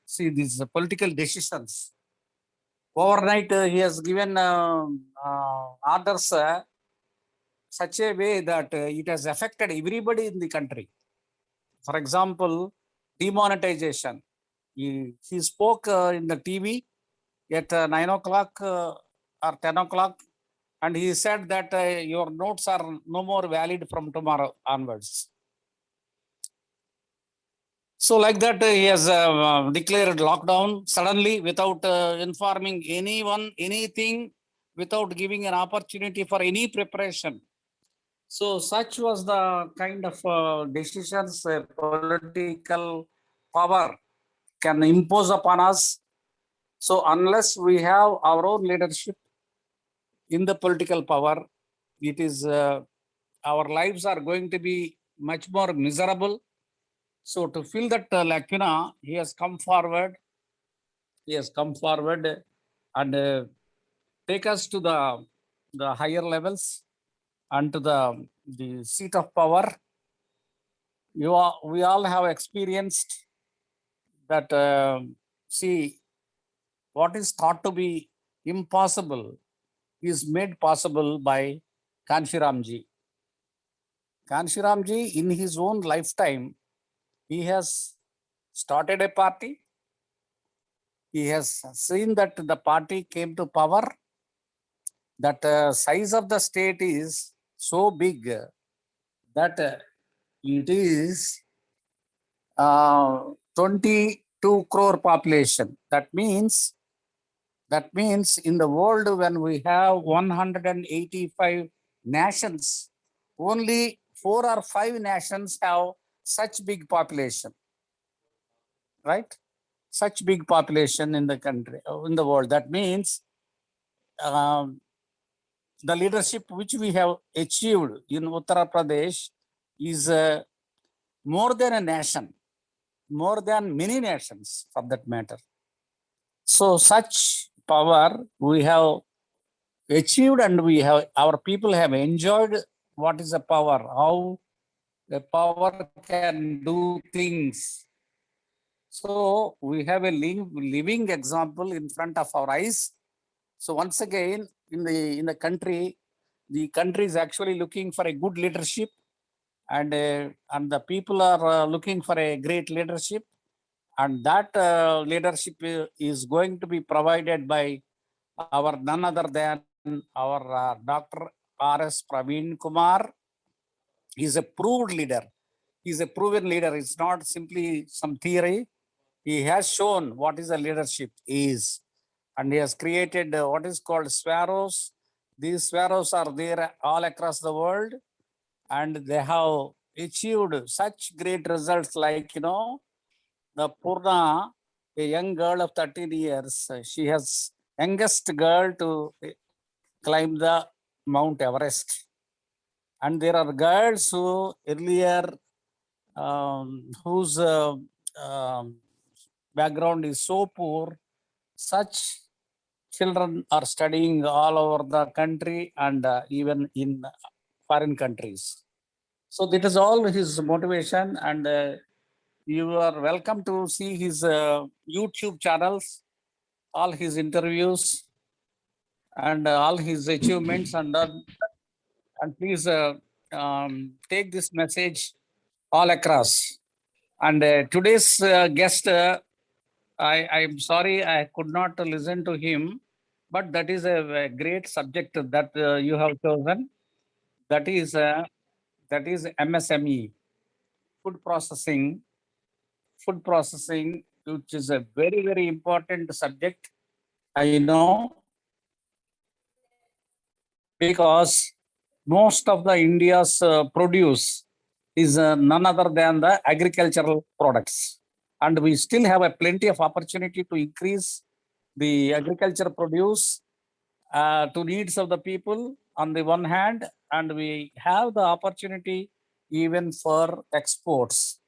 see, these political decisions. Overnight, he has given orders such a way that it has affected everybody in the country. For example, demonetization. He spoke in the TV at 9 o'clock or 10 o'clock, and he said that your notes are no more valid from tomorrow onwards. So like that, he has declared lockdown suddenly without informing anyone, anything, without giving an opportunity for any preparation. So such was the kind of decisions political power can impose upon us. So unless we have our own leadership in the political power, it is our lives are going to be much more miserable. So to fill that lacuna, he has come forward. He has come forward and take us to the higher levels and to the seat of power. We all have experienced that. See, what is thought to be impossible is made possible by Kanshiramji. Kanshiramji, in his own lifetime, he has started a party. He has seen that the party came to power, that size of the state is so big that it is 22 crore population. That means in the world, when we have 185 nations, only 4 or 5 nations have such big population, right? Such big population in the country, in the world. That means the leadership which we have achieved in Uttar Pradesh is more than a nation, more than many nations for that matter. So such power we have achieved, and our people have enjoyed what is the power, how the power can do things. So we have a living example in front of our eyes. So once again, in the country is actually looking for a good leadership, and the people are looking for a great leadership, and that leadership is going to be provided by our none other than our Dr. R.S. Praveen Kumar. He is a proved leader. He is a proven leader. It's not simply some theory. He has shown what is a leadership is, and he has created what is called sparrows. These sparrows are there all across the world, and they have achieved such great results, like, you know, the Purna, a young girl of 13 years. She has youngest girl to climb the Mount Everest. And there are girls who earlier, whose background is so poor, such children are studying all over the country and even in foreign countries. So that is all his motivation, and you are welcome to see his YouTube channels, all his interviews, and all his achievements, and please take this message all across. And today's guest, I'm sorry I could not listen to him, but that is a great subject that you have chosen. That is MSME, food processing. food processing, which is a very, very important subject. I know because most of the India's produce is none other than the agricultural products. And we still have a plenty of opportunity to increase the agriculture produce to needs of the people on the one hand, and we have the opportunity even for exports.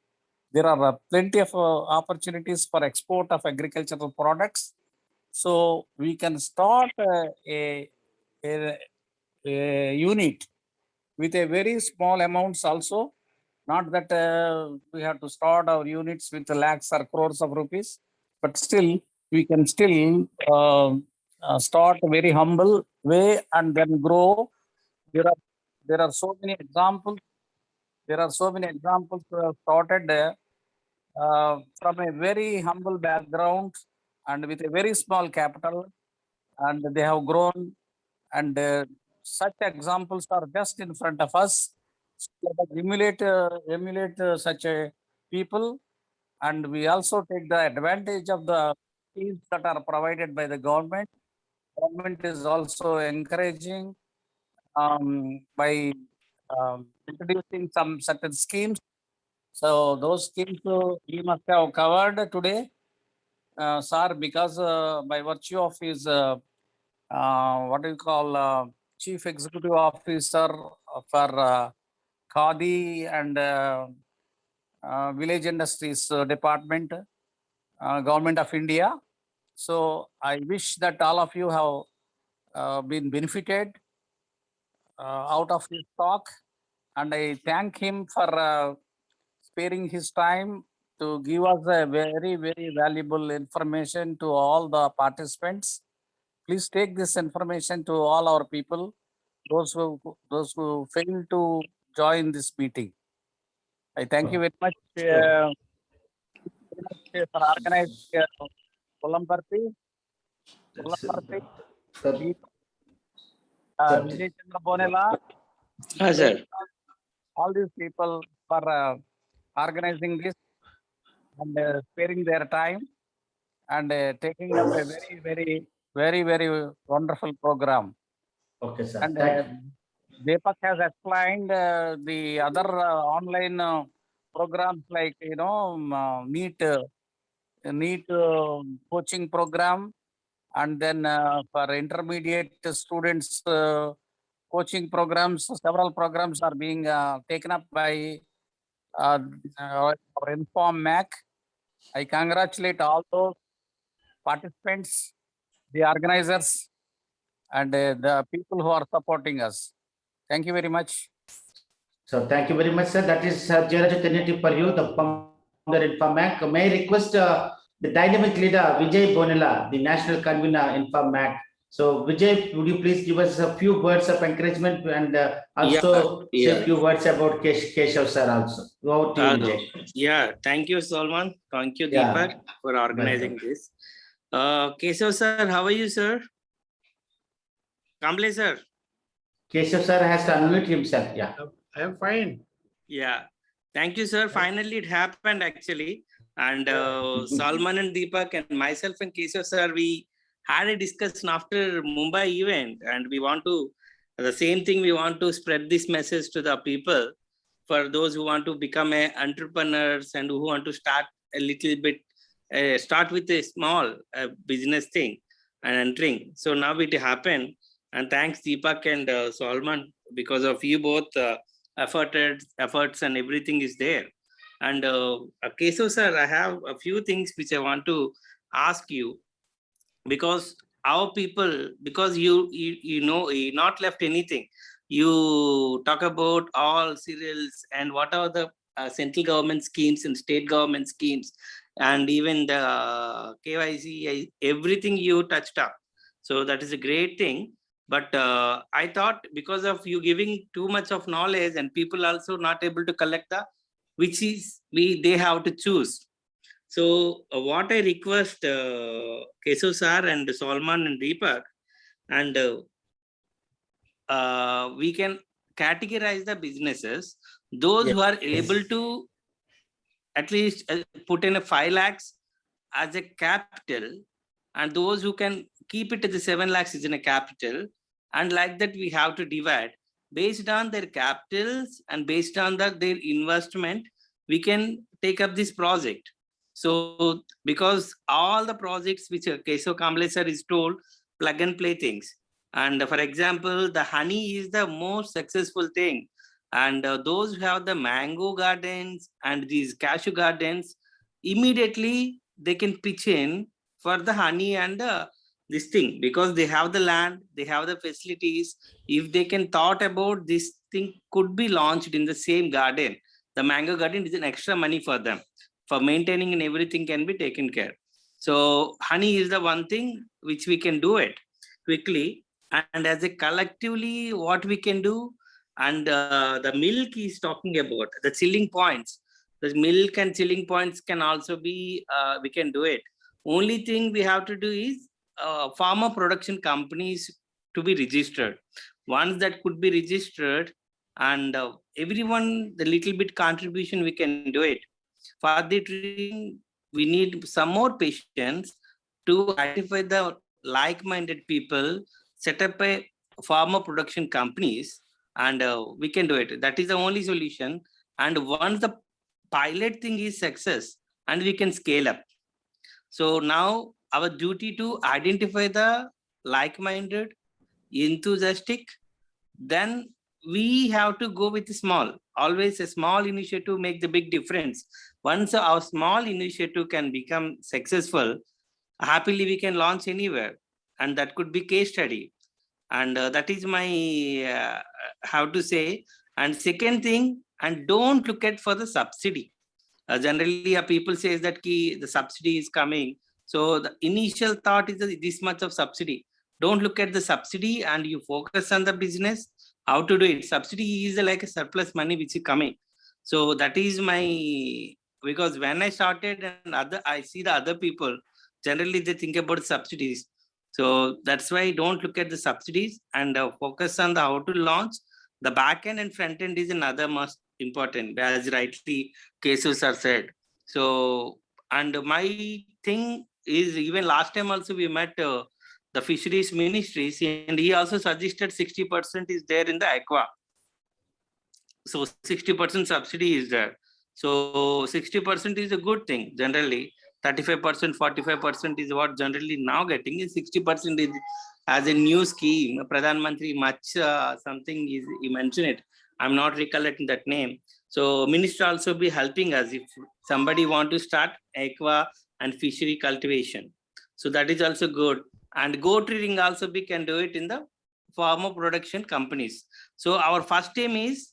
There are plenty of opportunities for export of agricultural products. So we can start a unit with a very small amounts also. Not that we have to start our units with lakhs or crores of rupees, but still we can still start a very humble way and then grow. There are so many examples. There are so many examples who have started from a very humble background and with a very small capital, and they have grown. And such examples are just in front of us. So let us emulate such a people, and we also take the advantage of the schemes that are provided by the government. Government is also encouraging by introducing some certain schemes. So those schemes we must have covered today, sir, because by virtue of his what do you call chief executive officer for Khadi and village industries department, government of India. So I wish that all of you have been benefited out of his talk, and I thank him for sparing his time to give us a very, very valuable information to all the participants. Please take this information to all our people, those who fail to join this meeting. I thank you very much for organizing Pulamparthi, Vijay Chandra Bonela, Sir. all these people for organizing this and sparing their time and taking up a very wonderful program. Okay, sir. And Thank you. Deepak has explained the other online programs like NEET coaching program, and then for intermediate students coaching programs. Several programs are being taken up by our Inform MAC. I congratulate all those participants, the organizers, and the people who are supporting us. Thank you very much. So thank you very much, sir. That is Jayaraj for you, the founder in FAMAC. May I request the dynamic leader, Vijay Bonela, the national convener in FAMAC. So Vijay, would you please give us a few words of encouragement and also say a few words about Keshav sir also. Over to you, Vijay. Yeah, thank you, Salman. Thank you, Deepak, for organizing this. Keshav sir, how are you, sir? Kamble sir. Keshav sir has to unmute himself. Yeah. I am fine. Yeah. Thank you, sir. Finally, it happened actually. And Salman and Deepak and myself and Keshav sir, we had a discussion after Mumbai event, and we want to, the same thing, we want to spread this message to the people for those who want to become entrepreneurs and who want to start a little bit, start with a small business thing and entering. So now it happened. And thanks Deepak and Salman, because of you both efforts and everything is there. And Keshav sir, I have a few things which I want to ask you, because our people, because you know, you not left anything. You talk about all cereals and what are the central government schemes and state government schemes, and even the KYC, everything you touched up. So that is a great thing. But I thought because of you giving too much of knowledge and people also not able to collect the, which is they have to choose. So what I request Keshav sir and Salman and Deepak, and we can categorize the businesses, those who are able to at least put in a 5 lakhs as a capital, and those who can keep it to the 7 lakhs is in a capital, and like that we have to divide based on their capitals and based on their investment, we can take up this project. So because all the projects which Keshav Kamble sir is told, plug and play things. And for example, the honey is the most successful thing. And those who have the mango gardens and these cashew gardens, immediately they can pitch in for the honey and this thing, because they have the land, they have the facilities. If they can thought about this thing could be launched in the same garden, the mango garden is an extra money for them. For maintaining and everything can be taken care. So honey is the one thing which we can do it quickly. And as a collectively, what we can do, and the milk is talking about the chilling points. The milk and chilling points can also be, we can do it. Only thing we have to do is pharma production companies to be registered. Once that could be registered, and everyone, the little bit contribution we can do it. For the training, we need some more patience to identify the like-minded people, set up a pharma production companies, and we can do it. That is the only solution. And once the pilot thing is success, and we can scale up. So now our duty to identify the like-minded, enthusiastic, then we have to go with small. Always a small initiative make the big difference. Once our small initiative can become successful, happily we can launch anywhere, and that could be case study. And that is my how to say. And second thing, and don't look at for the subsidy. Generally, people says that the subsidy is coming. So the initial thought is that this much of subsidy. Don't look at the subsidy, and you focus on the business, how to do it. Subsidy is like a surplus money which is coming. So that is my, because when I started and I see the other people, generally they think about subsidies. So that's why don't look at the subsidies, and focus on the how to launch. The back end and front end is another most important, as rightly Keshav sir said. So, and my thing is, even last time also we met the fisheries ministries, and he also suggested 60% is there in the aqua. So 60% subsidy is there. So 60% is a good thing generally. 35%, 45% is what generally now getting, is 60% is as a new scheme. Pradhan Mantri much something is, he mentioned it. I'm not recollecting that name. So minister also be helping us if somebody want to start aqua and fishery cultivation. So that is also good. And goat rearing also we can do it in the pharma production companies. So our first aim is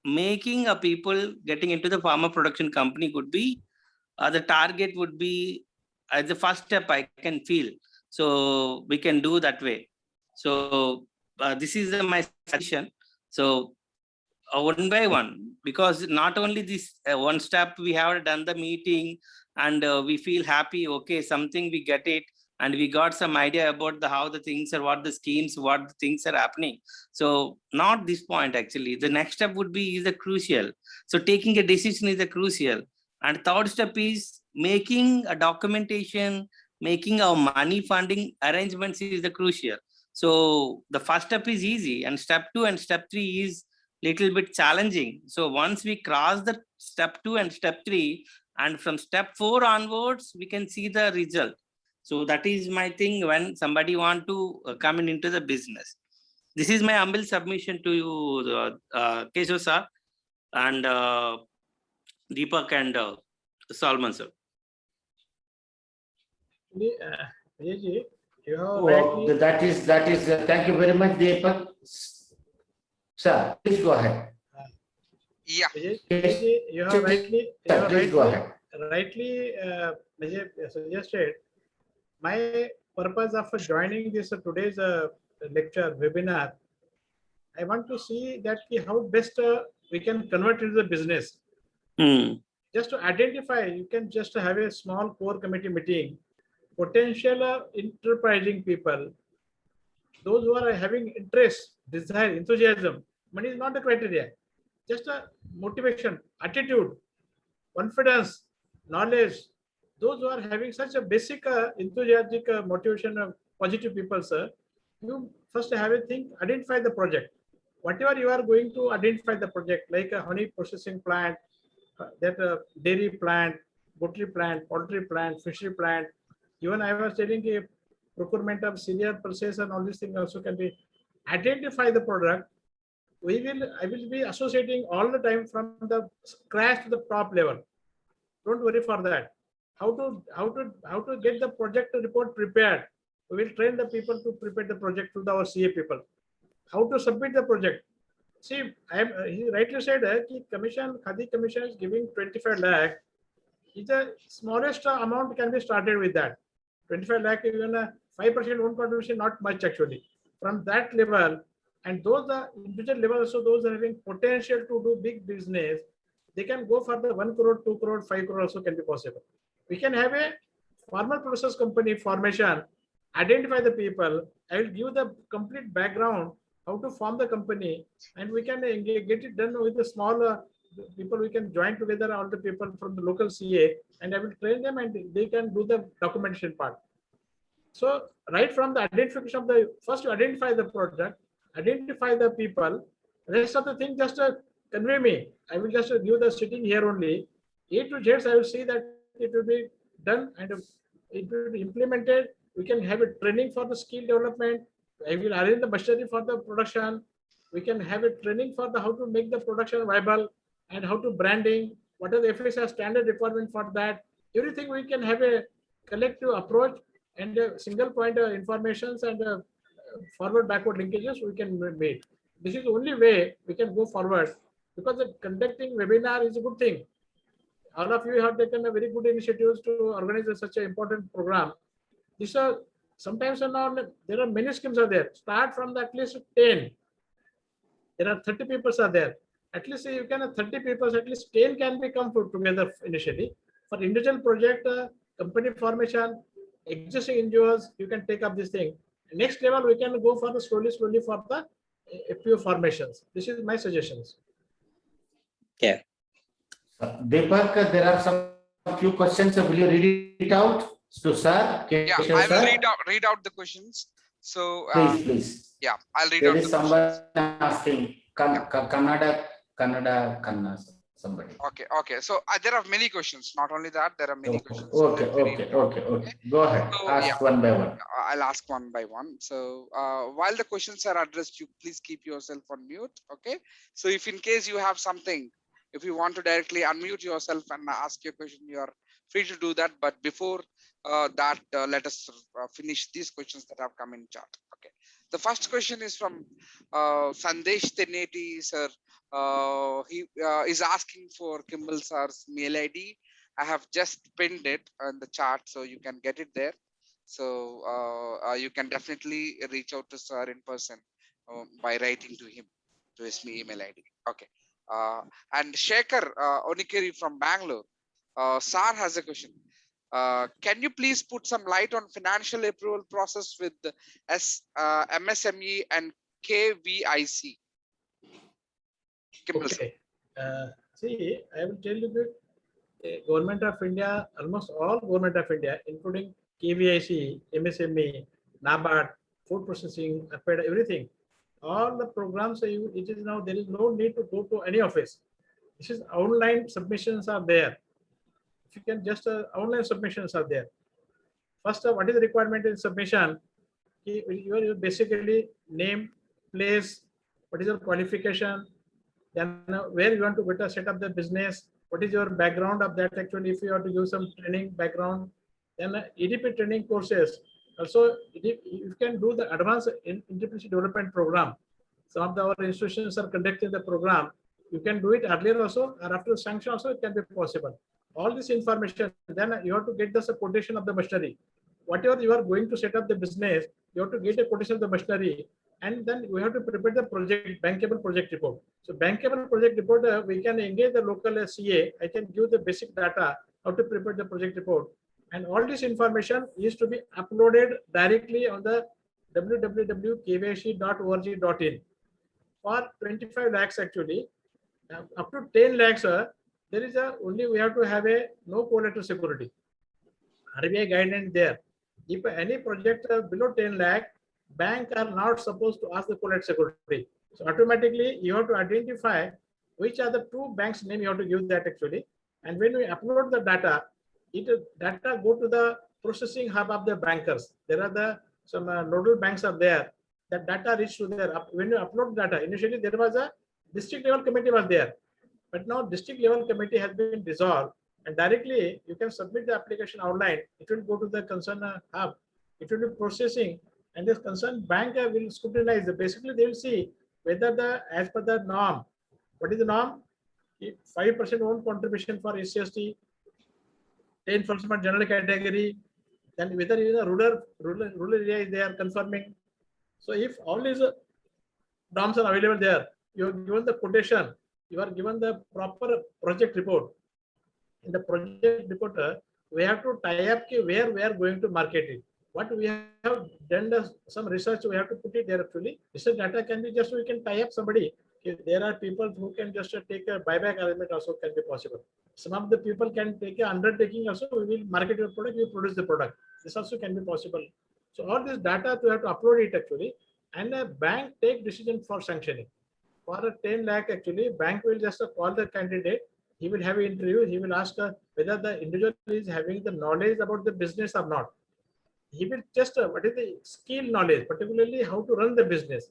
making a people getting into the pharma production company could be, the target would be as the first step I can feel. So we can do that way. So this is my suggestion. So one by one, because not only this one step we have done the meeting, and we feel happy, okay, something we get it, and we got some idea about the how the things are, what the schemes, what the things are happening. So not this point actually. The next step would be is the crucial. So taking a decision is the crucial. And third step is making a documentation, making our money funding arrangements is the crucial. So the first step is easy, and step 2 and step 3 is little bit challenging. So once we cross the step 2 and step 3, and from step 4 onwards, we can see the result. So that is my thing when somebody want to come into the business. This is my humble submission to you, Keshav sir, and Deepak and Salman sir. Vijay, you have Oh, rightly, that is, thank you very much, Deepak. Sir, please go ahead. Yeah. Vijay, you have rightly, Sir, please go ahead. Vijay suggested. My purpose of joining this today's lecture webinar, I want to see that how best we can convert into the business. Just to identify, you can just have a small core committee meeting, potential enterprising people, those who are having interest, desire, enthusiasm. Money is not the criteria, just a motivation, attitude. confidence, knowledge, those who are having such a basic enthusiastic motivation of positive people, sir, you first have a think, identify the project. Whatever you are going to identify the project, like a honey processing plant, that dairy plant, poultry plant, fishery plant. Even I was telling a procurement of cereal process and all these things also can be identify the product. I will be associating all the time from the scratch to the top level. Don't worry for that. How to get the project report prepared. We will train the people to prepare the project to our CA people. How to submit the project. See, he rightly said that Khadi Commission is giving 25 lakh. Is the smallest amount can be started with that. 25 lakh, even a 5% loan contribution, not much actually. From that level, and those are individual level, so those are having potential to do big business, they can go for the 1 crore, 2 crore, 5 crore also can be possible. We can have a formal process company formation, identify the people. I will give the complete background, how to form the company, and we can get it done with the small people. We can join together all the people from the local CA, and I will train them, and they can do the documentation part. So right from the identification of the, first you identify the project, identify the people, rest of the thing just convey me. I will just give the sitting here only. A to Z, I will see that it will be done and it will be implemented. We can have a training for the skill development. I will arrange the machinery for the production. We can have a training for the how to make the production viable and how to branding. What are the FSI standard requirement for that? Everything we can have a collective approach and a single point informations and forward backward linkages we can make. This is the only way we can go forward, because the conducting webinar is a good thing. All of you have taken a very good initiatives to organize such an important program. These are sometimes there are many schemes are there. Start from the at least 10. There are 30 people are there. At least you can have 30 people, at least 10 can become put together initially. For individual project, company formation, existing NGOs, you can take up this thing. Next level, we can go for the slowly for the FPO formations. This is my suggestions. Yeah. Deepak, there are some few questions. Will you read it out to sir? Yeah, I will read out the questions. So Please. yeah, I'll read There out is the someone questions. asking Kannada, somebody. Okay. So there are many questions. Not only that, there are many questions. Okay. Go ahead. So, Ask one by one. I'll ask one by one. So while the questions are addressed, you please keep yourself on mute. Okay. So if in case you have something, if you want to directly unmute yourself and ask your question, you are free to do that. But before that, let us finish these questions that have come in chat. Okay. The first question is from Sandesh Teneti, sir. He is asking for Kimball sir's mail ID. I have just pinned it on the chart, so you can get it there. So you can definitely reach out to sir in person by writing to him, to his email ID. Okay. And Shekhar Onikeri from Bangalore, sir has a question. Can you please put some light on financial approval process with the MSME and KVIC? Okay. See, I will tell you that Government of India, almost all Government of India, including KVIC, MSME, NABARD, food processing, APEDA, everything, all the programs, it is now, there is no need to go to any office. This is online submissions are there. If you can just online submissions are there. First, what is the requirement in submission? You basically name, place, what is your qualification, then where you want to better set up the business, what is your background of that actually, if you have to give some training background, then EDP training courses. Also, you can do the advanced entrepreneurship development program. Some of our institutions are conducting the program. You can do it earlier also, or after sanction also, it can be possible. All this information, then you have to get the quotation of the machinery. Whatever you are going to set up the business, you have to get a quotation of the machinery, and then we have to prepare the project, bankable project report. So bankable project report, we can engage the local CA. I can give the basic data, how to prepare the project report. And all this information is to be uploaded directly on the www.kvc.org.in. For 25 lakhs actually, up to 10 lakhs, there is a only we have to have a no collateral security. RBI guidelines there. If any project below 10 lakh, bank are not supposed to ask the collateral security. So automatically you have to identify which are the two banks name you have to give that actually. And when we upload the data, data go to the processing hub of the bankers. There are some nodal banks are there. That data reach to there. When you upload data, initially there was a district level committee was there, but now district level committee has been dissolved, and directly you can submit the application online. It will go to the concerned hub. It will be processing, and this concerned bank will scrutinize. Basically, they will see whether as per the norm. What is the norm? 5% own contribution for SC/ST, 10% for general category. Then whether in a rural area they are confirming. So if all these norms are available there, you are given the quotation, you are given the proper project report. In the project report, we have to tie up where we are going to market it. What we have done some research, we have to put it there actually. Research data can be just, we can tie up somebody. There are people who can just take a buyback arrangement also can be possible. Some of the people can take an undertaking also, we will market your product, we produce the product. This also can be possible. So all this data we have to upload it actually, and a bank take decision for sanctioning. For a 10 lakh actually, bank will just call the candidate. He will have an interview. He will ask whether the individual is having the knowledge about the business or not. He will just what is the skill knowledge, particularly how to run the business.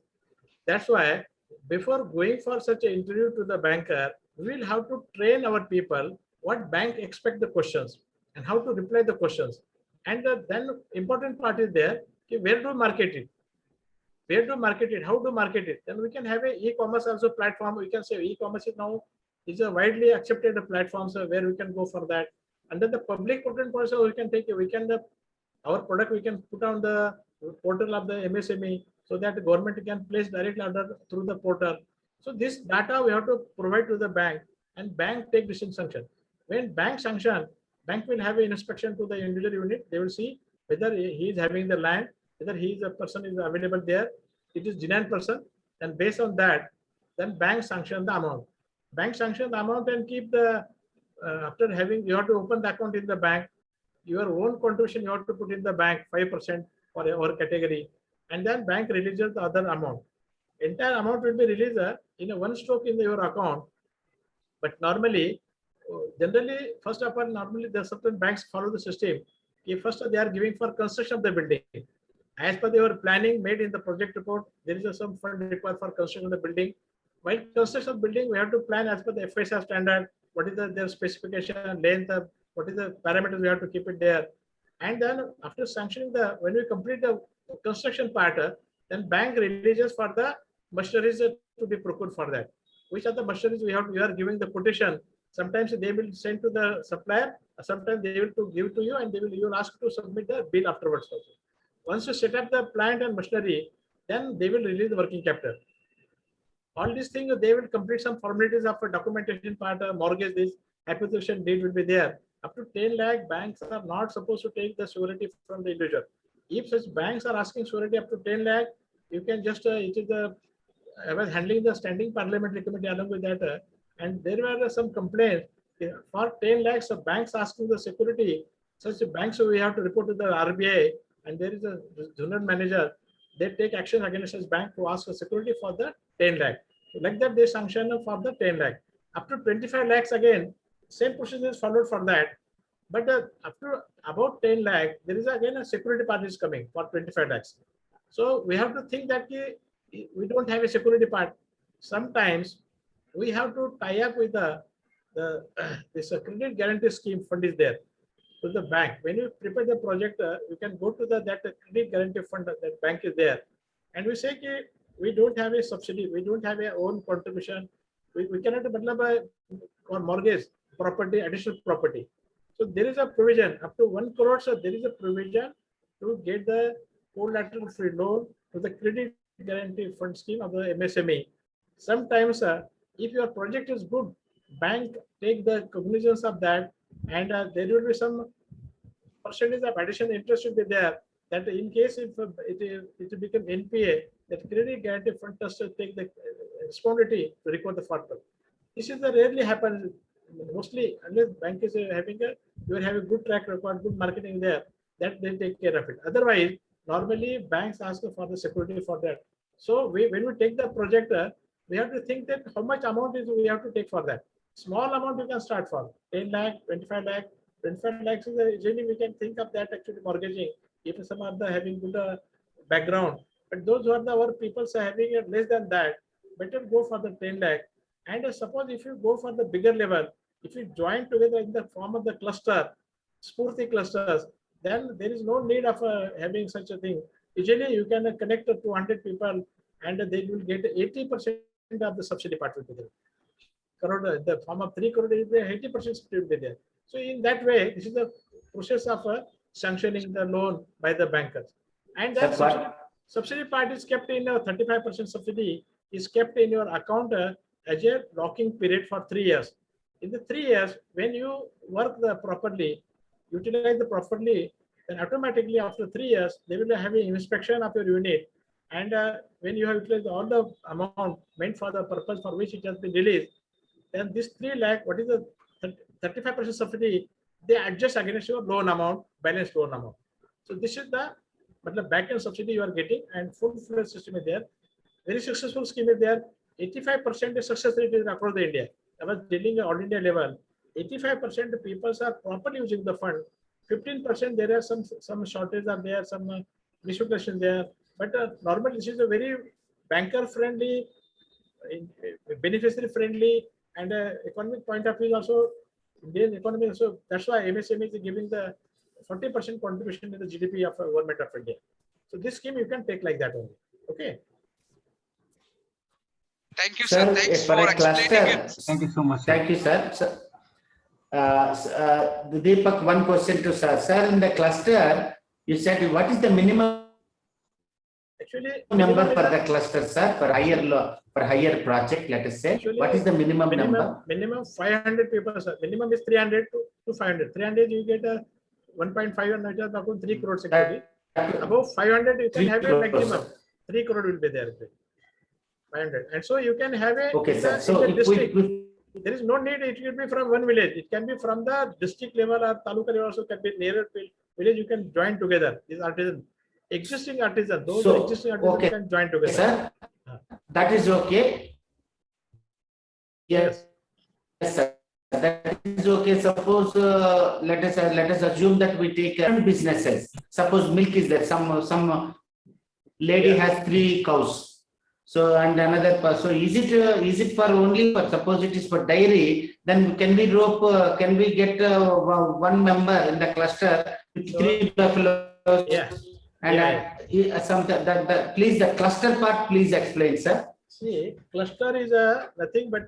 That's why before going for such an interview to the banker, we will have to train our people what bank expect the questions and how to reply the questions. And then important part is there, where to market it? Where to market it? How to market it? Then we can have a e-commerce also platform. We can say e-commerce is now is a widely accepted platform, so where we can go for that. Under the public portal also we can take our product we can put on the portal of the MSME so that the government can place direct order through the portal. So this data we have to provide to the bank, and bank take decision sanction. When bank sanction, bank will have an inspection to the individual unit. They will see whether he is having the land, whether he is a person is available there. It is genuine person, and based on that, then bank sanction the amount. Bank sanction the amount and keep the after having you have to open the account in the bank. Your own contribution you have to put in the bank 5% for our category, and then bank releases the other amount. Entire amount will be released in a one stroke in your account. But normally, generally, first of all, normally the certain banks follow the system. If first they are giving for construction of the building. As per their planning made in the project report, there is some fund required for construction of the building. While construction of building, we have to plan as per the FSR standard. What is their specification, length, what is the parameters we have to keep it there. And then after sanctioning when we complete the construction part, then bank releases for the machineries to be procured for that. Which are the machineries we are giving the quotation. Sometimes they will send to the supplier, sometimes they will give to you, and you will ask to submit the bill afterwards also. Once you set up the plant and machinery, then they will release the working capital. All these things, they will complete some formalities of a documentation part, mortgage, this acquisition deed will be there. Up to 10 lakh, banks are not supposed to take the surety from the individual. If such banks are asking surety up to 10 lakh, you can just, I was handling the standing parliamentary committee along with that, and there were some complaints for 10 lakhs of banks asking the security. Such banks, we have to report to the RBI, and there is a zonal manager. They take action against such bank to ask for security for the 10 lakh. Like that, they sanction for the 10 lakh. Up to 25 lakhs again, same procedure is followed for that. But up to about 10 lakh, there is again a security part is coming for 25 lakhs. So we have to think that we don't have a security part. Sometimes we have to tie up with this credit guarantee scheme fund is there to the bank. When you prepare the project, you can go to that credit guarantee fund, that bank is there. And we say, we don't have a subsidy, we don't have our own contribution. We cannot or mortgage property, additional property. So there is a provision up to 1 crore. So there is a provision to get the collateral free loan to the credit guarantee fund scheme of the MSME. Sometimes if your project is good, bank take the cognizance of that, and there will be some percentage of additional interest will be there. That in case if it become NPA, that credit guarantee fund has to take the responsibility to record the fund. This is the rarely happens. mostly unless bank is having a, you are having good track record, good marketing there, that they take care of it. Otherwise, normally banks ask for the security for that. So when we take the project, we have to think that how much amount is we have to take for that. Small amount you can start for 10 lakh, 25 lakh, 25 lakhs is usually we can think of that actually mortgaging if some are the having good background. But those who are the our people are having less than that, better go for the 10 lakh. And suppose if you go for the bigger level, if you join together in the form of the cluster, Spurti clusters, then there is no need of having such a thing. Usually you can connect to 200 people and they will get 80% of the subsidy part will be there. Crore, the form of 3 crore, 80% subsidy will be there. So in that way, this is the process of sanctioning the loan by the bankers. And that subsidy part is kept in 35% subsidy is kept in your account as a locking period for 3 years. In the 3 years, when you work the properly, utilize the properly, then automatically after 3 years, they will have an inspection of your unit. And when you have utilized all the amount meant for the purpose for which it has been released, then this 3 lakh, what is the 35% subsidy, they adjust against your loan amount, balance loan amount. So this is the back end subsidy you are getting, and full-fledged system is there. Very successful scheme is there. 85% success rate is across the India. I was dealing at all India level. 85% of people are properly using the fund. 15% there are some shortage are there, some misutilization there. But normally this is a very banker friendly, beneficiary friendly, and economic point of view also Indian economy. So that's why MSME is giving the 40% contribution in the GDP of government of India. So this scheme you can take like that only. Okay. Thank you, sir. Thanks for for a explaining it. Thank you so much. Thank you, sir. Deepak, one question to sir. Sir, in the cluster, you said what is the minimum Actually, number for the cluster, sir, for higher project, let us say? Actually, what is the minimum number? Minimum 500 people, sir. Minimum is 300 to 500. 300 you get a 1.5 and not about 3 crores actually. Above 500 you can have a maximum. 3 crore will be there. 500. And so you can have a Okay, sir. in So the if district. we There is no need. It will be from one village. It can be from the district level or taluka level. Also can be nearer village. You can join together. These artisans, existing artisans, those So, existing artisans okay, can join together. sir, that is okay. Yes, sir. That is okay. Suppose let us assume that we take businesses. Suppose milk is there. Some lady has 3 cows. So and another person. So is it for only for, suppose it is for dairy? Then can we can we get one member in the cluster with 3 buffaloes? Yeah. And please, the cluster part, please explain, sir. See, cluster is nothing but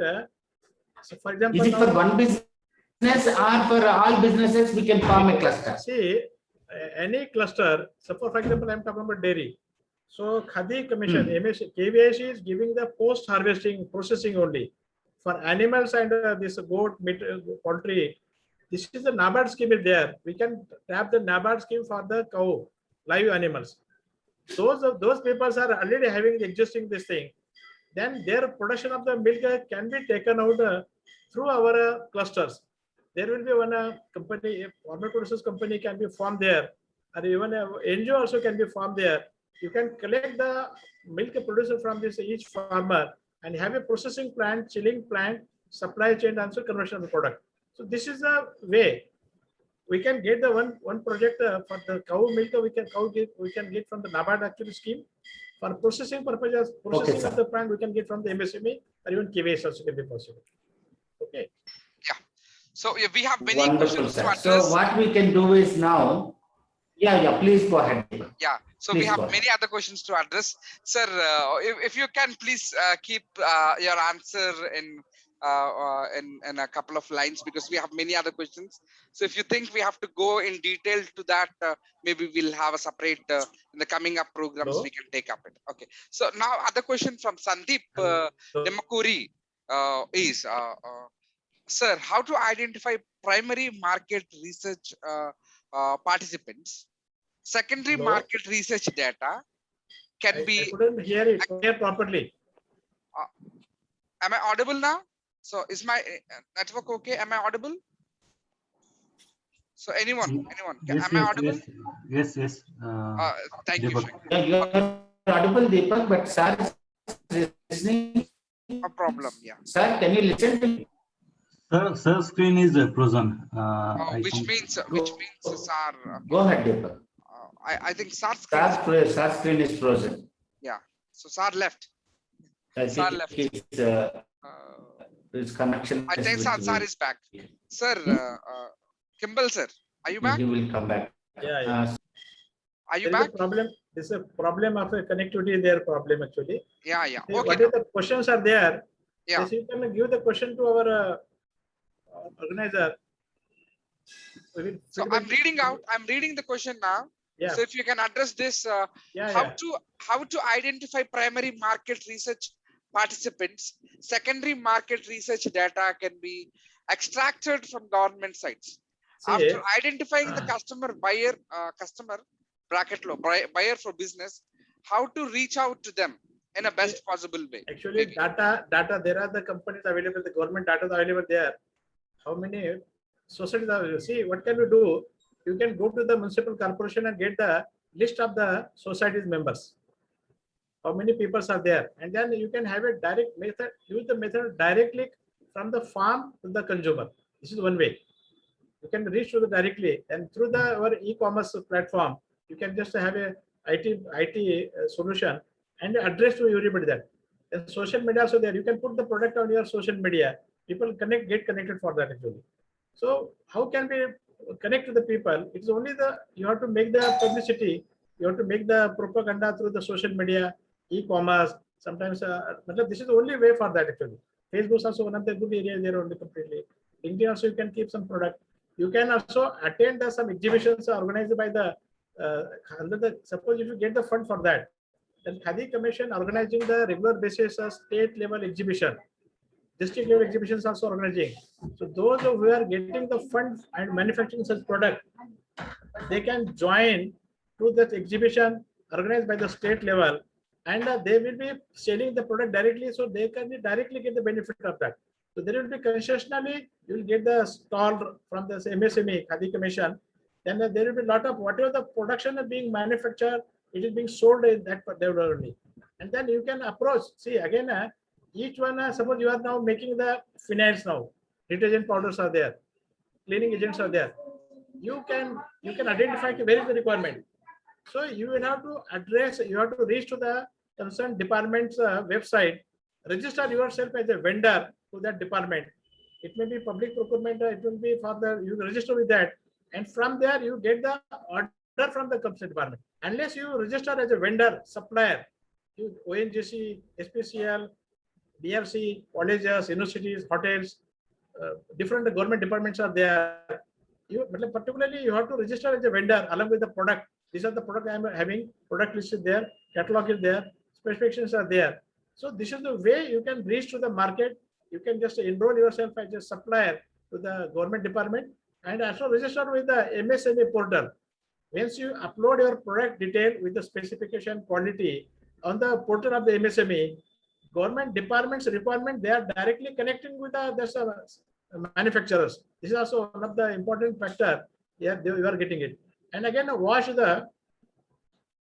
so for example, is it for one business or for all businesses we can form a cluster? See, any cluster, suppose for example, I'm talking about dairy. So Khadi Commission, KVIC is giving the post-harvesting processing only for animals and this goat, meat, poultry. This is the NABARD scheme is there. We can tap the NABARD scheme for the cow, live animals. Those people are already having existing this thing. Then their production of the milk can be taken out through our clusters. There will be one company, a farmer producers company can be formed there, or even an NGO also can be formed there. You can collect the milk producer from this each farmer and have a processing plant, chilling plant, supply chain, and also conversion of the product. So this is the way we can get the one project for the cow milk. We can get from the NABARD actually scheme. For processing purposes, processing of the plant we can get from the MSME or even KVS also can be possible. Okay. Yeah. So we have many Wonderful, questions sir. to address. So what we can do is now. Yeah. Please go ahead. Yeah. So Please we have many other questions to address, sir. If you can please keep your answer in a couple of lines, because we have many other questions. So if you think we have to go in detail to that, maybe we'll have a separate in the coming up programs. We can take up it. Okay. So now other question from Sandeep Demakuri is, sir, how to identify primary market research participants? Secondary market research data can be. I couldn't hear it properly. Am I audible now? So is my network okay? Am I audible? So anyone, Yes, am I yes, audible? yes. Thank you. Deepak. Shankar. Yeah, you are audible, Deepak, but sir is listening. A problem, yeah. Sir, can you listen to me? Sir, screen is frozen. Which means, sir. Go ahead, Deepak. I think SAR screen. Sir screen is frozen. Yeah. So SAR left. I Sir think left. his connection. I think SAR is back. Sir, Kimball sir, are you back? He will come back. Yeah. Are you There is back? a problem. There's a problem of a connectivity. Their problem actually. Yeah. See, Okay. what if the questions are there? Yeah. Yes, you can give the question to our organizer. So I'm reading the question now. Yeah. So if you can address this, how to identify primary market research participants, secondary market research data can be extracted from government sites. After identifying the customer buyer for business, how to reach out to them in a best possible way. Actually, data, there are the companies available, the government data is available there. How many societies are, see, what can you do? You can go to the municipal corporation and get the list of the society's members. How many people are there? And then you can have a direct method, use the method directly from the farm to the consumer. This is one way. You can reach to the directly, and through our e-commerce platform, you can just have a IT solution and address to everybody there. And social media also there. You can put the product on your social media. People get connected for that actually. So how can we connect to the people? It's only you have to make the publicity. You have to make the propaganda through the social media, e-commerce. Sometimes this is the only way for that actually. Facebook is also one of the good areas there only completely. LinkedIn also you can keep some product. You can also attend some exhibitions organized by suppose if you get the fund for that, then Khadi Commission organizing the regular basis state level exhibition, district level exhibitions also organizing. So those who are getting the funds and manufacturing such product, they can join to that exhibition organized by the state level, and they will be selling the product directly, so they can directly get the benefit of that. So there will be concessionally, you will get the stall from the MSME, Khadi Commission. Then there will be a lot of whatever the production is being manufactured, it is being sold in that only. And then you can approach, see again, each one, suppose you are now making the finance now, detergent powders are there, cleaning agents are there. You can identify where is the requirement. So you will have to address, you have to reach to the concerned department's website, register yourself as a vendor to that department. It may be public procurement, it will be for you register with that. And from there, you get the order from the concerned department. Unless you register as a vendor, supplier, ONGC, SPCL, DRC, colleges, universities, hotels, different government departments are there. Particularly, you have to register as a vendor along with the product. These are the product I am having, product list is there, catalog is there, specifications are there. So this is the way you can reach to the market. You can just enroll yourself as a supplier to the government department and also register with the MSME portal. Once you upload your product detail with the specification quality on the portal of the MSME, government department's requirement, they are directly connecting with the manufacturers. This is also one of the important factor. Yeah, you are getting it. And again, watch the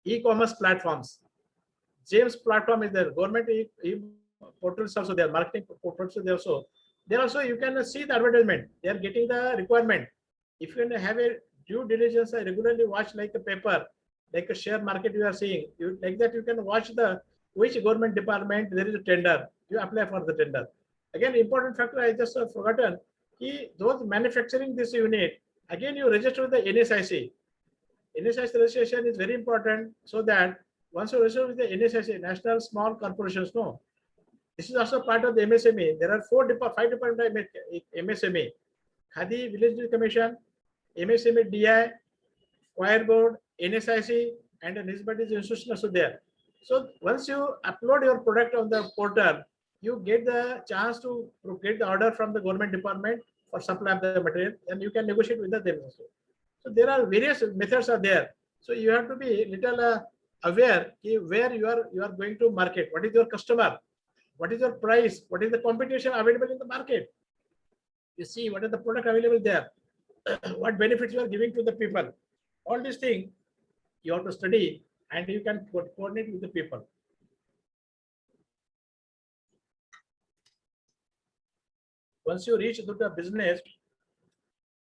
e-commerce platforms. James platform is there. Government portals also there. Marketing portals there also. There also you can see the advertisement. They are getting the requirement. If you can have a due diligence, I regularly watch like a paper, like a share market you are seeing. You like that you can watch which government department there is a tender. You apply for the tender. Again, important factor I just forgotten. Those manufacturing this unit, again you register with the NSIC. NSIC registration is very important so that once you register with the NSIC, National Small Corporations, no. This is also part of the MSME. There are 5 departments of MSME. Khadi Village Commission, MSME DI, Choir Board, NSIC, and Nisbati's institution also there. So once you upload your product on the portal, you get the chance to get the order from the government department for supply of the material, and you can negotiate with them also. So there are various methods are there. So you have to be little aware where you are going to market. What is your customer? what is your price, what is the competition available in the market. You see what is the product available there, what benefits you are giving to the people. All these things you have to study and you can coordinate with the people. Once you reach to the business,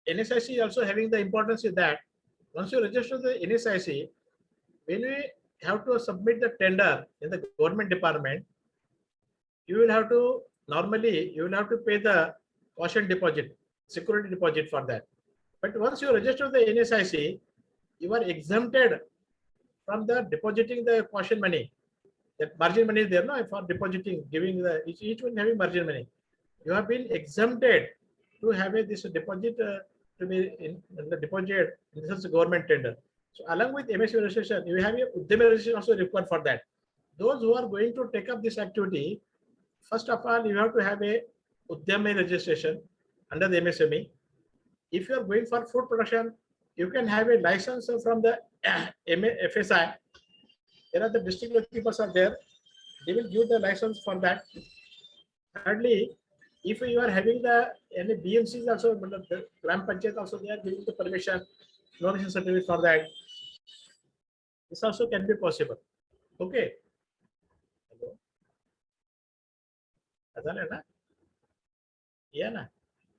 NSIC is also having the importance is that once you register the NSIC, when we have to submit the tender in the government department, you will have to normally you will have to pay the caution deposit, security deposit for that. But once you register the NSIC, you are exempted from the depositing the caution money. That margin money is there, no, for depositing, giving the each one having margin money. You have been exempted to have this deposit to be in the deposit. This is a government tender. So along with MSME registration, you have a Udyami registration also required for that. Those who are going to take up this activity, first of all, you have to have a Udyami registration under the MSME. If you are going for food production, you can have a license from the FSI. There are the district level people are there. They will give the license for that. Thirdly, if you are having the any BMCs also, the Gram Panchayat also, they are giving the permission, nomination certificate for that. This also can be possible. Okay. Hello. Adala na? Yeah na.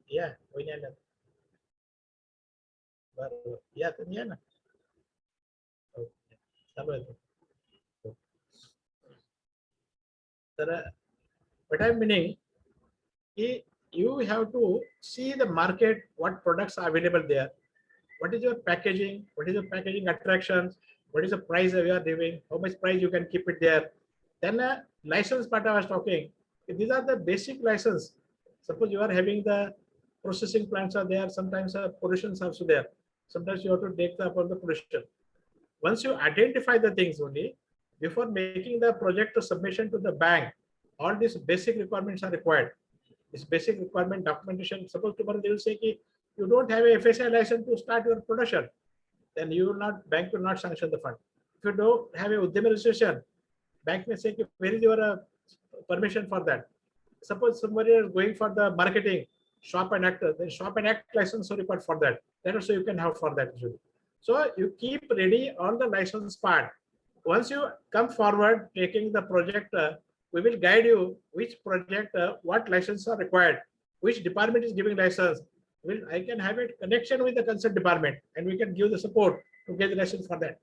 Yeah. Why na? Yeah, yeah na. Okay. What I'm meaning, you have to see the market, what products are available there, what is your packaging, what is your packaging attractions, what is the price that you are giving, how much price you can keep it there. Then a license part I was talking, these are the basic license. Suppose you are having the processing plants are there, sometimes pollutions are also there. Sometimes you have to take upon the pollution. Once you identify the things only, before making the project submission to the bank, all these basic requirements are required. This basic requirement documentation. Suppose tomorrow they will say you don't have a FSI license to start your production, then you will not, bank will not sanction the fund. If you don't have a Udyami registration, bank may say where is your permission for that. Suppose somebody is going for the marketing, shop and act, then shop and act license are required for that. That also you can have for that. So you keep ready on the license part. Once you come forward taking the project, we will guide you which project, what licenses are required, which department is giving license. I can have a connection with the concerned department and we can give the support to get the license for that.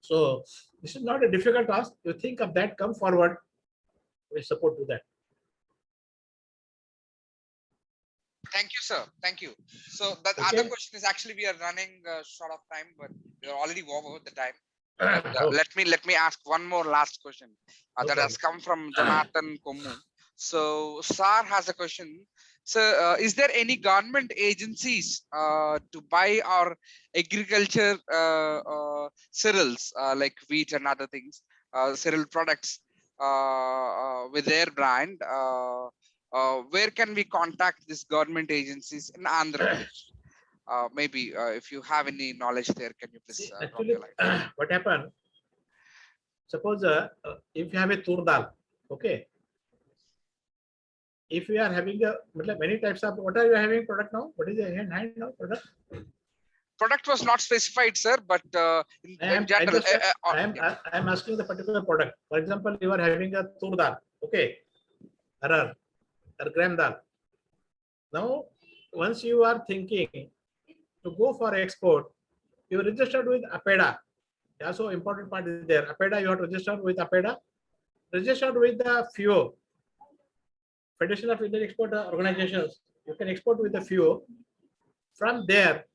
So this is not a difficult task. You think of that, come forward, we support to that. Thank you, sir. Thank you. So the Okay. other question is actually we are running short of time, but we are already over the time. Oh. Let me ask one more last question No that has come from Jonathan Komu. So Sar has a question. So is there any government agencies to buy our agriculture cereals like wheat and other things, cereal products with their brand? Where can we contact these government agencies in Andhra Pradesh? Maybe if you have any knowledge there, can you please See, drop actually, your light? what happened? Suppose if you have a tur dal, okay. If you are having many types of, what are you having product now? What is your hand now product? Product was not specified, sir, but in general, I am asking the particular product. For example, you are having a tur dal, okay, arar or gram dal. Now, once you are thinking to go for export, you registered with APEDA. Yeah, so important part is there. APEDA, you have to register with APEDA, registered with the FIO, Federation of Indian Export Organizations. You can export with the FIO. From there,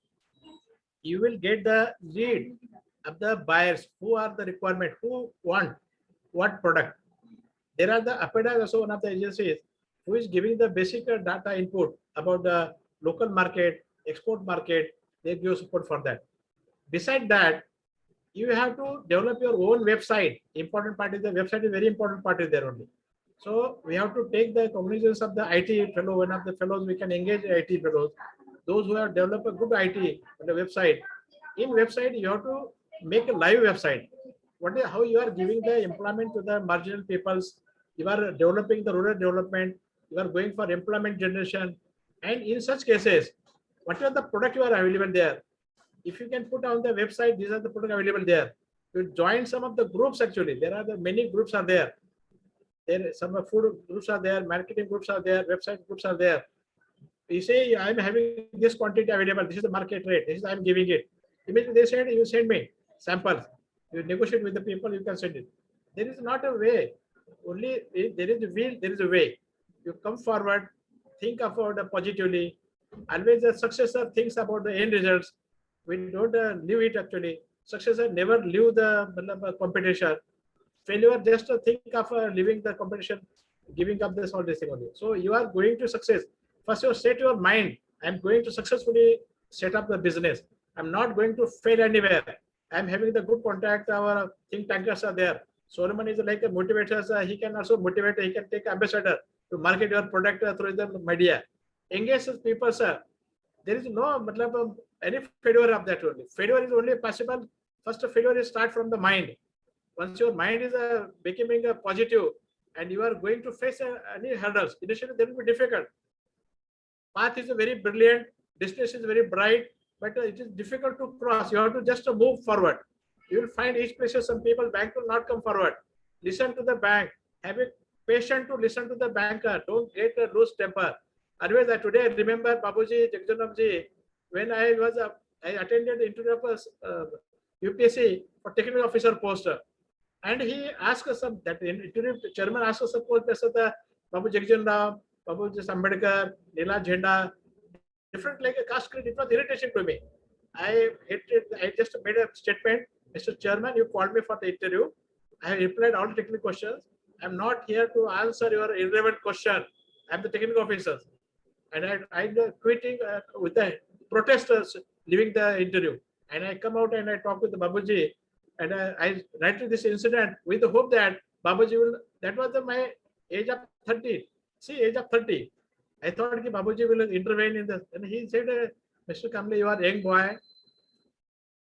you will get the lead of the buyers who are the requirement, who want what product. There are the APEDA, also one of the agencies who is giving the basic data input about the local market, export market. They give support for that. Beside that, you have to develop your own website. Important part is the website is very important part is there only. So we have to take the cognizance of the IT fellow, one of the fellows we can engage IT fellows. Those who have developed a good IT on the website. In website, you have to make a live website. how you are giving the employment to the marginal peoples. You are developing the rural development. You are going for employment generation. And in such cases, whatever the product you are available there, if you can put on the website, these are the product available there. You join some of the groups actually. There are the many groups are there. There some food groups are there, marketing groups are there, website groups are there. You say I'm having this quantity available. This is the market rate. This is I'm giving it. Immediately they said you send me samples. You negotiate with the people. You can send it. There is not a way. Only if there is a will. There is a way. You come forward. Think about it positively. Always the successor thinks about the end results. We don't leave it actually. Successor never leave the competition. Failure just to think of leaving the competition, giving up this all this thing only. So you are going to success. First, you set your mind. I'm going to successfully set up the business. I'm not going to fail anywhere. I'm having the good contact. Our think tankers are there. Solomon is like a motivator. He can also motivate. He can take ambassador to market your product through the media. Engage with people, sir. There is no any failure of that only. Failure is only possible. First, failure is start from the mind. Once your mind is becoming a positive and you are going to face any hurdles, initially there will be difficult. Path is very brilliant, destination is very bright, but it is difficult to cross. You have to just move forward. You will find each place some people, bank will not come forward. Listen to the bank. Have a patient to listen to the banker. Don't get a loose temper. Otherwise, today I remember Babuji Jagjanamji, when I was I attended interview of UPSC for technical officer post. And he asked us some that interview chairman asked us suppose the Babu Jagjan Rao, Babu Ambedkar, Neela Jhenda, different like a caste creed. It was irritation to me. I just made a statement, Mr. Chairman, you called me for the interview. I replied all technical questions. I'm not here to answer your irrelevant question. I'm the technical officer. And I'm quitting with the protesters leaving the interview. And I come out and I talk with the Babuji. And I write to this incident with the hope that Babuji will, that was my age of 30. See, age of 30. I thought that Babuji will intervene in this. And he said, Mr. Kamble, you are a young boy.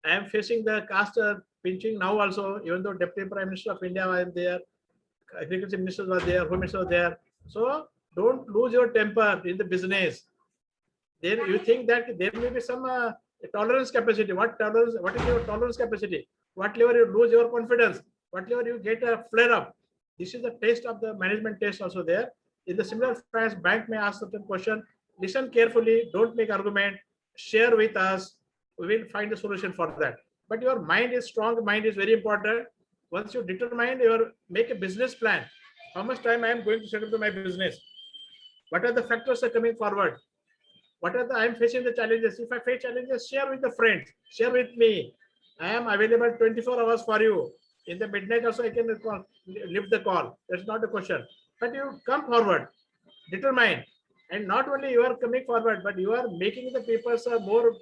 I am facing the caste pinching now also, even though Deputy Prime Minister of India was there, Agriculture Minister was there, Home Minister was there. So don't lose your temper in the business. Then you think that there may be some tolerance capacity. What is your tolerance capacity? Whatever you lose your confidence, whatever you get a flare up. This is the test of the management test also there. In the similar fashion, bank may ask certain question. Listen carefully, don't make argument, share with us. We will find a solution for that. But your mind is strong, mind is very important. Once you determine make a business plan. How much time I am going to set up my business? What are the factors are coming forward? What are I am facing the challenges? If I face challenges, share with the friends, share with me. I am available 24 hours for you. In the midnight also I can lift the call. That's not a question. But you come forward, determine. And not only you are coming forward, but you are making the people more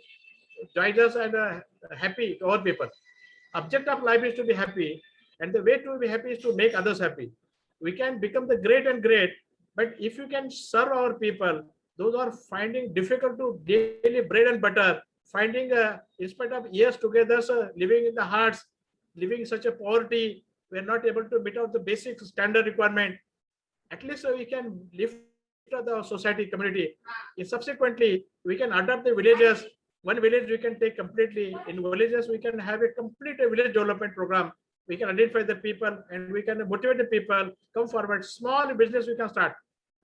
joyous and happy to our people. Object of life is to be happy. And the way to be happy is to make others happy. We can become the great and great. But if you can serve our people, those are finding difficult to daily bread and butter, finding in spite of years together, living in the hearts, living in such a poverty, we are not able to meet out the basic standard requirement. At least we can lift the society, community. And subsequently, we can adopt the villages. One village we can take completely. In villages, we can have a complete village development program. We can identify the people and we can motivate the people, come forward. Small business we can start.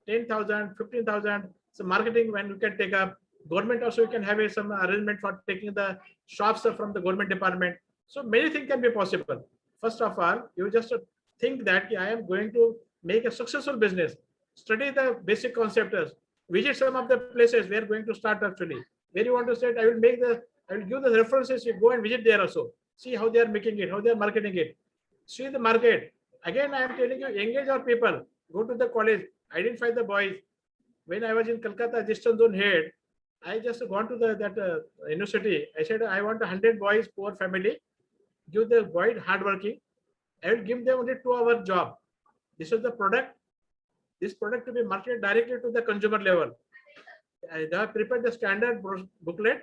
10,000, 15,000. So marketing when we can take up. Government also we can have some arrangement for taking the shops from the government department. So many things can be possible. First of all, you just think that I am going to make a successful business. Study the basic concepts. Visit some of the places we are going to start actually. Where you want to start, I will give the references. You go and visit there also. See how they are making it, how they are marketing it. See the market. Again, I am telling you, engage our people. Go to the college, identify the boys. When I was in Kolkata, distance zone head, I just gone to that university. I said, I want 100 boys, poor family. Give the boy hardworking. I will give them only 2-hour job. This is the product. This product to be marketed directly to the consumer level. They have prepared the standard booklet.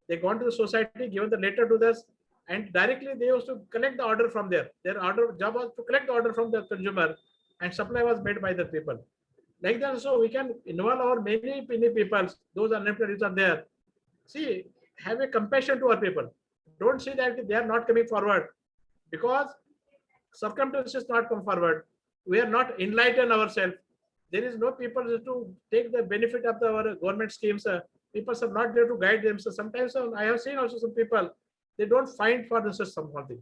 They gone to the society, given the letter to the and directly they used to collect the order from there. Their order job was to collect the order from the consumer, and supply was made by the people. Like that, so we can involve our many people, those unemployed are there. See, have a compassion to our people. Don't see that they are not coming forward because circumstances not come forward. We are not enlightened ourselves. There is no people to take the benefit of our government schemes. People are not there to guide them. So sometimes I have seen also some people, they don't find for themselves something.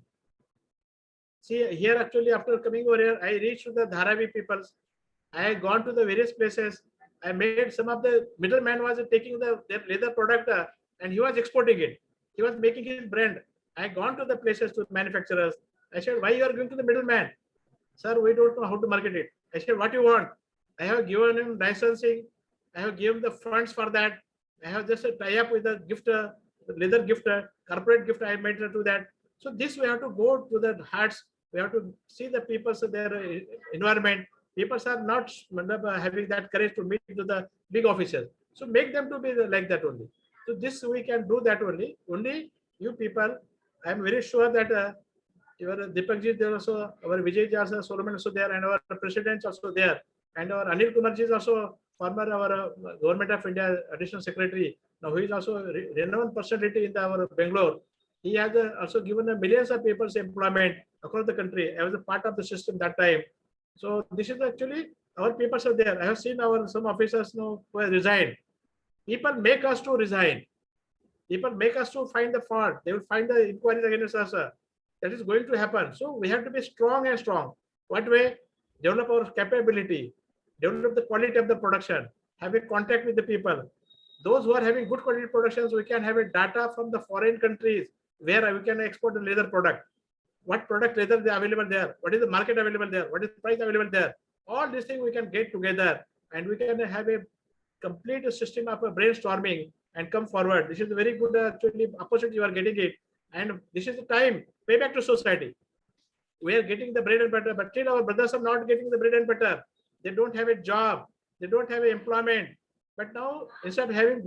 See, here actually after coming over here, I reached to the Dharavi peoples. I had gone to the various places. I made some of the middleman was taking their leather product and he was exporting it. He was making his brand. I had gone to the places to manufacturers. I said, why you are going to the middleman? Sir, we don't know how to market it. I said, what you want? I have given him licensing. I have given the funds for that. I have just a tie up with the gifter, the leather gifter, corporate gift I made to that. So this we have to go to the hearts. We have to see the people's their environment. People are not having that courage to meet to the big officers. So make them to be like that only. So this we can do that only. Only you people, I am very sure that your Deepakji there also, our Vijay ji also, Solomon also there, and our president also there, and our Anil Kumar ji is also former our Government of India Additional Secretary. Now he is also renowned personality in our Bangalore. He has also given millions of people employment across the country. I was a part of the system that time. So this is actually our people are there. I have seen our some officers now who have resigned. People make us to resign. People make us to find the fault. They will find the inquiries against us. That is going to happen. So we have to be strong and strong. What way? Develop our capability, develop the quality of the production, have a contact with the people. Those who are having good quality productions, we can have a data from the foreign countries where we can export the leather product. What product leather is available there? What is the market available there? What is the price available there? All these things we can get together and we can have a complete system of a brainstorming and come forward. This is a very good actually opportunity you are getting it. And this is the time, pay back to society. We are getting the bread and butter, but still our brothers are not getting the bread and butter. They don't have a job. They don't have employment. But now, instead of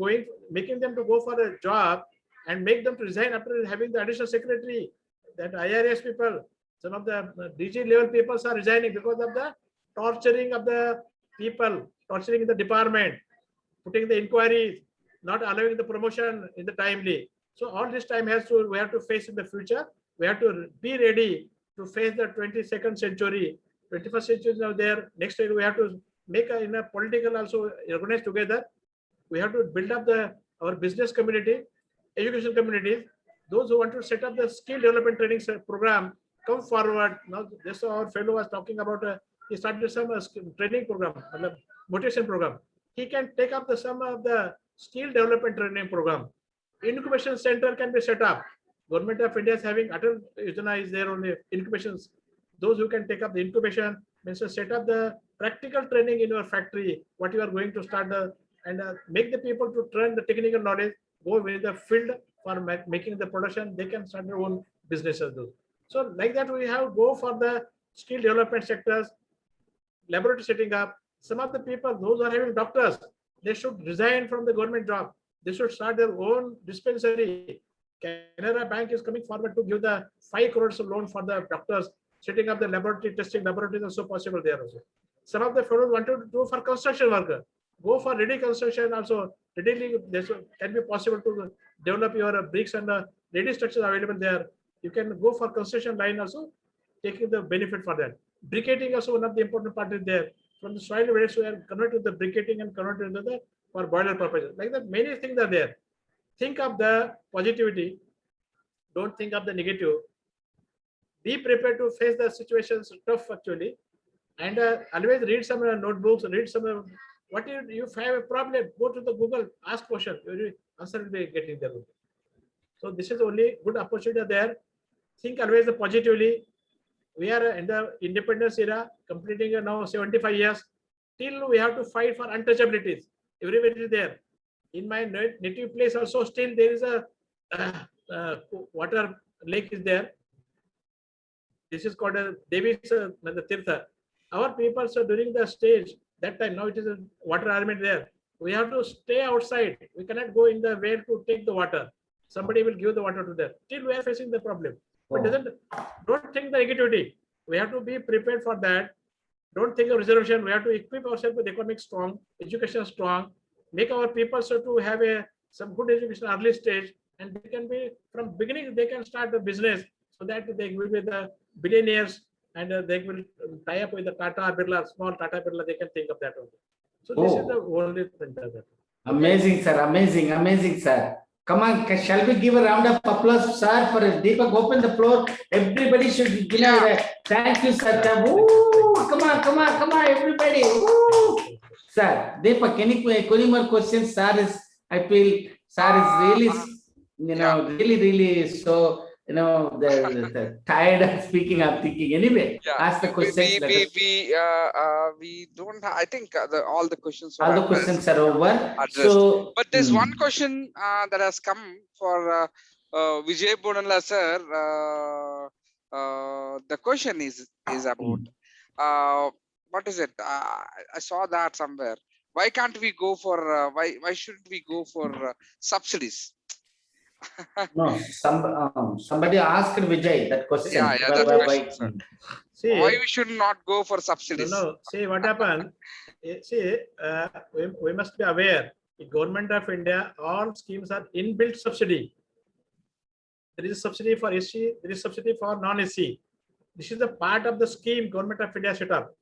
making them to go for a job and make them to resign after having the additional secretary, that IRS people, some of the DG level people are resigning because of the torturing of the people, torturing in the department, putting the inquiries, not allowing the promotion in the timely. So all this time we have to face in the future. We have to be ready to face the 22nd century. 21st century is now there. Next year we have to make in a political also organize together. We have to build up our business community, education communities. Those who want to set up the skill development training program, come forward. Now this our fellow was talking about. He started some training program, motivation program. He can take up some of the skill development training program. Incubation center can be set up. Government of India is having Atal Yojana is there only incubations. Those who can take up the incubation means to set up the practical training in your factory, what you are going to start and make the people to train the technical knowledge, go with the field for making the production, they can start their own businesses. So like that we have go for the skill development sectors, laboratory setting up. Some of the people, those who are having doctors, they should resign from the government job. They should start their own dispensary. Canara Bank is coming forward to give the 5 crores of loan for the doctors, setting up the laboratory testing laboratories also possible there also. Some of the fellows wanted to do for construction worker, go for ready construction also. Readily this can be possible to develop your bricks and ready structures available there. You can go for construction line also, taking the benefit for that. Briquetting also one of the important part is there. From the soil waste we are converted to the briquetting and converted to the for boiler purposes. Like that, many things are there. Think of the positivity. Don't think of the negative. Be prepared to face the situations tough actually, and always read some notebooks. Read some. What if you have a problem? Go to the Google, ask question. Your answer will be getting there. So this is only good opportunity there. Think always positively. We are in the independence era, completing now 75 years. Still we have to fight for untouchabilities. Everywhere is there. In my native place also still there is a water lake is there. This is called a Devi's the Tirtha. Our people, so during the stage, that time, now it is a water arrangement there. We have to stay outside. We cannot go in the well to take the water. somebody will give the water to them. Still we are facing the problem. But Oh. don't think the negativity. We have to be prepared for that. Don't think of reservation. We have to equip ourselves with economic strong, education strong, make our people so to have some good education early stage, and they can be from beginning, they can start the business so that they will be the billionaires, and they will tie up with the Tata Birla, small Tata Birla, they can think of that only. So this is Oh. the only thing that. Amazing, sir. Amazing, amazing, sir. Come on, shall we give a round of applause, sir, for Deepak? Open the floor. Everybody should, thank you, sir. Woo! Come on, come on, come on, everybody. Woo! Sir, Deepak, any more questions? Sir is, I feel, sir is really, really, so, the tired of speaking, I'm thinking. Anyway, ask the questions. We don't have, I think all the questions All the are questions are over. addressed. So, But there's one question that has come for Vijay Bonala sir. The question is about what is it? I saw that somewhere. Why can't we go for why shouldn't we go for subsidies? No, somebody asked Vijay that question. Yeah, that question, sir. See, Why we should not go for subsidies? No, see what happened. See, we must be aware. The government of India, all schemes are inbuilt subsidy. There is a subsidy for SC, there is subsidy for non-SC. This is the part of the scheme government of India set up.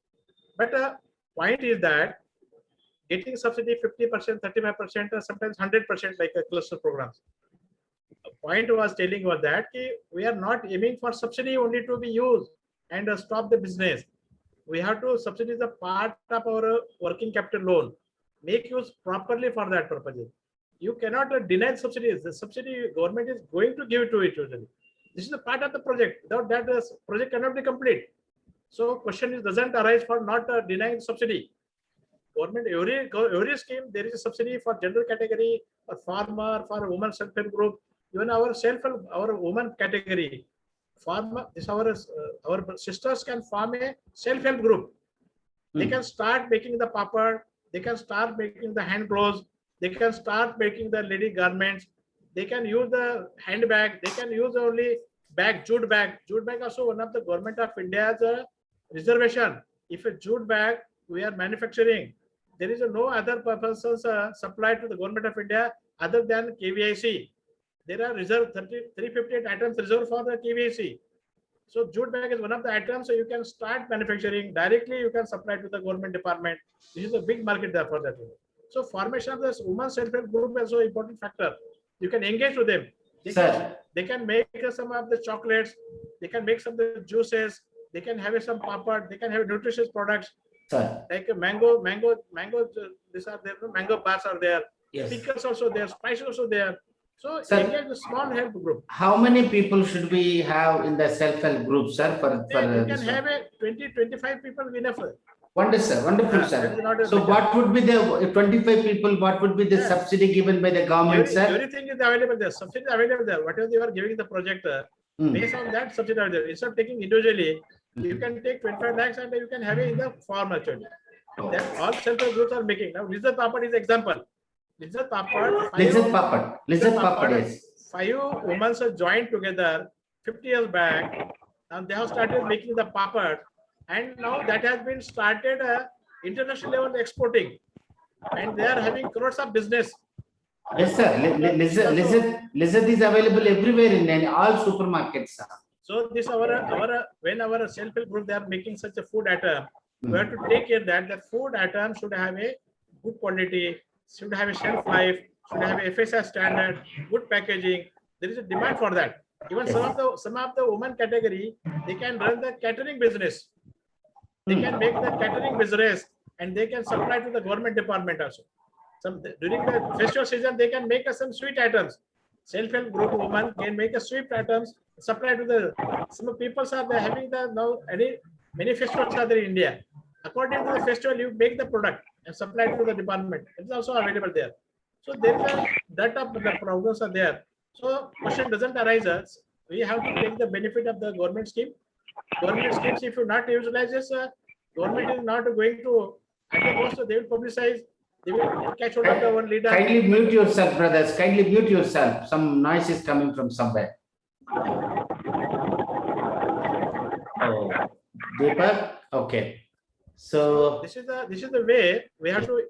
But point is that getting subsidy 50%, 35%, or sometimes 100% like a cluster programs. The point was telling was that we are not aiming for subsidy only to be used and stop the business. We have to subsidize a part of our working capital loan. Make use properly for that purpose. You cannot deny subsidies. The subsidy government is going to give it to it usually. This is a part of the project. Without that, the project cannot be complete. So question is doesn't arise for not denying subsidy. Government every scheme there is a subsidy for general category, for farmer, for women self-help group, even our women category. Farmer, this our sisters can form a self-help group. They can start making the papad, they can start making the hand gloves, they can start making the lady garments, they can use the handbag, they can use only bag, jute bag. Jute bag also one of the government of India's reservation. If a jute bag we are manufacturing, there is no other purposes supplied to the government of India other than KVIC. There are reserved 358 items reserved for the KVIC. So jute bag is one of the items, so you can start manufacturing directly. You can supply to the government department. This is a big market there for that. So formation of this women self-help group is so important factor. You can engage with them. They can make some of the chocolates. They can make some of the juices. They can have some papad. They can have nutritious products. Like a mango. These are there. Mango bars are there. Yes. Pickles also there. Spices also there. So engage the small help group. How many people should we have in the self-help group, sir? You can have a 20-25 people enough. Wonderful, sir. So what would be the 25 people, what would be the subsidy given by the government, sir? Everything is available there. Subsidy is available there. Whatever they are giving the project, based on that subsidy are there. Instead of taking individually, you can take 25 lakhs and you can have it in the form actually. That all self-help groups are making. Now, Lizard Papad is example. Lizard Papad, yes. 5 women are joined together 50 years back, and they have started making the papad, and now that has been started international level exporting, and they are having crores of business. Yes, sir. Lizard is available everywhere in all supermarkets, sir. So this when our self-help group they are making such a food item, we have to take care that the food item should have a good quality, should have a shelf life, should have a FSI standard, good packaging. There is a demand for that. Even some of the women category, they can run the catering business. They can make the catering business and they can supply to the government department also. During the festival season, they can make some sweet items. Self-help group women can make a sweet items, supply to some people are there having many festivals are there in India. According to the festival, you make the product and supply to the department. It's also available there. So there is a that of the programs are there. So question doesn't arise us. We have to take the benefit of the government scheme. Government schemes, if you not utilize this, government is not going to, at the most they will publicize They will catch hold of the one leader. Kindly mute yourself, brothers. Kindly mute yourself. Some noise is coming from somewhere. Oh, Deepak. Okay. So This is the way we have to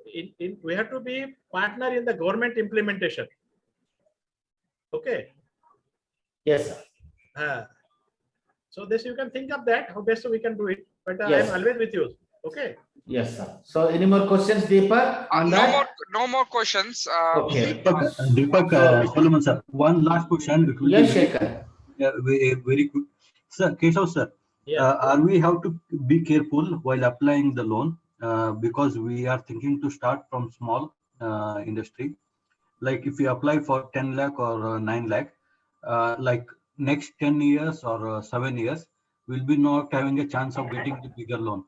we have to be partner in the government implementation. Okay. yes, sir. So this you can think of that how best we can do it. But I Yes. am always with you. Okay. Yes, sir. So any more questions, Deepak, on that? No more questions. Okay. Deepak, Solomon sir, one last question. It will Yes, be Shekhar. very quick. Sir, Keshav sir, Yeah. are we have to be careful while applying the loan because we are thinking to start from small industry. Like if we apply for 10 lakh or 9 lakh, like next 10 years or 7 years, we'll be not having a chance of getting the bigger loan.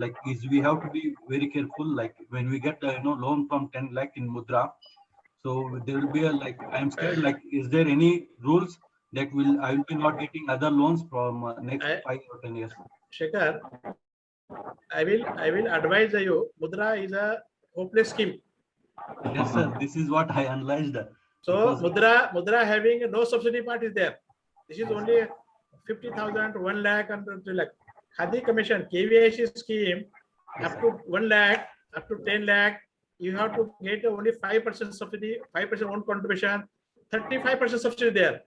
Like we have to be very careful. Like when we get loan from 10 lakh in Mudra, so there will be a I'm scared. Like, is there any rules that I will be not getting other loans from next 5 or 10 years? Shekhar, I will advise you. Mudra is a hopeless scheme. Yes, sir. This is what I analyzed. So Because- Mudra having no subsidy part is there. This is only 50,000, 1 lakh and 2 lakh. Khadi Commission, KVIC scheme, up to 1 lakh, up to 10 lakh, you have to get only 5% subsidy, 5% own contribution, 35% subsidy there.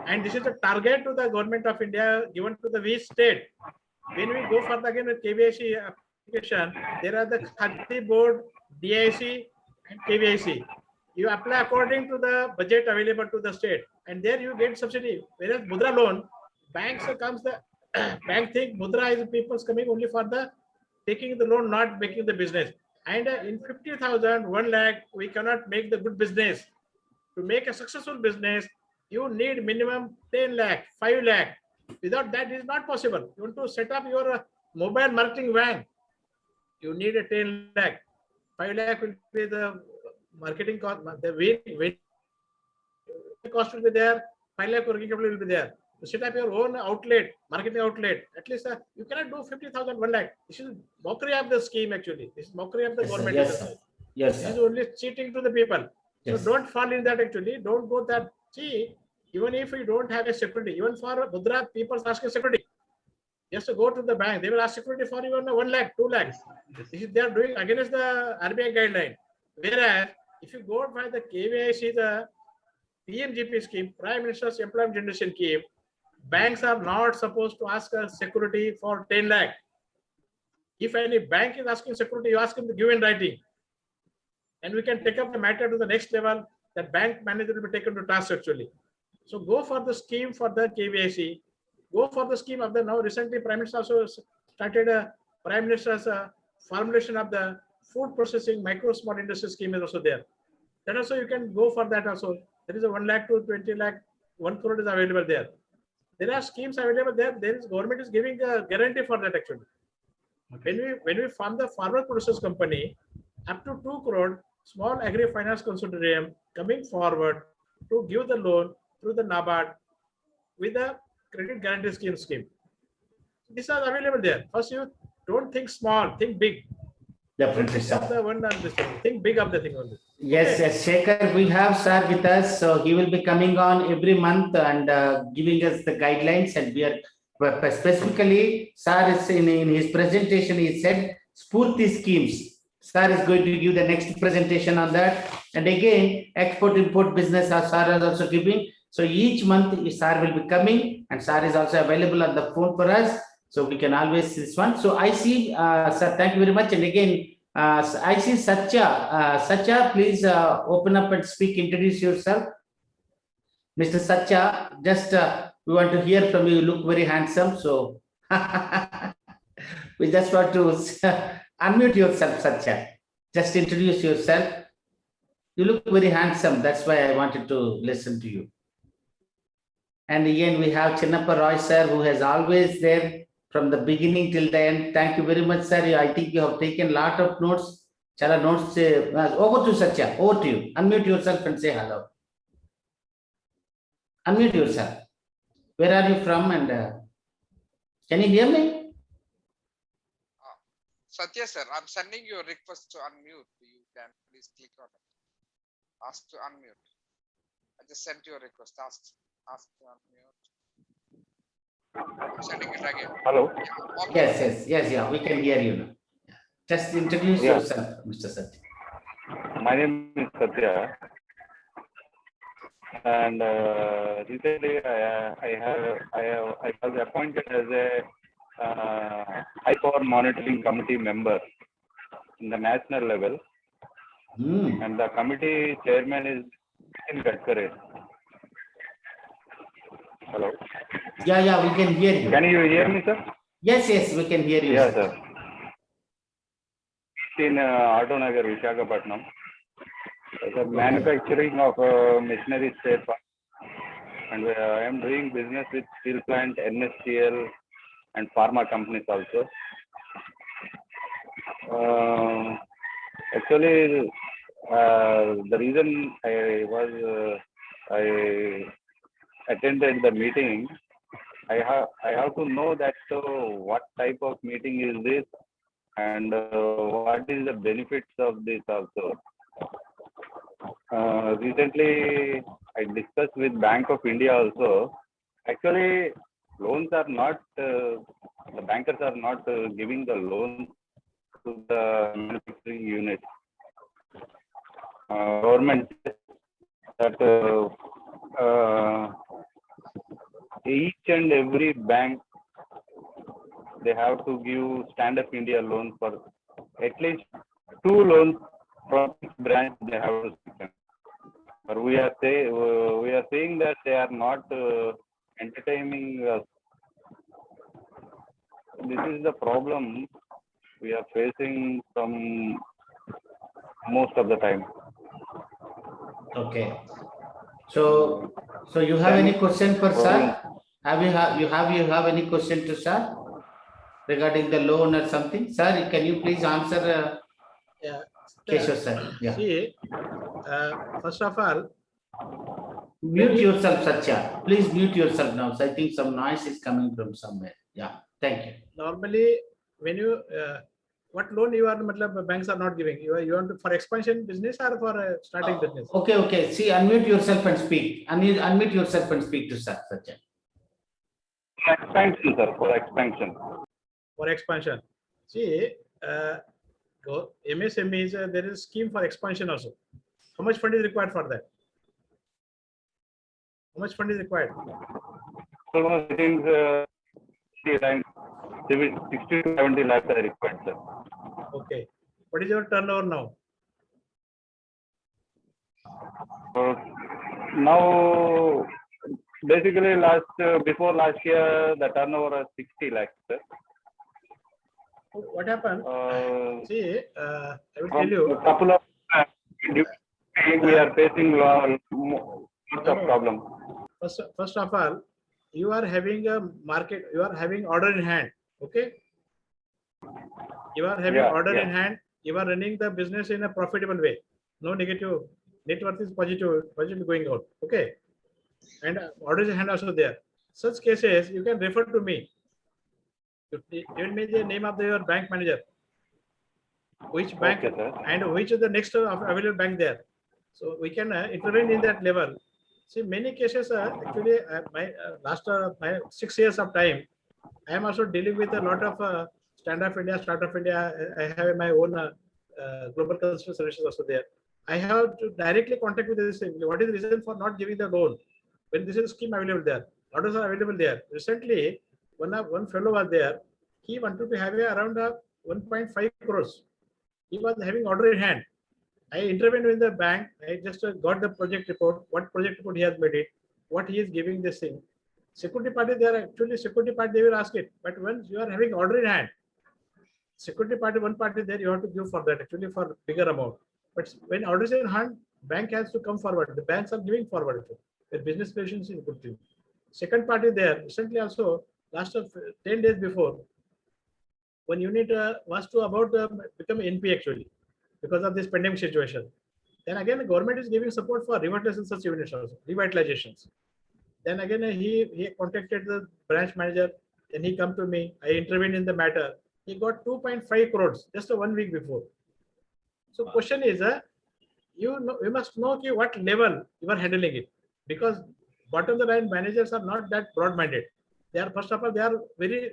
And this is the target to the government of India given to the which state. When we go for the again with KVIC application, there are the Khadi board, DIC and KVIC. You apply according to the budget available to the state, and there you get subsidy. Whereas Mudra loan, banks comes the bank think Mudra is people's coming only for the taking the loan, not making the business. And in 50,000, 1 lakh, we cannot make the good business. To make a successful business, you need minimum 10 lakh, 5 lakh. Without that, it is not possible. You want to set up your mobile marketing van, you need a 10 lakh. 5 lakh will be the marketing cost, the way cost will be there, 5 lakh working capital will be there. To set up your own outlet, marketing outlet, at least you cannot do 50,000, 1 lakh. This is mockery of the scheme actually. This is mockery of the Yes, sir. government. Yes, sir. Yes, This is sir. only cheating to the people. Yes. So don't fall in that actually. Don't go that. See, even if you don't have a security, even for Mudra, people asking security. Just to go to the bank, they will ask security for even 1 lakh, 2 lakhs. This is they are doing against the RBI guideline. Whereas if you go by the KVIC, the PMGP scheme, Prime Minister's Employment Generation Scheme, banks are not supposed to ask a security for 10 lakh. If any bank is asking security, you ask him to give in writing. And we can take up the matter to the next level. That bank manager will be taken to task actually. So go for the scheme for the KVIC. Go for the scheme of the now recently Prime Minister also started a Prime Minister's formulation of the food processing micro small industry scheme is also there. Then also you can go for that also. There is a 1 lakh to 20 lakh, 1 crore is available there. There are schemes available there. There is government is giving a guarantee for that actually. When we form the farmer producers company, up to 2 crore small agri finance consortium coming forward to give the loan through the NABARD with the credit guarantee scheme. These are available there. First, you don't think small, think big. Definitely, Think of sir. the one and this thing. Think big of the thing only. Yes, yes, Shekhar, we have sir with us, so he will be coming on every month and giving us the guidelines, and we are specifically, sir is in his presentation, he said Spurti schemes. Sir is going to give the next presentation on that. And again, export-import business, sir is also giving. So each month, sir will be coming, and sir is also available on the phone for us. So we can always see this one. So I see, sir, thank you very much. And again, I see Satya. Satya, please open up and speak, introduce yourself. Mr. Satya, just we want to hear from you. You look very handsome. So we just want to unmute yourself, Satya. Just introduce yourself. You look very handsome. That's why I wanted to listen to you. And again, we have Chinnappa Roy, sir, who has always there from the beginning till the end. Thank you very much, sir. I think you have taken a lot of notes. Chala notes. Over to Satya. Over to you. Unmute yourself and say hello. Unmute yourself. Where are you from? And can you hear me? Satya sir, I'm sending you a request to unmute. You can, please click on it. Ask to unmute. I just sent you a request. Ask to unmute. I'm sending it again. Hello. Yeah, okay. Yes, yeah, we can hear you now. Just introduce Yeah. yourself, Mr. Satya. My name is Satya, and recently I was appointed as a high power monitoring committee member in the national level, Hmm. and the committee chairman is Nitin Gadkari. Hello. Yeah, we can hear you. Can you hear me, sir? Yes, we can hear you. Yes, sir. In Auto Nagar, Visakhapatnam. The manufacturing of machinery spare parts, and I am doing business with steel plant, NSCL, and pharma companies also. Actually, the reason I attended the meeting, I have to know that what type of meeting is this, and what is the benefits of this also. Recently, I discussed with Bank of India also. Actually, loans are not, the bankers are not giving the loans to the manufacturing unit. Government that each and every bank, they have to give Stand Up India loan for at least 2 loans from each branch they have to second. But we are saying that they are not entertaining us. This is the problem we are facing from most of the time. Okay. So you have any question for sir? You have any question to sir regarding the loan or something? Sir, can you please answer? Yeah. Keshav sir. Yeah. See, first of all, Mute yourself, Satya. Please mute yourself now. So I think some noise is coming from somewhere. Yeah. Thank you. normally when you what loan you are, matlab, banks are not giving. You want to, for expansion business or for starting business? Okay. See, unmute yourself and speak. Unmute yourself and speak to sir, Satya. Expansion, sir, for expansion. For expansion. See, MSME is there is scheme for expansion also. How much fund is required for that? How much fund is required? So I think 60 to 70 lakhs are required, sir. Okay. What is your turnover now? So now, basically, before last year, the turnover was 60 lakhs, sir. What happened? See, I will tell From you. a couple of we are facing lots of problems. First of all, you are having a market, you are having order in hand. Okay. You are having order in hand. You are running the business in a profitable way. No negative. Net worth is positive going out. Okay. And orders in hand also there. Such cases, you can refer to me. You tell me the name of your bank manager. Which bank and which is the next available bank there. So we can intervene in that level. See, many cases actually my last 6 years of time, I am also dealing with a lot of Stand Up India, Startup India. I have my own global customer services also there. I have to directly contact with this. What is the reason for not giving the loan when this is a scheme available there? Orders are available there. Recently, one fellow was there. He wanted to have around 1.5 crores. He was having order in hand. I intervened with the bank. I just got the project report. What project report he has made it? What he is giving this thing? Security party, they are actually security party. They will ask it. But once you are having order in hand, security party, one party there, you have to give for that actually for bigger amount. But when orders in hand, bank has to come forward. The banks are giving forward. The business patience is a good thing. Second party there, recently also, last of 10 days before, one unit was to about become NP actually because of this pandemic situation. Then again, the government is giving support for revitalization such units also, revitalizations. Then again, he contacted the branch manager. Then he come to me. I intervened in the matter. He got 2.5 crores just 1 week before. So question is, you must know what level you are handling it, because bottom the line managers are not that broad-minded. They are, first of all, they are very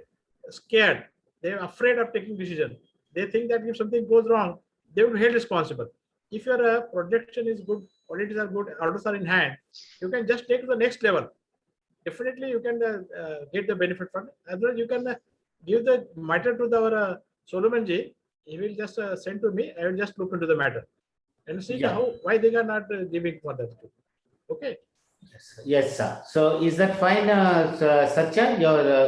scared. They are afraid of taking decision. They think that if something goes wrong, they will be held responsible. If your projection is good, audits are good, orders are in hand, you can just take to the next level. Definitely, you can get the benefit from it. Otherwise, you can give the matter to our Solomon ji. He will just send to me. I will just look into the matter and see Yeah. why they are not giving for that. Okay. Yes, sir. So is that fine, Satya?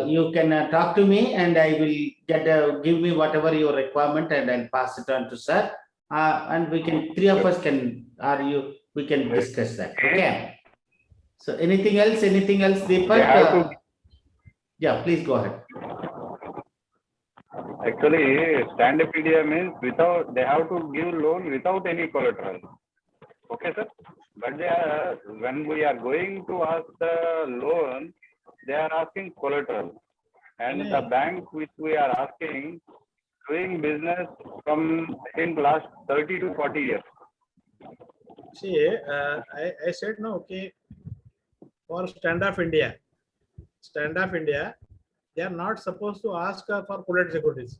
You can talk to me, and I will give me whatever your requirement, and I'll pass it on to sir. And we can, three of us can, we can discuss that. Okay. So anything else, Deepak? They have to, yeah, please go ahead. actually, stand-up India means they have to give loan without any collateral. Okay, sir. But when we are going to ask the loan, they are asking collateral. And the bank which we are asking, doing business from in last 30 to 40 years. See, I said no, okay, for Stand-up India, they are not supposed to ask for collateral securities.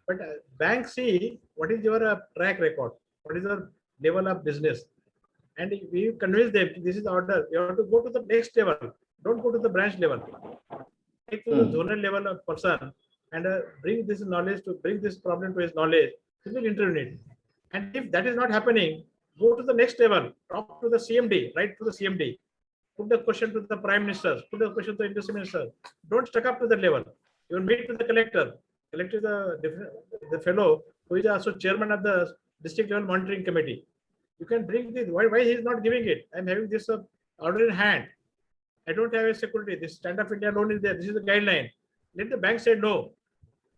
But banks see what is your track record, what is your level of business. And we convince them this is the order. You have to go to the next level. Don't go to the branch level. Take to the zonal level of person and bring this knowledge bring this problem to his knowledge. He will intervene. And if that is not happening, go to the next level. Talk to the CMD. Write to the CMD. Put the question to the Prime Minister. Put the question to the Industry Minister. Don't stuck up to that level. You will meet with the collector. Collector is the fellow who is also chairman of the district level monitoring committee. You can bring this. Why he is not giving it? I'm having this order in hand. I don't have a security. This Stand-up India loan is there. This is the guideline. Let the bank say no.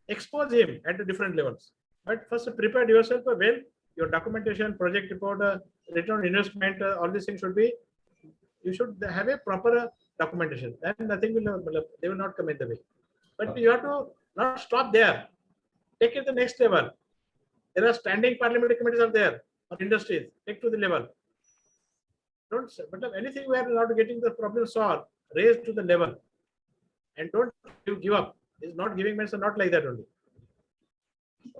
Expose him at the different levels. But first, prepare yourself well. Your documentation, project report, return on investment, all these things should be. You should have a proper documentation. Then nothing will. They will not come in the way. But you have to not stop there. Take it to the next level. There are standing parliamentary committees are there on industries. Take to the level. Don't, but anything we are not getting the problem solved, raise to the level. And don't give up. It's not giving means not like that only.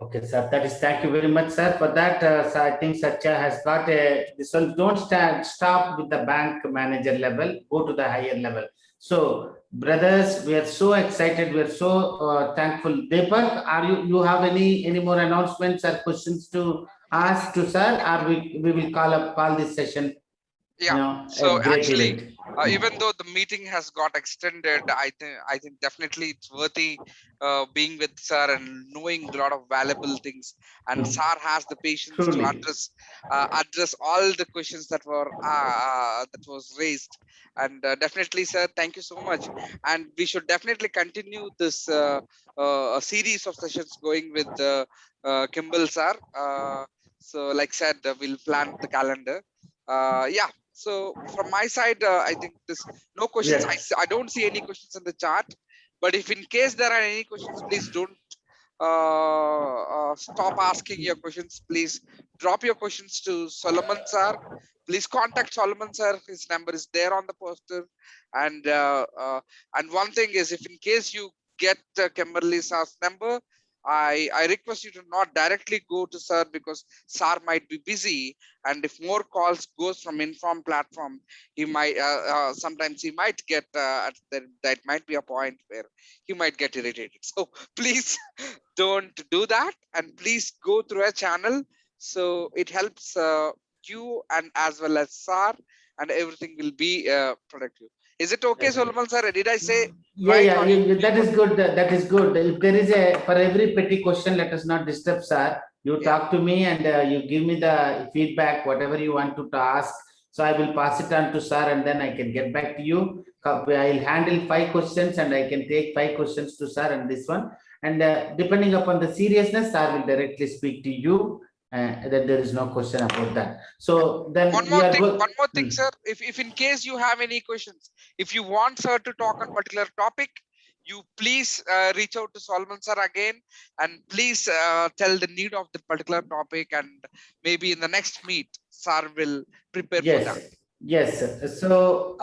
Okay, sir. Thank you very much, sir, for that. So I think Satya has got this one. Don't stop with the bank manager level. Go to the higher level. So, brothers, we are so excited. We are so thankful. Deepak, you have any more announcements or questions to ask to sir, or we will call this session? Yeah. So actually, even though the meeting has got extended, I think definitely it's worthy being with sir and knowing a lot of valuable things. And sir has the patience to address all the questions that were that was raised. And definitely, sir, thank you so much. And we should definitely continue this series of sessions going with Kimball sir. So, like said, we'll plan the calendar. Yeah. So from my side, I think this no questions. Yes. I don't see any questions in the chat. But if in case there are any questions, please don't stop asking your questions. Please drop your questions to Solomon sir. Please contact Solomon sir. His number is there on the poster. And one thing is, if in case you get Kimberly sir's number, I request you to not directly go to sir, because sir might be busy, and if more calls goes from Inform platform, he might sometimes he might get that might be a point where he might get irritated. So please don't do that, and please go through a channel, so it helps you and as well as sir, and everything will be productive. Is it okay, Solomon sir? Did I say right? Yeah, that is good. That is good. If there is for every petty question, let us not disturb, sir. You talk to me and you give me the feedback, whatever you want to ask. So I will pass it on to sir, and then I can get back to you. I'll handle 5 questions, and I can take 5 questions to sir and this one. And depending upon the seriousness, sir will directly speak to you. That there is no question about that. So then one more thing, sir. If in case you have any questions, if you want sir to talk on particular topic, you please reach out to Solomon sir again, and please tell the need of the particular topic, and maybe in the next meet, sir will prepare for that. Yes. So,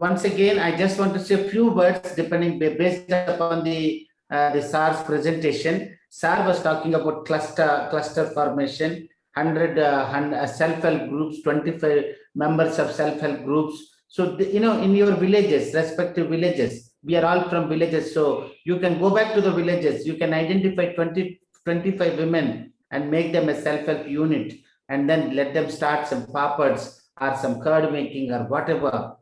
once again, I just want to say a few words depending based upon the SAR's presentation. SAR was talking about cluster formation, 100 self-help groups, 25 members of self-help groups. So, in your villages, respective villages, we are all from villages. So you can go back to the villages. You can identify 25 women and make them a self-help unit, and then let them start some papads or some curd making or whatever,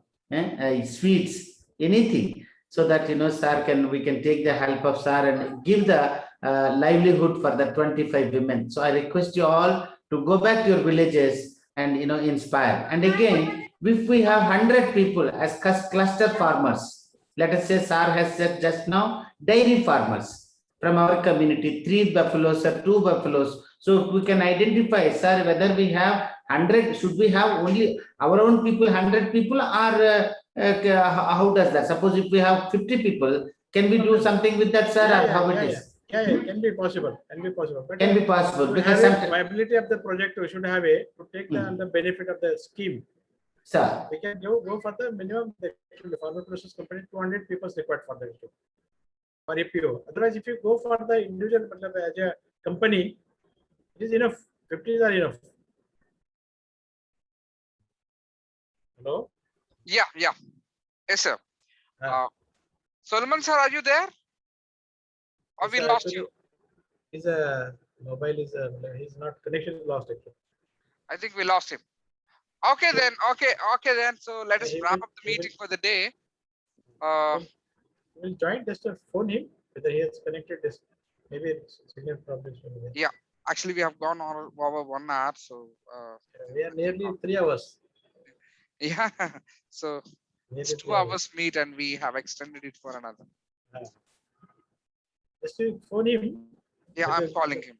sweets, anything, so that sir we can take the help of sir and give the livelihood for the 25 women. So I request you all to go back to your villages and inspire. And again, if we have 100 people as cluster farmers, let us say sir has said just now, dairy farmers from our community, 3 buffaloes or 2 buffaloes. So we can identify, sir, whether we have 100, should we have only our own people, 100 people, or how does that? Suppose if we have 50 people, can we do something with that, sir? Or how it is? Yeah, can be possible. But can be possible, because viability of the project, we should have to take the benefit of the scheme. Sir, we can go for the minimum. The farmer process company, 200 people required for the for APO. Otherwise, if you go for the individual as a company, it is enough. 50s are enough. Hello? Yeah. Yes, sir. Solomon sir, are you there? Or we lost you? His mobile is he's not, connection is lost actually. I think we lost him. Okay then. Okay then. So let us wrap up the meeting for the day. We'll join, just phone him whether he has connected this. Maybe it's signal problems. Yeah. Actually, we have gone over 1 hour, so we are nearly 3 hours. Yeah. So it's 2 hours meet, and we have extended it for another. Just to phone him. Yeah, I'm calling him.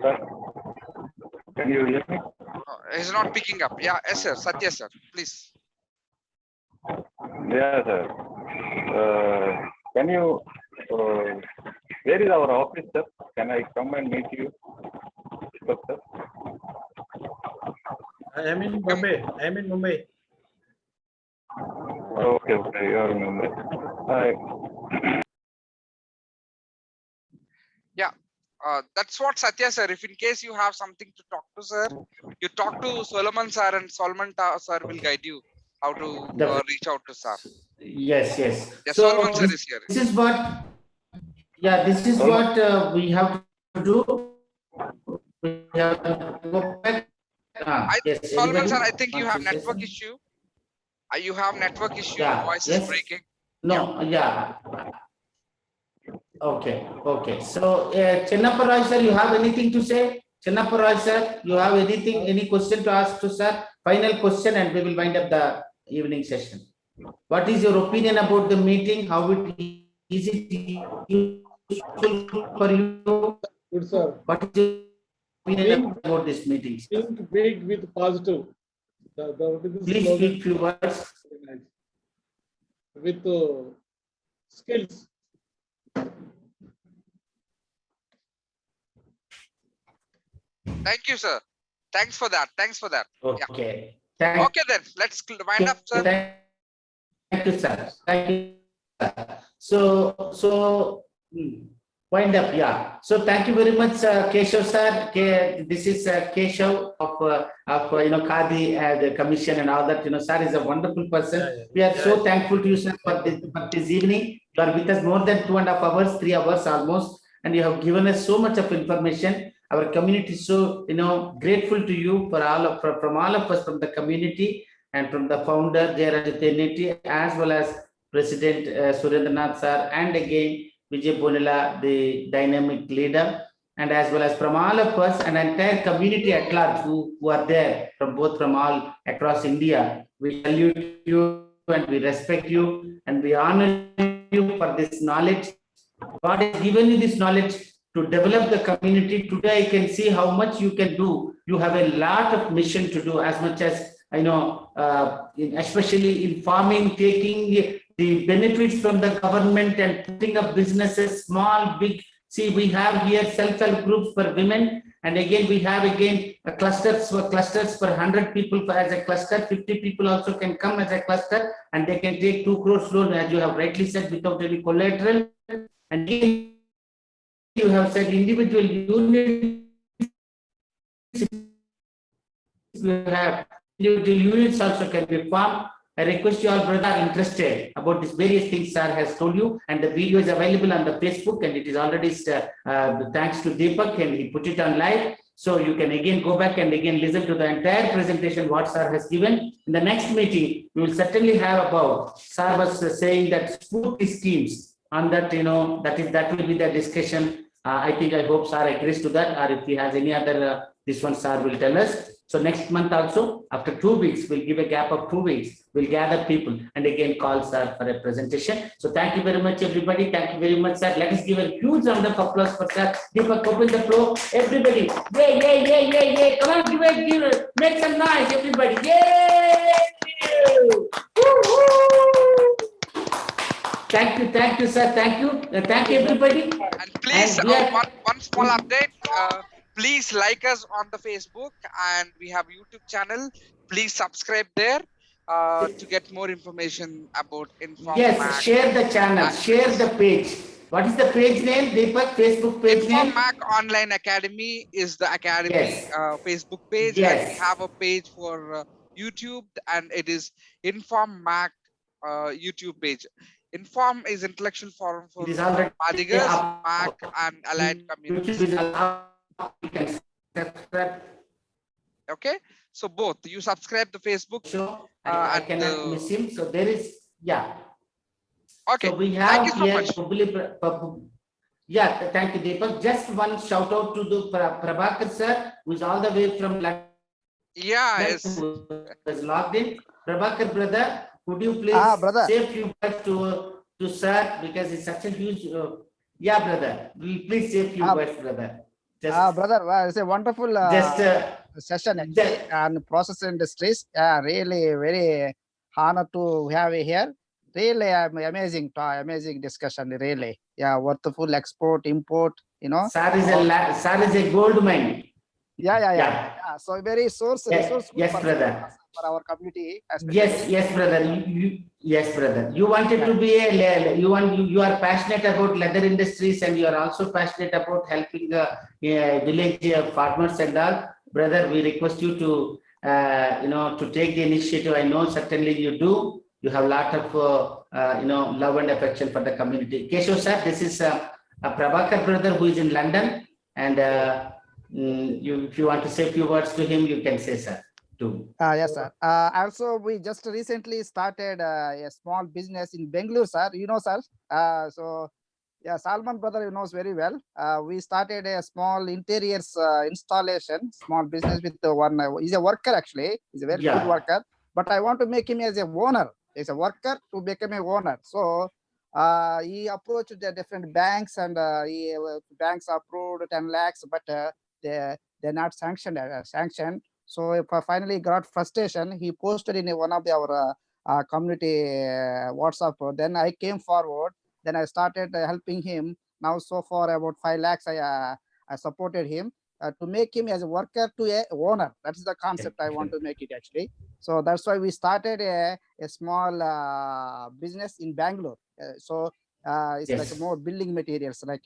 Sir, can you hear me? He's not picking up. Yeah, yes, sir. Satya, sir, please. Yeah, sir. Can you, where is our office, sir? Can I come and meet you, sir? I am in Bombay. I am in Mumbai. Okay, you are in Mumbai. Yeah. That's what Satya, sir. If in case you have something to talk to, sir, you talk to Solomon, sir, and Solomon, sir, will guide you how to reach out to sir. Yes. Yeah, So Solomon, sir, is here. This is what. Yeah, this is what we have to do. We have to go back. Yes, Solomon, sir, I think you have network issue. You have network issue. Yeah, Voice is breaking. No. Yeah. Okay. So, Chennappa Roy, sir, you have anything to say? Chennappa Roy, sir, you have anything, any question to ask to sir? Final question, and we will wind up the evening session. What is your opinion about the meeting? How is it useful for you? Good, sir. What is your opinion about this meeting? Think big with positive. Please speak few words. With skills. Thank you, sir. Thanks for that. Okay. Yeah. Okay, then let's wind up, sir. Thank you, sir. Thank you. So wind up, yeah. So thank you very much, Keshav sir. This is Keshav of Khadi, the commission and all that. Sir is a wonderful person. We are so thankful to you, sir, for this evening. You are with us more than 2.5 hours, 3 hours almost, and you have given us so much of information. Our community is so grateful to you from all of us from the community and from the founder Jayaraj Teneti, as well as President Surendranath sir, and again Vijay Bonilla, the dynamic leader, and as well as from all of us and entire community at large who are there from both from all across India. We salute you and we respect you and we honor you for this knowledge. God has given you this knowledge to develop the community. Today I can see how much you can do. You have a lot of mission to do, as much as I know, especially in farming, taking the benefits from the government and putting up businesses, small, big. See, we have here self-help groups for women, and again we have clusters for 100 people as a cluster. 50 people also can come as a cluster, and they can take 2 crores loan, as you have rightly said, without any collateral. And again, you have said individual units. You have individual units also can be formed. I request you all, brother, are interested about these various things sir has told you, and the video is available on the Facebook, and it is already thanks to Deepak, and he put it on live. So you can again go back and again listen to the entire presentation what sir has given. In the next meeting, we will certainly have about, sir was saying that spooky schemes on that, that will be the discussion. I hope sir agrees to that, or if he has any other, this one sir will tell us. So next month also, after 2 weeks, we'll give a gap of 2 weeks. We'll gather people and again call sir for a presentation. So thank you very much, everybody. Thank you very much, sir. Let us give a huge round of applause for sir. Deepak, open the floor. Everybody, yay. Come on, give it, make some noise, everybody. Yay! Woo-hoo! Thank you, sir. Thank you, everybody. And please, one small update. Please like us on the Facebook, and we have YouTube channel. Please subscribe there to get more information about Inform Yes, Mac. share the channel, share the page. What is the page name, Deepak? Facebook page Inform name? Mac Online Academy is the academy Yes. Facebook page, Yes. and we have a page for YouTube, and it is Inform Mac YouTube page. Inform is intellectual forum for It is already Madigas, up. Mac, and allied communities. YouTube is up. You can subscribe. Okay, so both you subscribe the Facebook. Show, I and cannot miss him. So there is, yeah. Okay, So we thank have you so here much. yeah, thank you, Deepak. Just one shout out to the Prabhakar sir, who is all the way from London. Yeah, yes. Who is logged in. Prabhakar brother, could you please brother. say a few words to sir, because it's such a huge. Yeah, brother. Will you please say a few words, brother? Just, brother, it's a wonderful session actually on process industries. Really very honored to have you here. Really amazing discussion. Really, worthful export, import. Sir is a gold mine. Yeah. So very resource. Yes, brother. For our community. Yes, brother. Yes, brother. You wanted to be you are passionate about leather industries, and you are also passionate about helping the village farmers and all. Brother, we request you to to take the initiative. I know certainly you do. You have a lot of love and affection for the community. Keshav sir, this is a Prabhakar brother who is in London, and if you want to say a few words to him, you can say, sir. Yes, sir. Also, we just recently started a small business in Bangalore, sir. Sir. So, yeah, Salman brother knows very well. We started a small interiors installation, small business with one. He's a worker actually. He's a very good worker. But I want to make him as a owner. He's a worker to become a owner. So he approached the different banks, and banks approved 10 lakhs, but they're not sanctioned. So if finally got frustration, he posted in one of our community WhatsApp. Then I came forward. Then I started helping him. Now so far about 5 lakhs I supported him to make him as a worker to a owner. That's the concept I want to make it actually. So that's why we started a small business in Bangalore. It's like more building materials, like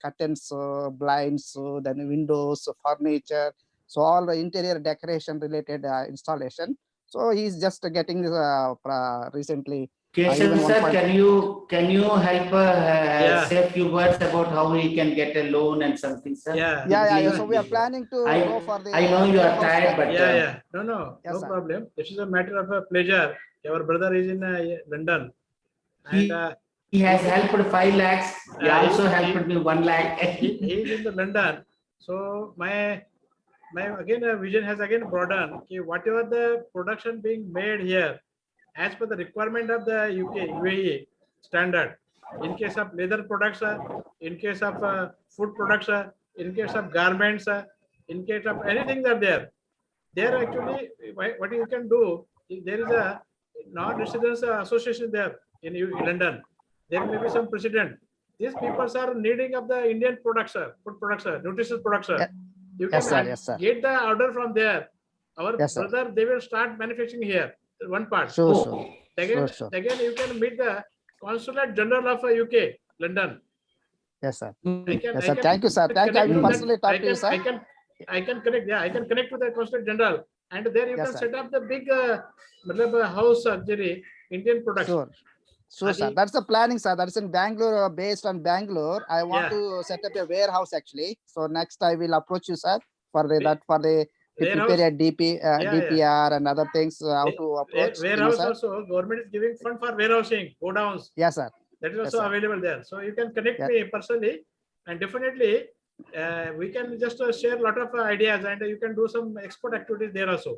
curtains, blinds, then windows, furniture. So all the interior decoration related installation. So he's just getting this recently. Keshav sir, can you help say a few words about how he can get a loan and something, sir? Yeah. So we are planning to go for the. I know you are tired, but no problem. This is a matter of a pleasure. Our brother is in London, and he has helped 5 lakhs. He Yeah, also he- helped me 1 lakh. He is in the London. So my again vision has again broadened. Okay, whatever the production being made here, as per the requirement of the UK UAE standard. In case of leather products, in case of food products, in case of garments, in case of anything that there actually what you can do is there is a non-residents association there in London. There may be some precedent. These people are needing of the Indian products, food products, nutritious products. Yeah. You Yes, can sir. Yes, sir. get the order from there. Our Yes, sir. brother, they will start manufacturing here. One part. Sure, Oh. sure. Again, Sure, sure. again, you can meet the Consulate General of UK, London. Yes, sir. I can, Yes, I sir. can Thank you, sir. Thank you. I connect will to that. personally talk to you, sir. I can connect. Yeah, I can connect with the Consulate General, and there you Yes, can sir. set up the big house surgery Indian products. Sure. Sure, sir. Adi- That's the planning, sir. That's in Bangalore, based on Bangalore. I want Yeah. to set up a warehouse actually. So next I will approach you, sir, for the to Warehouse- prepare a DP, yeah. DPR and other things, how to approach, Warehouse sir. also, government is giving fund for warehousing, go downs. Yes, sir. That is Yes, also sir. available there. So you can connect Yeah. me personally, and definitely we can just share a lot of ideas, and you can do some export activities there also.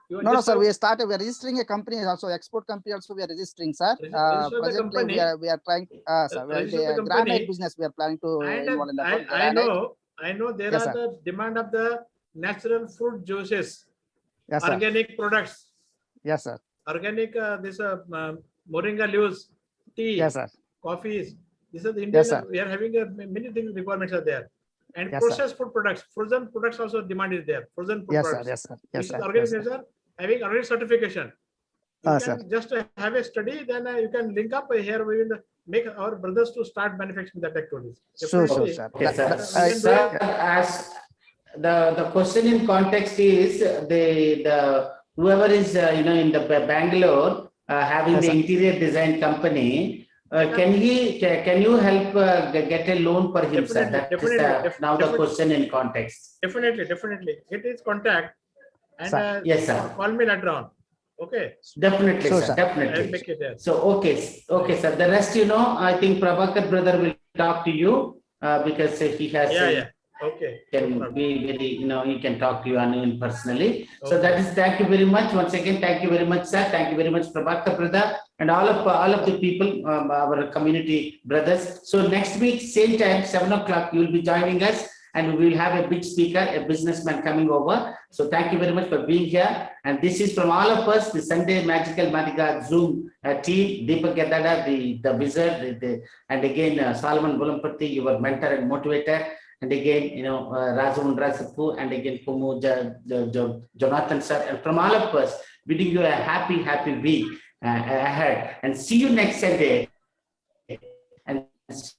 You No, no, just sir. have- We are registering a company also, export company also we are registering, sir. Register the Presently company. we are trying, sir, we are Register the the company. granite business we are planning to And involve in that one. I Granite. know there Yes, are sir. the demand of the natural fruit juices, Yes, sir. organic products, Yes, sir. organic moringa leaves, tea, Yes, sir. coffees. These are the Indian. Yes, sir. We are having many things requirements are there, and Yes, sir. processed food products, frozen products also demand is there. Frozen food Yes, sir. products. Yes, sir. Which Yes, is sir. organic Yes, sir. nature, having organic certification. You Ah, can just have a study, then you can link up here. We will make our brothers to start manufacturing that activities. Sure, sure, Definitely, sir. Yes, sir. That- we can do Sir, it. as the question in context is the whoever is in the Bangalore having Yes, the sir. interior design company. Can you help get a loan for him, sir? That is now the question in context. Definitely. It is contact, and Sir. Yes, sir. call me later on. Okay, Definitely, Sure, sir. sir. I'll Definitely. make it there. So, okay, sir. The rest, I think Prabhakar brother will talk to you because he has. Yeah. Okay. Can be very, he can talk to you in personally. So Okay. that is, thank you very much. Once again, thank you very much, sir. Thank you very much, Prabhakar brother, and all of the people, our community brothers. So next week, same time, 7 o'clock, you will be joining us, and we will have a big speaker, a businessman coming over. So thank you very much for being here. And this is from all of us, the Sunday Magical Madiga Zoom team, Deepak Gadada, the wizard, and again, Solomon Bulampati, your mentor and motivator. And again, Rajavan Rasapu, and again, Kumu, Jonathan sir, and from all of us, wishing you a happy week ahead. And see you next Sunday. And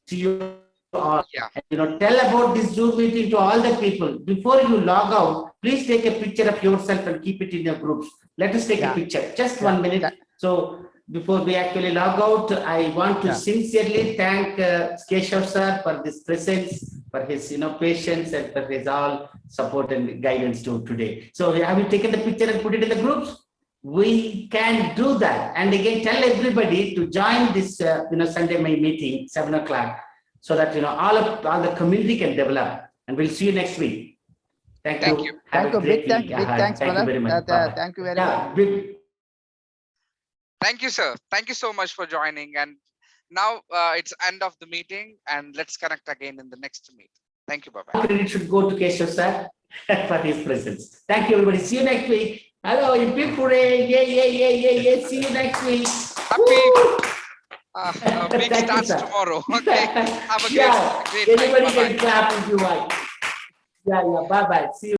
see you all. Yeah. And, tell about this Zoom meeting to all the people. Before you log out, please take a picture of yourself and keep it in your groups. Let us take a Yeah. picture, just Yeah. 1 minute. So before we actually log out, I want to Yeah. sincerely thank Keshav sir for this presence, for his patience, and for his all support and guidance to today. So have you taken the picture and put it in the groups? We can do that. And again, tell everybody to join this Sunday meeting, 7 o'clock, so that all the community can develop. And we'll see you next week. Thank Thank you. you. Have Thank a you. great Big week ahead. thanks, Thank you brother. very much. Bye-bye. Thank you very much. Yeah, big. Thank you, sir. Thank you so much for joining. And now it's end of the meeting, and let's connect again in the next meet. Thank you. Bye-bye. Credit should go to Keshav sir for his presence. Thank you, everybody. See you next week. Hello, you big hooray. Yeah. See you next week. Happy Woo! week Thank you, starts sir. tomorrow. Okay. Have a Yeah, great night. anybody Bye-bye. can clap if you want. Yeah. Bye-bye. See you.